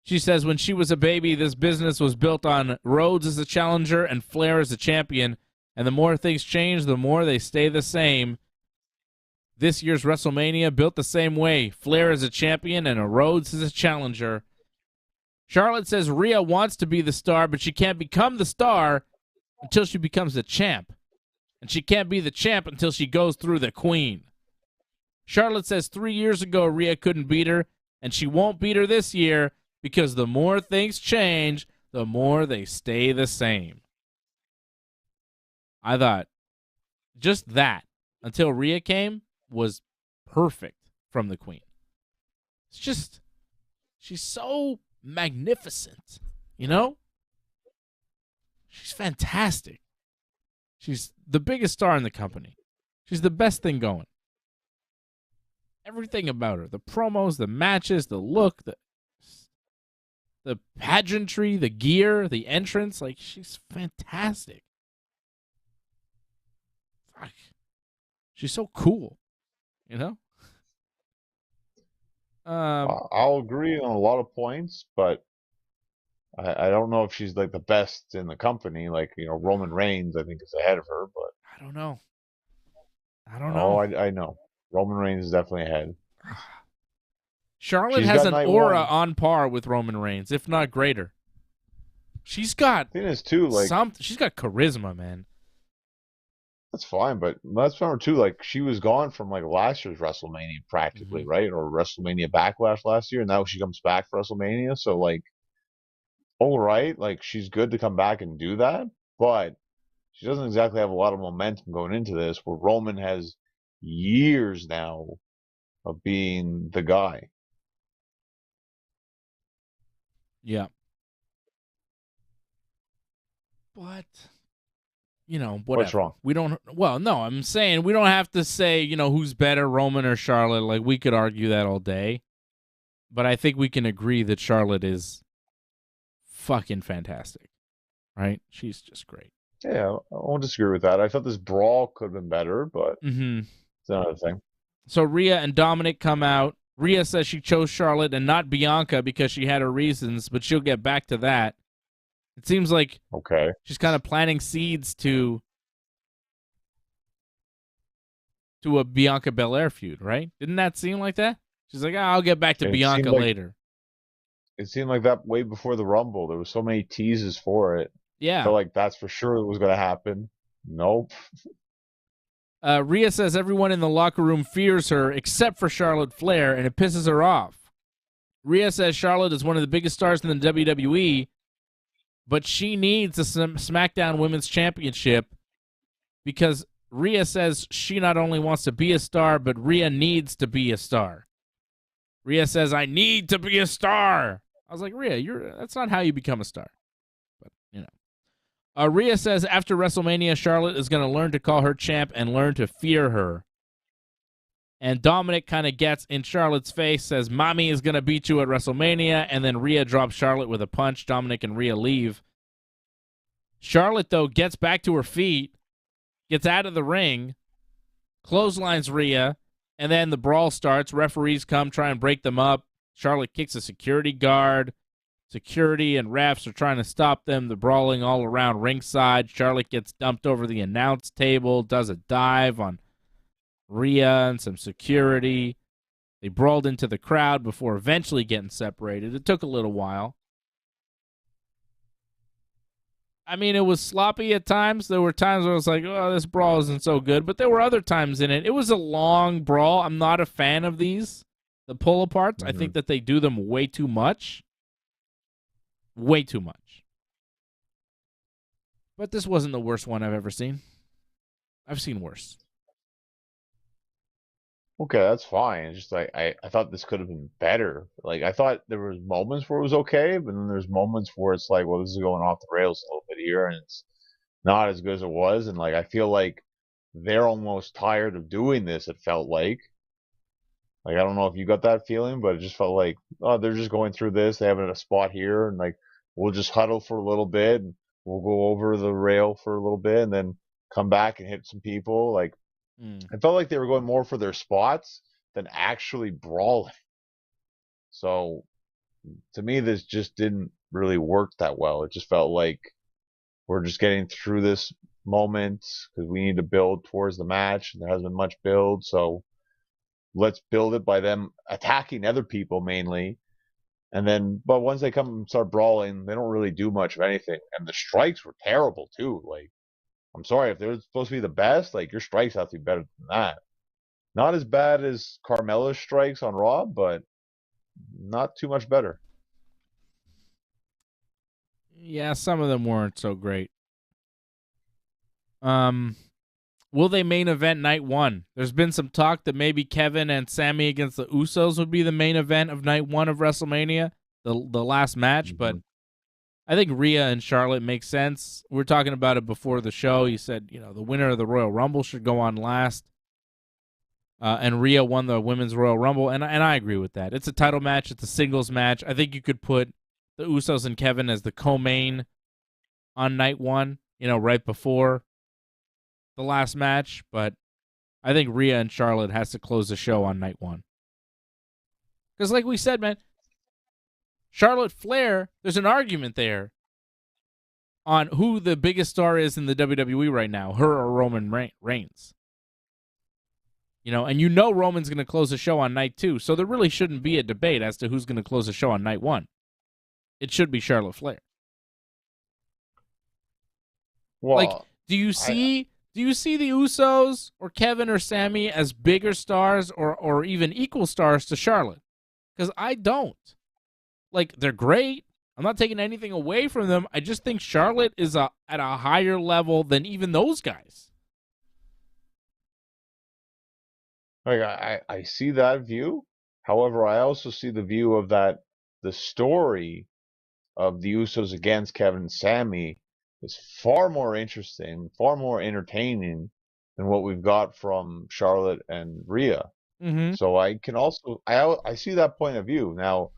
She says when she was a baby, this business was built on Rhodes as a challenger and Flair as a champion. And the more things change, the more they stay the same. This year's WrestleMania built the same way. Flair as a champion and a Rhodes as a challenger. Charlotte says Rhea wants to be the star, but she can't become the star until she becomes the champ. And she can't be the champ until she goes through the queen. Charlotte says 3 years ago Rhea couldn't beat her, and she won't beat her this year because the more things change, the more they stay the same. I thought just that, until Rhea came, was perfect from the queen. It's just, she's so magnificent, you know? She's fantastic. She's the biggest star in the company. She's the best thing going. Everything about her, the promos, the matches, the look, the pageantry, the gear, the entrance, like, she's fantastic. Fuck. She's so cool, you know? I'll agree on a lot of points, but I don't know if she's like the best in the company. Like, Roman Reigns, I think, is ahead of her, but I don't know. I know. Roman Reigns is definitely ahead. Charlotte has an aura on par with Roman Reigns, if not greater. She's got the thing is too, like, she's got charisma, man. That's fine, but let's remember too, like, she was gone from like last year's WrestleMania practically, right? Or WrestleMania Backlash last year, and now she comes back for WrestleMania. So like, all right, like, she's good to come back and do that, but she doesn't exactly have a lot of momentum going into this, where Roman has years now of being the guy. Yeah. But, whatever. What's wrong? No, I'm saying we don't have to say, who's better, Roman or Charlotte. Like, we could argue that all day. But I think we can agree that Charlotte is fucking fantastic, right? She's just great. Yeah, I won't disagree with that. I thought this brawl could have been better, but it's another thing. So Rhea and Dominic come out. Rhea says she chose Charlotte and not Bianca because she had her reasons, but she'll get back to that. It seems like she's kind of planting seeds to a Bianca Belair feud, right? Didn't that seem like that? She's like, I'll get back to Bianca later. It seemed like that way before the Rumble. There was so many teases for it. Yeah. I felt like that's for sure it was going to happen. Nope. Rhea says everyone in the locker room fears her except for Charlotte Flair, and it pisses her off. Rhea says Charlotte is one of the biggest stars in the WWE, but she needs a SmackDown Women's Championship because Rhea says she not only wants to be a star, but Rhea needs to be a star. Rhea says, I need to be a star. I was like, Rhea, that's not how you become a star. But, Rhea says after WrestleMania, Charlotte is going to learn to call her champ and learn to fear her. And Dominic kind of gets in Charlotte's face, says, Mommy is going to beat you at WrestleMania, and then Rhea drops Charlotte with a punch. Dominic and Rhea leave. Charlotte, though, gets back to her feet, gets out of the ring, clotheslines Rhea, and then the brawl starts. Referees come, try and break them up. Charlotte kicks a security guard. Security and refs are trying to stop them. They're brawling all around ringside. Charlotte gets dumped over the announce table, does a dive on Rhea and some security. They brawled into the crowd before eventually getting separated. It took a little while. I mean, it was sloppy at times. There were times where I was like, oh, this brawl isn't so good. But there were other times in it. It was a long brawl. I'm not a fan of these, the pull-aparts. I think that they do them way too much. Way too much. But this wasn't the worst one I've ever seen. I've seen worse. Okay, that's fine. It's just like I thought this could have been better. Like, I thought there was moments where it was okay, but then there's moments where it's like, well, this is going off the rails a little bit here, and it's not as good as it was. And like, I feel like they're almost tired of doing this. It felt like I don't know if you got that feeling, but it just felt like, oh, they're just going through this. They have a spot here, and like, we'll just huddle for a little bit, and we'll go over the rail for a little bit, and then come back and hit some people. Like, I felt like they were going more for their spots than actually brawling. So to me, this just didn't really work that well. It just felt like we're just getting through this moment because we need to build towards the match. And there hasn't been much build, so let's build it by them attacking other people mainly. And then, but once they come and start brawling, they don't really do much of anything. And the strikes were terrible too. Like, I'm sorry, if they're supposed to be the best, like your strikes have to be better than that. Not as bad as Carmella's strikes on Raw, but not too much better. Yeah, some of them weren't so great. Will they main event night 1? There's been some talk that maybe Kevin and Sami against the Usos would be the main event of night 1 of WrestleMania, the last match, but I think Rhea and Charlotte make sense. We were talking about it before the show. You said, the winner of the Royal Rumble should go on last. And Rhea won the Women's Royal Rumble, and I agree with that. It's a title match. It's a singles match. I think you could put the Usos and Kevin as the co-main on night 1, right before the last match, but I think Rhea and Charlotte has to close the show on night 1. Because like we said, man, Charlotte Flair, there's an argument there on who the biggest star is in the WWE right now, her or Roman Reigns. And Roman's going to close the show on night 2, so there really shouldn't be a debate as to who's going to close the show on night 1. It should be Charlotte Flair. Well, do you see the Usos or Kevin or Sami as bigger stars or even equal stars to Charlotte? Because I don't. They're great. I'm not taking anything away from them. I just think Charlotte is at a higher level than even those guys. I see that view. However, I also see the view of that the story of the Usos against Kevin and Sami is far more interesting, far more entertaining than what we've got from Charlotte and Rhea. Mm-hmm. So I can also I see that point of view. Now,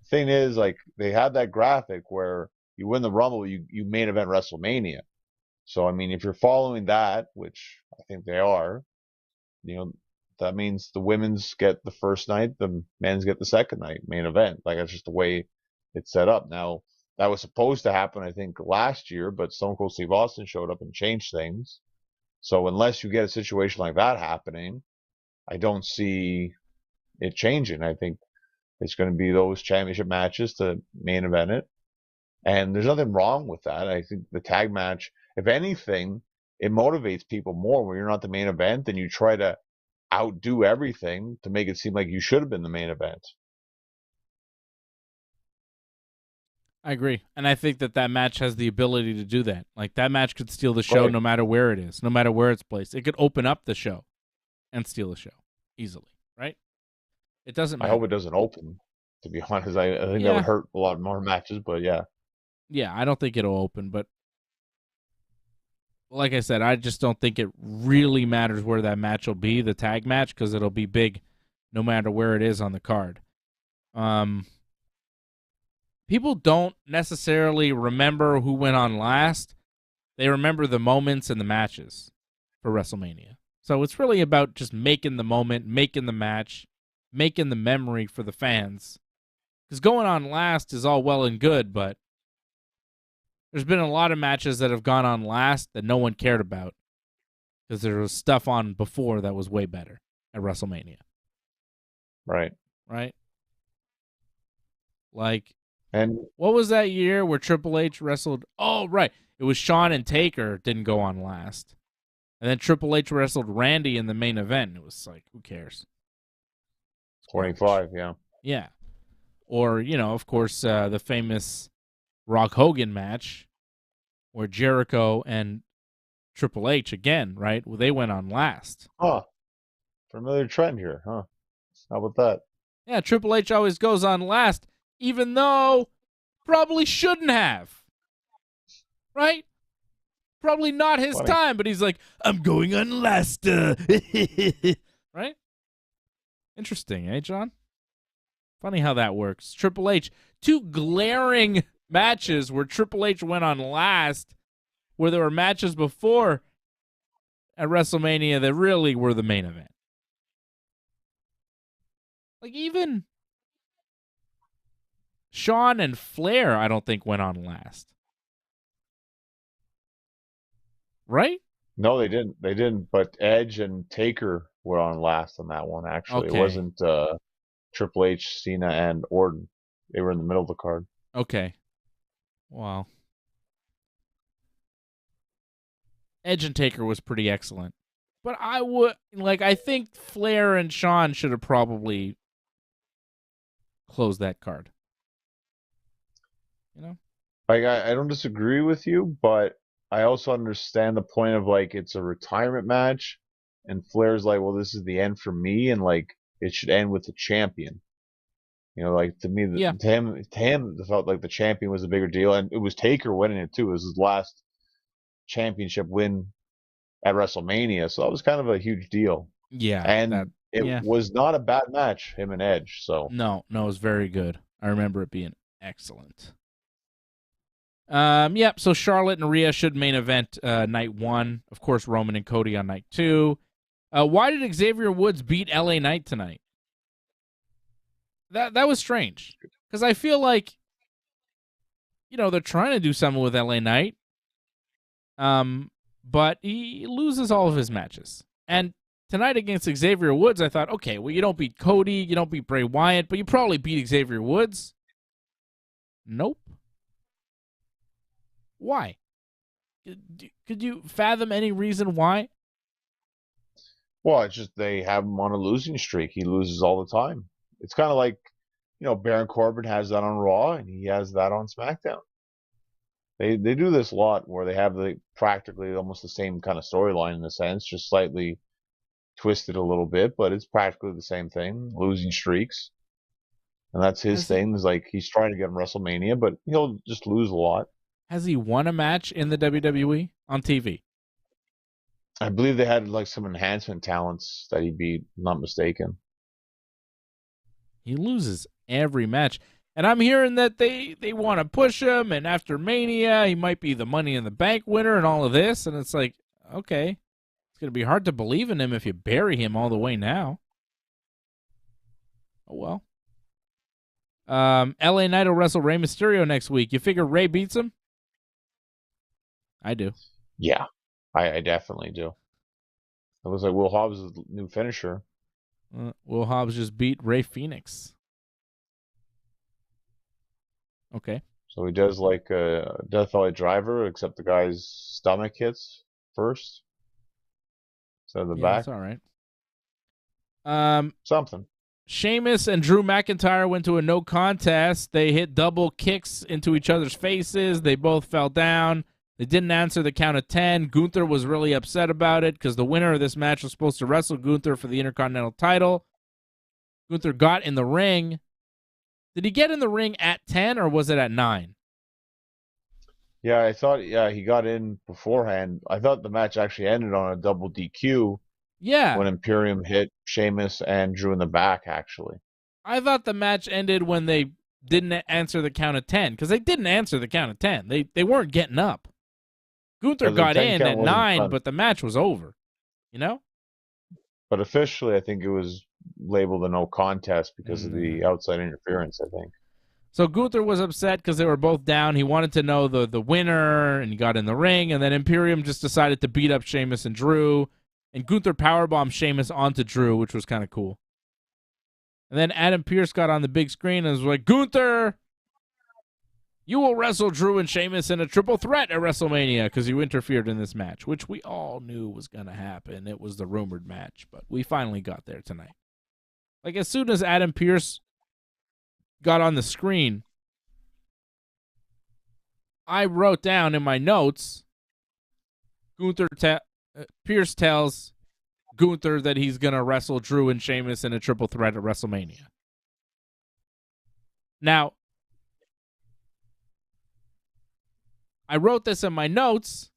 the thing is, like, they had that graphic where you win the Rumble, you main event WrestleMania. So I mean, if you're following that, which I think they are, that means the women's get the first night, the men's get the second night main event. Like, that's just the way it's set up. Now, that was supposed to happen, I think, last year, but Stone Cold Steve Austin showed up and changed things. So unless you get a situation like that happening, I don't see it changing. I think it's going to be those championship matches to main event it. And there's nothing wrong with that. I think the tag match, if anything, it motivates people more when you're not the main event and you try to outdo everything to make it seem like you should have been the main event. I agree. And I think that match has the ability to do that. Like, that match could steal the show no matter where it is, no matter where it's placed. It could open up the show and steal the show easily, right? It doesn't matter. I hope it doesn't open, to be honest. I think that would hurt a lot more matches, but yeah. Yeah, I don't think it'll open, but like I said, I just don't think it really matters where that match will be, the tag match, because it'll be big no matter where it is on the card. People don't necessarily remember who went on last. They remember the moments and the matches for WrestleMania. So it's really about just making the moment, making the match, making the memory for the fans. Because going on last is all well and good, but there's been a lot of matches that have gone on last that no one cared about because there was stuff on before that was way better at WrestleMania. Right. Like, and what was that year where Triple H wrestled? Oh, right. It was Shawn and Taker didn't go on last. And then Triple H wrestled Randy in the main event. It was like, who cares? 25, yeah. Yeah. Or, of course, the famous Rock Hogan match where Jericho and Triple H again, right? Well, they went on last. Huh. Familiar trend here, huh? How about that? Yeah, Triple H always goes on last, even though probably shouldn't have. Right? Probably not his time, but he's like, I'm going on last. Right? Interesting, eh, John? Funny how that works. Triple H, two glaring matches where Triple H went on last, where there were matches before. at WrestleMania that really were the main event. Like, even Shawn and Flair, I don't think went on last. Right? No, they didn't. They didn't. But Edge and Taker were on last on that one. Actually, it Okay. wasn't Triple H, Cena, and Orton. They were in the middle of the card. Okay. Wow. Edge and Taker was pretty excellent. But I think Flair and Shawn should have probably closed that card. You know? Like, I don't disagree with you, but I also understand the point of, like, it's a retirement match, and Flair's like, well, this is the end for me, and, like, it should end with the champion. You know, like, to me, Yeah. to him, it felt like the champion was a bigger deal, and it was Taker winning it too. It was his last championship win at WrestleMania, so that was kind of a huge deal. Yeah. And it was not a bad match, him and Edge. So No, it was very good. I remember it being excellent. Yep. So Charlotte and Rhea should main event night 1. Of course, Roman and Cody on night 2. Why did Xavier Woods beat LA Knight tonight? That was strange, because I feel like, they're trying to do something with LA Knight. But he loses all of his matches. And tonight against Xavier Woods, I thought, okay, well, you don't beat Cody, you don't beat Bray Wyatt, but you probably beat Xavier Woods. Nope. Why? Could you fathom any reason why? Well, it's just they have him on a losing streak. He loses all the time. It's kind of like, Baron Corbin has that on Raw, and he has that on SmackDown. They do this a lot, where they have practically almost the same kind of storyline in a sense, just slightly twisted a little bit, but it's practically the same thing, losing streaks. And that's his thing. Is like, he's trying to get him WrestleMania, but he'll just lose a lot. Has he won a match in the WWE on TV? I believe they had like some enhancement talents that he beat, not mistaken. He loses every match. And I'm hearing that they want to push him, and after Mania, he might be the Money in the Bank winner and all of this. And it's like, okay, it's going to be hard to believe in him if you bury him all the way now. Oh, well. LA Knight will wrestle Rey Mysterio next week. You figure Rey beats him? I do. Yeah, I definitely do. It was like Will Hobbs' new finisher. Will Hobbs just beat Rey Fenix. Okay. So he does like a Death Valley Driver, except the guy's stomach hits first instead of the back. That's all right. Something. Sheamus and Drew McIntyre went to a no contest. They hit double kicks into each other's faces. They both fell down. They didn't answer the count of 10. Gunther was really upset about it because the winner of this match was supposed to wrestle Gunther for the Intercontinental title. Gunther got in the ring. Did he get in the ring at 10 or was it at 9? Yeah, I thought, he got in beforehand. I thought the match actually ended on a double DQ. Yeah. When Imperium hit Sheamus and Drew in the back, actually. I thought the match ended when they didn't answer the count of 10, because they didn't answer the count of 10. They weren't getting up. Gunther got in at 9, but the match was over. But officially, I think it was labeled a no contest because of the outside interference, I think. So Gunther was upset because they were both down. He wanted to know the winner, and he got in the ring. And then Imperium just decided to beat up Sheamus and Drew. And Gunther powerbombed Sheamus onto Drew, which was kind of cool. And then Adam Pearce got on the big screen and was like, Gunther, you will wrestle Drew and Sheamus in a triple threat at WrestleMania because you interfered in this match, which we all knew was going to happen. It was the rumored match, but we finally got there tonight. Like, as soon as Adam Pearce got on the screen, I wrote down in my notes, Pearce tells Gunther that he's going to wrestle Drew and Sheamus in a triple threat at WrestleMania. Now, I wrote this in my notes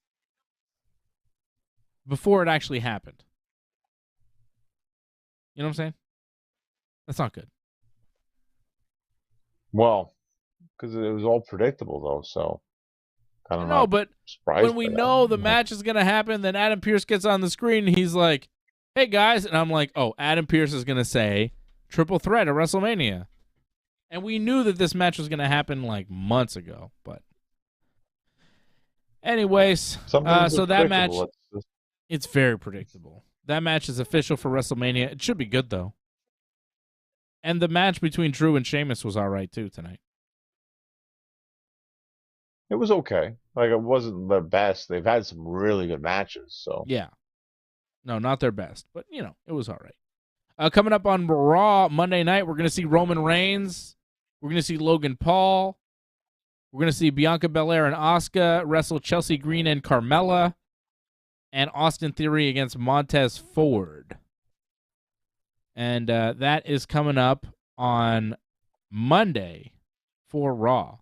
before it actually happened. You know what I'm saying? That's not good. Well, because it was all predictable, though, so. kind of No, but surprised when we by know that. the match is going to happen, then Adam Pearce gets on the screen and he's like, hey, guys. And I'm like, oh, Adam Pearce is going to say triple threat at WrestleMania. And we knew that this match was going to happen like months ago. But anyways, so that match, it's very predictable. That match is official for WrestleMania. It should be good, though. And the match between Drew and Sheamus was all right, too, tonight. It was okay. Like, it wasn't their best. They've had some really good matches, so. Yeah. No, not their best. But, you know, it was all right. Coming up on Raw Monday night, we're going to see Roman Reigns. We're going to see Logan Paul. We're going to see Bianca Belair and Asuka wrestle Chelsea Green and Carmella. And Austin Theory against Montez Ford. And that is coming up on Monday for Raw.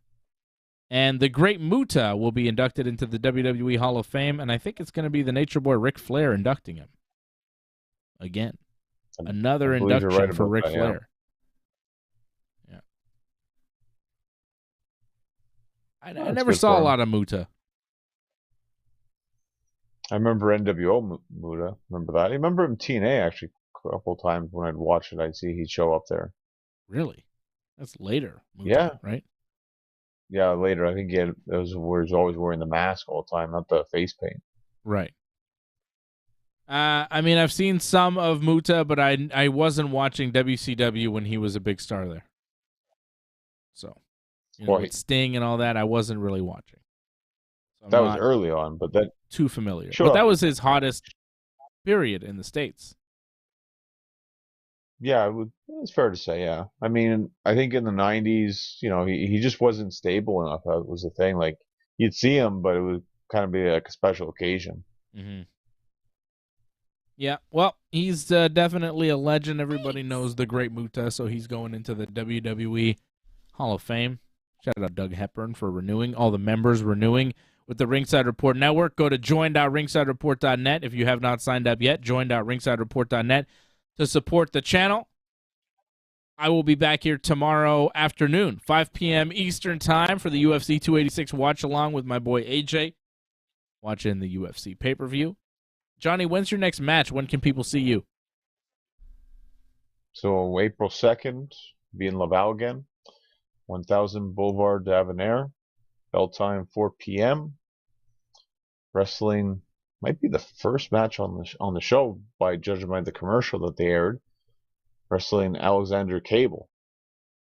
And the Great Muta will be inducted into the WWE Hall of Fame, and I think it's going to be the Nature Boy Ric Flair inducting him. Again. Another induction for Ric Flair. Yeah. I never saw a lot of Muta. I remember NWO Muta. Remember that? I remember him TNA actually a couple times when I'd watch it. I'd see he'd show up there. Really? That's later. Muta, yeah. Right? Yeah, later. I think that was where he's always wearing the mask all the time, not the face paint. Right. I mean, I've seen some of Muta, but I wasn't watching WCW when he was a big star there. So, you know, with Sting and all that, I wasn't really watching. So that was early on, but that too familiar. Sure. But that was his hottest period in the States. Yeah, it's fair to say, yeah. I mean, I think in the 90s, you know, he just wasn't stable enough. That was the thing. Like, you'd see him, but it would kind of be like a special occasion. Mm-hmm. Yeah, well, he's definitely a legend. Everybody knows the Great Muta, so he's going into the WWE Hall of Fame. Shout out Doug Hepburn for renewing, all the members renewing with the Ringside Report Network. Go to join.ringsidereport.net if you have not signed up yet. Join.ringsidereport.net to support the channel. I will be back here tomorrow afternoon, 5 p.m. Eastern Time for the UFC 286 watch-along with my boy AJ, watching the UFC pay-per-view. Johnny, when's your next match? When can people see you? So April 2nd, be in Laval again, 1000 Boulevard d'Avenir, bell time 4 p.m. Wrestling might be the first match on the show by judging by the commercial that they aired. Wrestling Alexander Cable.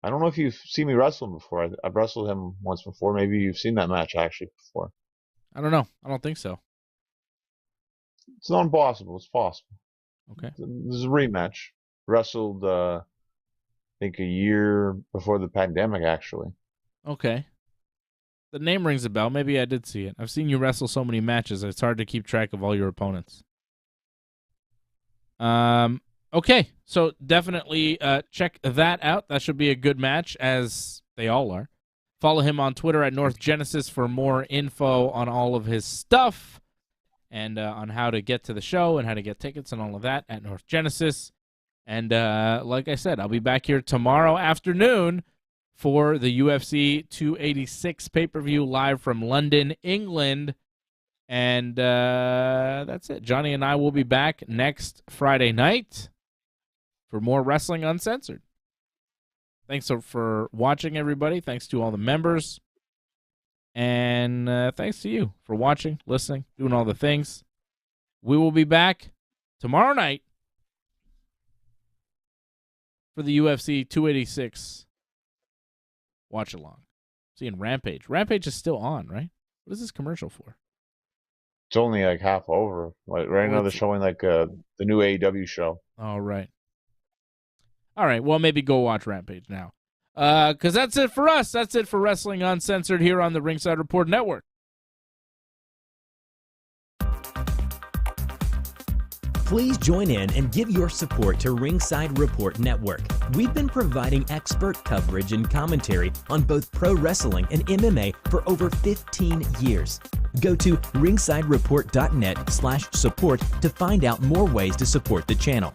I don't know if you've seen me wrestle him before. I've wrestled him once before. Maybe you've seen that match actually before. I don't know. I don't think so. It's not impossible. It's possible. Okay. This is a rematch. Wrestled, I think, a year before the pandemic, actually. Okay. The name rings a bell. Maybe I did see it. I've seen you wrestle so many matches, it's hard to keep track of all your opponents. Okay. So definitely check that out. That should be a good match, as they all are. Follow him on Twitter at North Genesis for more info on all of his stuff. And on how to get to the show and how to get tickets and all of that at North Genesis. And like I said, I'll be back here tomorrow afternoon for the UFC 286 pay-per-view live from London, England. And that's it. Johnny and I will be back next Friday night for more Wrestling Uncensored. Thanks for watching, everybody. Thanks to all the members. And thanks to you for watching, listening, doing all the things. We will be back tomorrow night for the UFC 286 watch along. Seeing Rampage. Rampage is still on, right? What is this commercial for? It's only like half over. Like right now they're showing like the new AEW show. All right. All right. Well, maybe go watch Rampage now. Because that's it for us. That's it for Wrestling Uncensored here on the Ringside Report Network. Please join in and give your support to Ringside Report Network. We've been providing expert coverage and commentary on both pro wrestling and MMA for over 15 years. Go to ringsidereport.net/support to find out more ways to support the channel.